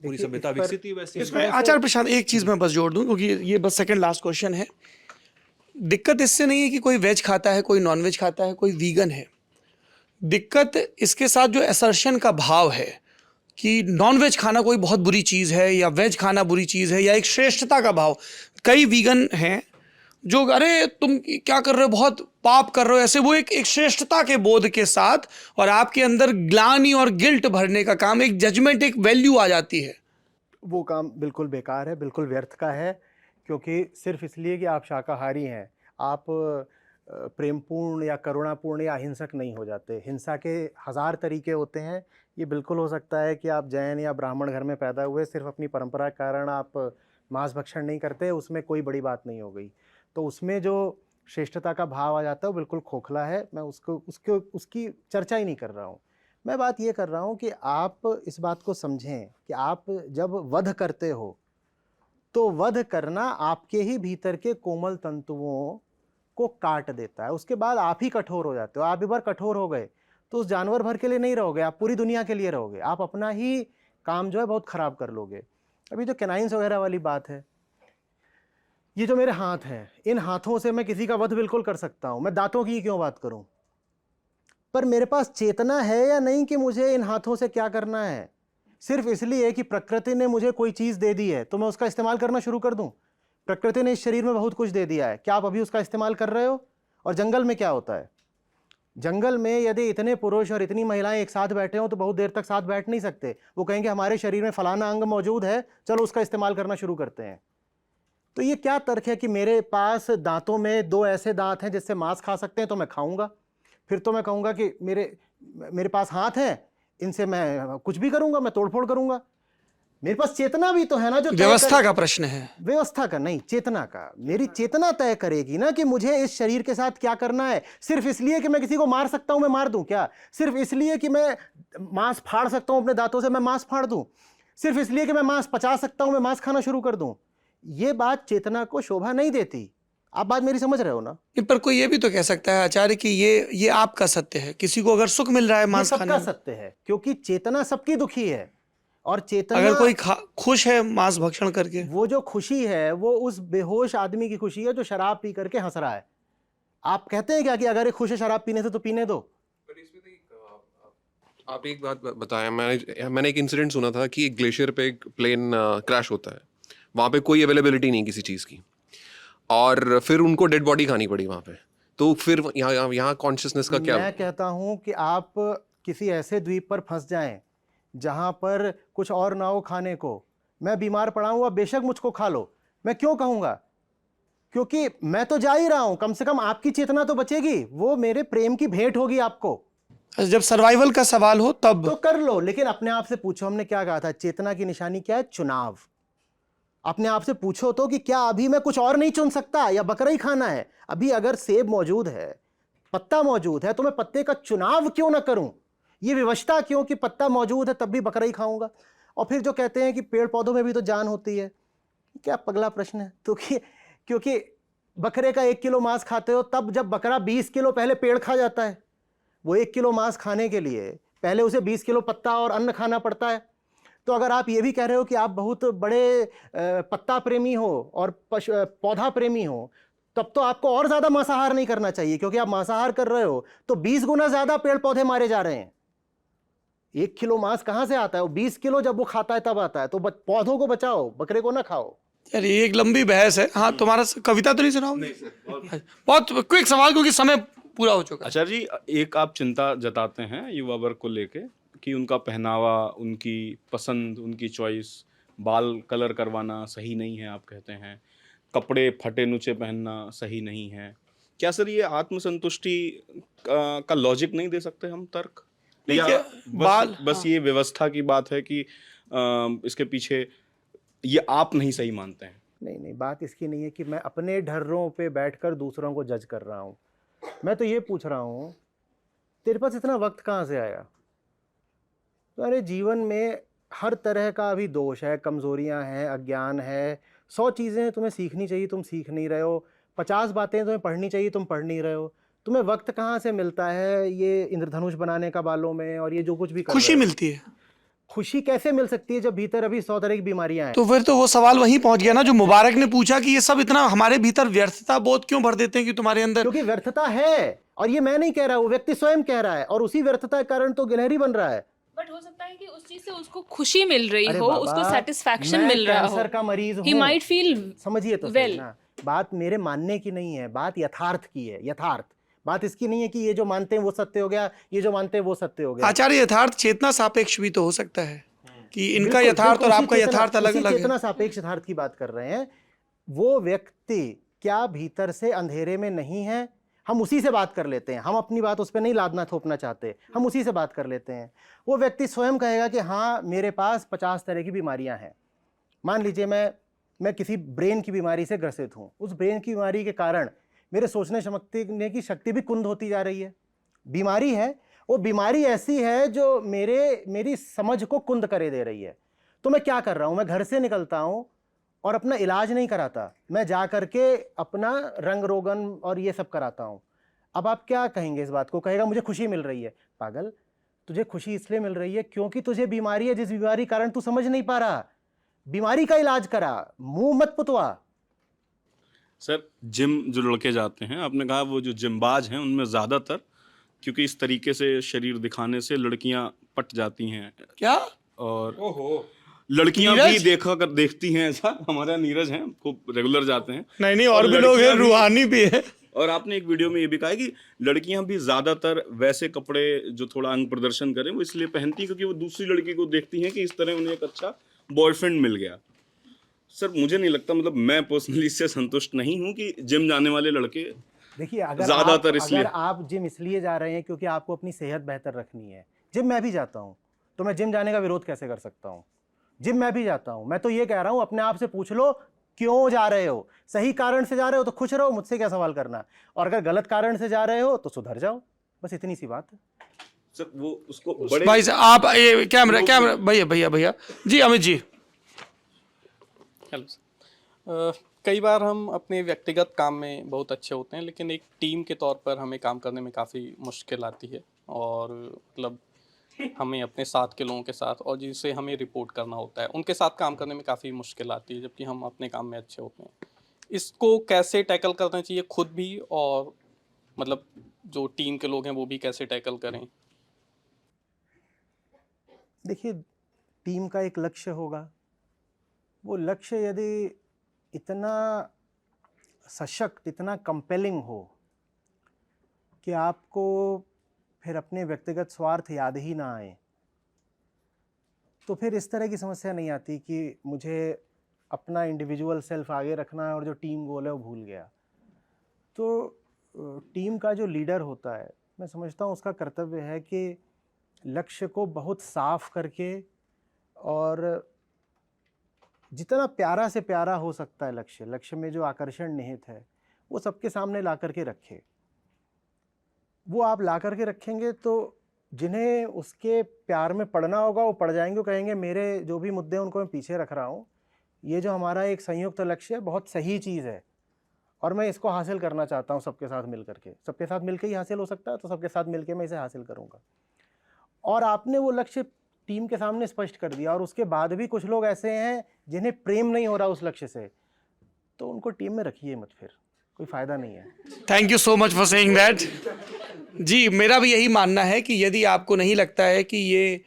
पूरी सभ्यता विकसित हुई। वैसे
आचार्य प्रशांत, एक चीज़ मैं बस जोड़ दूं, क्योंकि ये बस सेकंड लास्ट क्वेश्चन है। दिक्कत इससे नहीं है कि कोई वेज खाता है, कोई नॉन वेज खाता है, कोई वीगन है। दिक्कत इसके साथ जो असर्शन का भाव है कि नॉन वेज खाना कोई बहुत बुरी चीज़ है या वेज खाना बुरी चीज़ है, या एक श्रेष्ठता का भाव। कई वीगन हैं जो अरे तुम क्या कर रहे हो, बहुत पाप कर रहे हो, ऐसे वो एक श्रेष्ठता के बोध के साथ, और आपके अंदर ग्लानि और गिल्ट भरने का काम, एक जजमेंट, एक वैल्यू आ जाती है।
वो काम बिल्कुल बेकार है, बिल्कुल व्यर्थ का है। क्योंकि सिर्फ इसलिए कि आप शाकाहारी हैं, आप प्रेमपूर्ण या करुणापूर्ण या अहिंसक नहीं हो जाते। हिंसा के 1000 तरीके होते हैं। ये बिल्कुल हो सकता है कि आप जैन या ब्राह्मण घर में पैदा हुए, सिर्फ अपनी परंपरा के कारण आप मांस भक्षण नहीं करते, उसमें कोई बड़ी बात नहीं हो गई। तो उसमें जो श्रेष्ठता का भाव आ जाता है वो बिल्कुल खोखला है। मैं उसकी चर्चा ही नहीं कर रहा हूँ। मैं बात ये कर रहा हूँ कि आप इस बात को समझें कि आप जब वध करते हो तो वध करना आपके ही भीतर के कोमल तंतुओं को काट देता है। उसके बाद आप ही कठोर हो जाते हो। आप एक बार कठोर हो गए तो उस जानवर भर के लिए नहीं रहोगे, आप पूरी दुनिया के लिए रहोगे। आप अपना ही काम जो है बहुत ख़राब कर लोगे। अभी जो कैनाइंस वगैरह वाली बात है, ये जो मेरे हाथ हैं, इन हाथों से मैं किसी का वध बिल्कुल कर सकता हूँ। मैं दांतों की क्यों बात करूँ? पर मेरे पास चेतना है या नहीं कि मुझे इन हाथों से क्या करना है? सिर्फ इसलिए कि प्रकृति ने मुझे कोई चीज़ दे दी है तो मैं उसका इस्तेमाल करना शुरू कर दूँ? प्रकृति ने इस शरीर में बहुत कुछ दे दिया है, क्या आप अभी उसका इस्तेमाल कर रहे हो? और जंगल में क्या होता है? जंगल में यदि इतने पुरुष और इतनी महिलाएं एक साथ बैठे हों तो बहुत देर तक साथ बैठ नहीं सकते। वो कहेंगे हमारे शरीर में फलाना अंग मौजूद है, चलो उसका इस्तेमाल करना शुरू करते हैं। तो ये क्या तर्क है कि मेरे पास दांतों में 2 ऐसे दांत हैं जिससे मांस खा सकते हैं तो मैं खाऊंगा? फिर तो मैं कहूँगा कि मेरे पास हाथ हैं, इनसे मैं कुछ भी करूँगा, मैं तोड़फोड़ करूँगा। मेरे पास चेतना भी तो है ना, जो
व्यवस्था का प्रश्न है।
व्यवस्था का नहीं, चेतना का। मेरी चेतना तय करेगी ना कि मुझे इस शरीर के साथ क्या करना है। सिर्फ इसलिए कि मैं किसी को मार सकता हूं मैं मार दूं क्या? सिर्फ इसलिए कि मैं मांस फाड़ सकता हूं अपने दांतों से मैं मांस फाड़ दूं? सिर्फ इसलिए कि मैं मांस पचा सकता हूं मैं मांस खाना शुरू कर दूं? ये बात चेतना को शोभा नहीं देती। आप बात मेरी समझ रहे हो ना?
पर कोई ये भी तो कह सकता है आचार्य कि ये आपका सत्य है। किसी को अगर सुख मिल रहा है मांस खाने में,
सबका सत्य है, क्योंकि चेतना सबकी दुखी है। और चेतना,
अगर कोई खुश है मांस भक्षण करके,
वो जो खुशी है वो उस बेहोश आदमी की खुशी है जो शराब पी करके हंस रहा है। आप कहते हैं क्या कि अगर एक खुश है शराब पीने से तो पीने दो?
आप एक बात बताया, मैंने एक इंसिडेंट सुना था कि एक ग्लेशियर पे एक प्लेन क्रैश होता है, वहाँ पे कोई अवेलेबिलिटी नहीं किसी चीज़ की, और फिर उनको डेड बॉडी खानी पड़ी वहाँ पे। तो फिर यहाँ कॉन्शियसनेस का क्या?
मैं कहता हूँ कि आप किसी ऐसे द्वीप पर फंस जाएं जहाँ पर कुछ और ना हो खाने को। मैं बीमार पड़ा हूँ, बेशक मुझको खा लो, मैं क्यों कहूँगा? क्योंकि मैं तो जा ही रहा हूँ, कम से कम आपकी चेतना तो बचेगी, वो मेरे प्रेम की भेंट होगी आपको।
जब सर्वाइवल का सवाल हो तब
तो कर लो, लेकिन अपने आप से पूछो, हमने क्या कहा था? चेतना की निशानी क्या है? चुनाव। अपने आप से पूछो तो कि क्या अभी मैं कुछ और नहीं चुन सकता या बकरा ही खाना है? अभी अगर सेब मौजूद है, पत्ता मौजूद है, तो मैं पत्ते का चुनाव क्यों ना करूं? ये विवशता क्यों कि पत्ता मौजूद है तब भी बकरा ही खाऊंगा? और फिर जो कहते हैं कि पेड़ पौधों में भी तो जान होती है, क्या पगला प्रश्न है? तो क्योंकि बकरे का 1 किलो मांस खाते हो, तब जब बकरा 20 किलो पहले पेड़ खा जाता है, वो 1 किलो मांस खाने के लिए पहले उसे 20 किलो पत्ता और अन्न खाना पड़ता है। तो अगर आप ये भी कह रहे हो कि आप बहुत बड़े पत्ता प्रेमी हो और पौधा प्रेमी हो, तब तो आपको और ज़्यादा मांसाहार नहीं करना चाहिए, क्योंकि आप मांसाहार कर रहे हो तो 20 गुना ज़्यादा पेड़ पौधे मारे जा रहे हैं। 1 किलो मांस कहाँ से आता है? वो 20 किलो जब वो खाता है तब आता है। तो पौधों को बचाओ, बकरे को ना खाओ।
यार ये एक लंबी बहस है। हाँ, तुम्हारा कविता तो नहीं सुनाओगे? बहुत क्विक सवाल, क्योंकि समय पूरा हो चुका है।
आचार्य जी, एक आप चिंता जताते हैं युवा वर्ग को लेके कि उनका पहनावा, उनकी पसंद, उनकी चॉइस, बाल कलर करवाना सही नहीं है, आप कहते हैं कपड़े फटे नुचे पहनना सही नहीं है। क्या सर ये आत्मसंतुष्टि का लॉजिक नहीं दे सकते हम तर्क? या बस ये व्यवस्था की बात है कि इसके पीछे ये आप नहीं सही मानते हैं?
नहीं, बात इसकी नहीं है कि मैं अपने ढर्रों पे बैठकर दूसरों को जज कर रहा हूँ। मैं तो ये पूछ रहा हूँ, तेरे पास इतना वक्त कहाँ से आया? तुम्हारे जीवन में हर तरह का अभी दोष है, कमज़ोरियाँ हैं, अज्ञान है, 100 चीज़ें तुम्हें सीखनी चाहिए, तुम सीख नहीं रहे हो। 50 बातें तुम्हें पढ़नी चाहिए, तुम पढ़ नहीं रहे हो। तुम्हें वक्त कहाँ से मिलता है ये इंद्रधनुष बनाने का बालों में, और ये जो कुछ भी कर
खुशी
रहे हो?
मिलती है।
खुशी कैसे मिल सकती है जब भीतर अभी 100 तरह की बीमारियां हैं?
तो फिर तो वो सवाल वहीं पहुंच गया ना जो मुबारक ने पूछा कि ये सब इतना हमारे भीतर व्यर्थता बोध क्यों भर देते हैं कि तुम्हारे अंदर।
क्योंकि व्यर्थता है, और ये मैं नहीं कह रहा, वो व्यक्ति स्वयं कह रहा है, और उसी व्यर्थता के कारण तो गिलहरी बन रहा है।
बट हो सकता है कि उस चीज से उसको खुशी मिल रही
अरे
हो,
बाबा,
उसको सेटिस्फैक्शन
मैं
मिल रहा हो।
कैंसर का मरीज हूँ।
He might feel
समझिए तो सही ना, बात मेरे मानने की नहीं है, बात यथार्थ की है। यथार्थ बात इसकी नहीं है कि ये जो मानते हैं वो सत्य हो गया, ये जो मानते हैं वो सत्य हो गया।
आचार्य, यथार्थ चेतना सापेक्ष भी तो हो सकता है कि इनका
बिल्कुल,
यथार्थ और
उसी
आपका
चेतना-
यथार्थ अलग
उसी
अलग है।
चेतना सापेक्ष यथार्थ की बात कर रहे हैं। वो व्यक्ति क्या भीतर से अंधेरे में नहीं है? हम उसी से बात कर लेते हैं, हम अपनी बात उस पर नहीं लादना थोपना चाहते, हम उसी से बात कर लेते हैं। वो व्यक्ति स्वयं कहेगा कि हाँ, मेरे पास 50 तरह की बीमारियां हैं। मान लीजिए मैं किसी ब्रेन की बीमारी से ग्रसित हूँ, उस ब्रेन की बीमारी के कारण मेरे सोचने समझने की शक्ति भी कुंद होती जा रही है। बीमारी है, वो बीमारी ऐसी है जो मेरी समझ को कुंद करे दे रही है। तो मैं क्या कर रहा हूँ? मैं घर से निकलता हूँ और अपना इलाज नहीं कराता, मैं जा करके अपना रंग रोगन और ये सब कराता हूँ। अब आप क्या कहेंगे इस बात को? कहेगा मुझे खुशी मिल रही है। पागल, तुझे खुशी इसलिए मिल रही है क्योंकि तुझे बीमारी है, जिस बीमारी कारण तू समझ नहीं पा रहा। बीमारी का इलाज करा, मुंह मत पुतवा।
सर, जिम जो लड़के जाते हैं, आपने कहा वो जो जिमबाज हैं उनमें ज़्यादातर, क्योंकि इस तरीके से शरीर दिखाने से लड़कियां पट जाती हैं।
क्या?
और लड़कियां भी देखती हैं ऐसा। हमारे यहाँ नीरज हैं, खूब रेगुलर जाते हैं।
नहीं, और भी लोग हैं, रूहानी भी है।
और आपने एक वीडियो में ये भी कहा है कि लड़कियां भी ज्यादातर वैसे कपड़े जो थोड़ा अंग प्रदर्शन करें वो इसलिए पहनती हैं क्योंकि वो दूसरी लड़की को देखती हैं कि इस तरह उन्हें एक अच्छा बॉयफ्रेंड मिल गया। सर, मुझे नहीं लगता, मतलब मैं पर्सनली इससे संतुष्ट नहीं हूँ कि जिम जाने वाले लड़के
देखिए, अगर आप जिम इसलिए जा रहे हैं क्योंकि आपको अपनी सेहत बेहतर रखनी है, जिम मैं भी जाता हूँ, तो मैं जिम जाने का विरोध कैसे कर सकता हूँ? जिम मैं भी जाता हूँ। मैं तो ये कह रहा हूँ, अपने आप से पूछ लो क्यों जा रहे हो। सही कारण से जा रहे हो तो खुश रहो, मुझसे क्या सवाल करना। और अगर गलत कारण से जा रहे हो तो सुधर जाओ, बस इतनी सी बात है।
सर, वो उसको बड़े
भाई साहब, आप ये कैमरा भैया जी, अमित जी।
हेलो सर, कई बार हम अपने व्यक्तिगत काम में बहुत अच्छे होते हैं, लेकिन एक टीम के तौर पर हमें काम करने में काफ़ी मुश्किल आती है। और मतलब हमें अपने साथ के लोगों के साथ, और जिनसे हमें रिपोर्ट करना होता है, उनके साथ काम करने में काफ़ी मुश्किल आती है, जबकि हम अपने काम में अच्छे होते हैं। इसको कैसे टैकल करना चाहिए खुद भी, और मतलब जो टीम के लोग हैं वो भी कैसे टैकल करें?
देखिए, टीम का एक लक्ष्य होगा। वो लक्ष्य यदि इतना सशक्त, इतना कंपेलिंग हो कि आपको फिर अपने व्यक्तिगत स्वार्थ याद ही ना आए, तो फिर इस तरह की समस्या नहीं आती कि मुझे अपना इंडिविजुअल सेल्फ आगे रखना है और जो टीम गोल है वो भूल गया। तो टीम का जो लीडर होता है, मैं समझता हूँ उसका कर्तव्य है कि लक्ष्य को बहुत साफ करके और जितना प्यारा से प्यारा हो सकता है लक्ष्य, लक्ष्य में जो आकर्षण निहित है वो सबके सामने ला करके रखे। वो आप ला करके रखेंगे तो जिन्हें उसके प्यार में पड़ना होगा वो पड़ जाएंगे, वो कहेंगे मेरे जो भी मुद्दे हैं उनको मैं पीछे रख रहा हूँ, ये जो हमारा एक संयुक्त लक्ष्य है बहुत सही चीज़ है और मैं इसको हासिल करना चाहता हूँ सबके साथ मिल करके। सबके साथ मिलके ही हासिल हो सकता है, तो सबके साथ मिलके मैं इसे हासिल करूँगा। और आपने वो लक्ष्य टीम के सामने स्पष्ट कर दिया और उसके बाद भी कुछ लोग ऐसे हैं जिन्हें प्रेम नहीं हो रहा उस लक्ष्य से, तो उनको टीम में रखिए मत, फिर कोई फ़ायदा नहीं है।
Thank you so much for saying that. जी, मेरा भी यही मानना है कि यदि आपको नहीं लगता है कि ये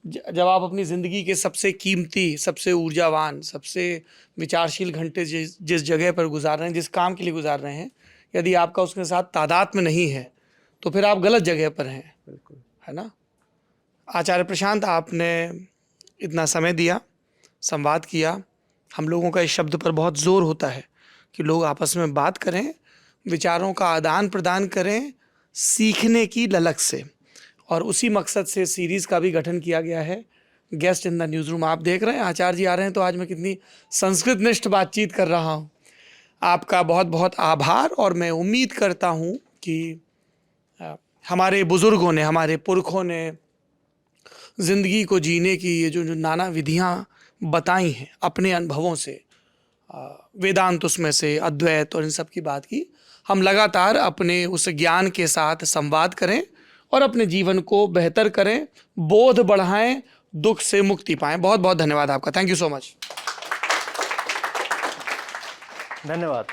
जब आप अपनी ज़िंदगी के सबसे कीमती, सबसे ऊर्जावान, सबसे विचारशील घंटे जिस जगह पर गुजार रहे हैं, जिस काम के लिए गुजार रहे हैं, यदि आपका उसके साथ तादाद में नहीं है तो फिर आप गलत जगह पर हैं।
बिल्कुल,
है ना। आचार्य प्रशांत, आपने इतना समय दिया, संवाद किया। हम लोगों का इस शब्द पर बहुत ज़ोर होता है कि लोग आपस में बात करें, विचारों का आदान प्रदान करें, सीखने की ललक से, और उसी मकसद से सीरीज़ का भी गठन किया गया है guest in the news room. आप देख रहे हैं आचार्य जी आ रहे हैं तो आज मैं कितनी संस्कृतनिष्ठ बातचीत कर रहा हूँ। आपका बहुत बहुत आभार, और मैं उम्मीद करता हूँ कि हमारे बुज़ुर्गों ने, हमारे पुरखों ने ज़िंदगी को जीने की ये जो नाना विधियाँ बताई हैं अपने अनुभवों से, वेदांत उसमें से, अद्वैत और इन सब की बात की, हम लगातार अपने उस ज्ञान के साथ संवाद करें और अपने जीवन को बेहतर करें, बोध बढ़ाएं, दुख से मुक्ति पाएं। बहुत बहुत धन्यवाद आपका। Thank you so much.
धन्यवाद।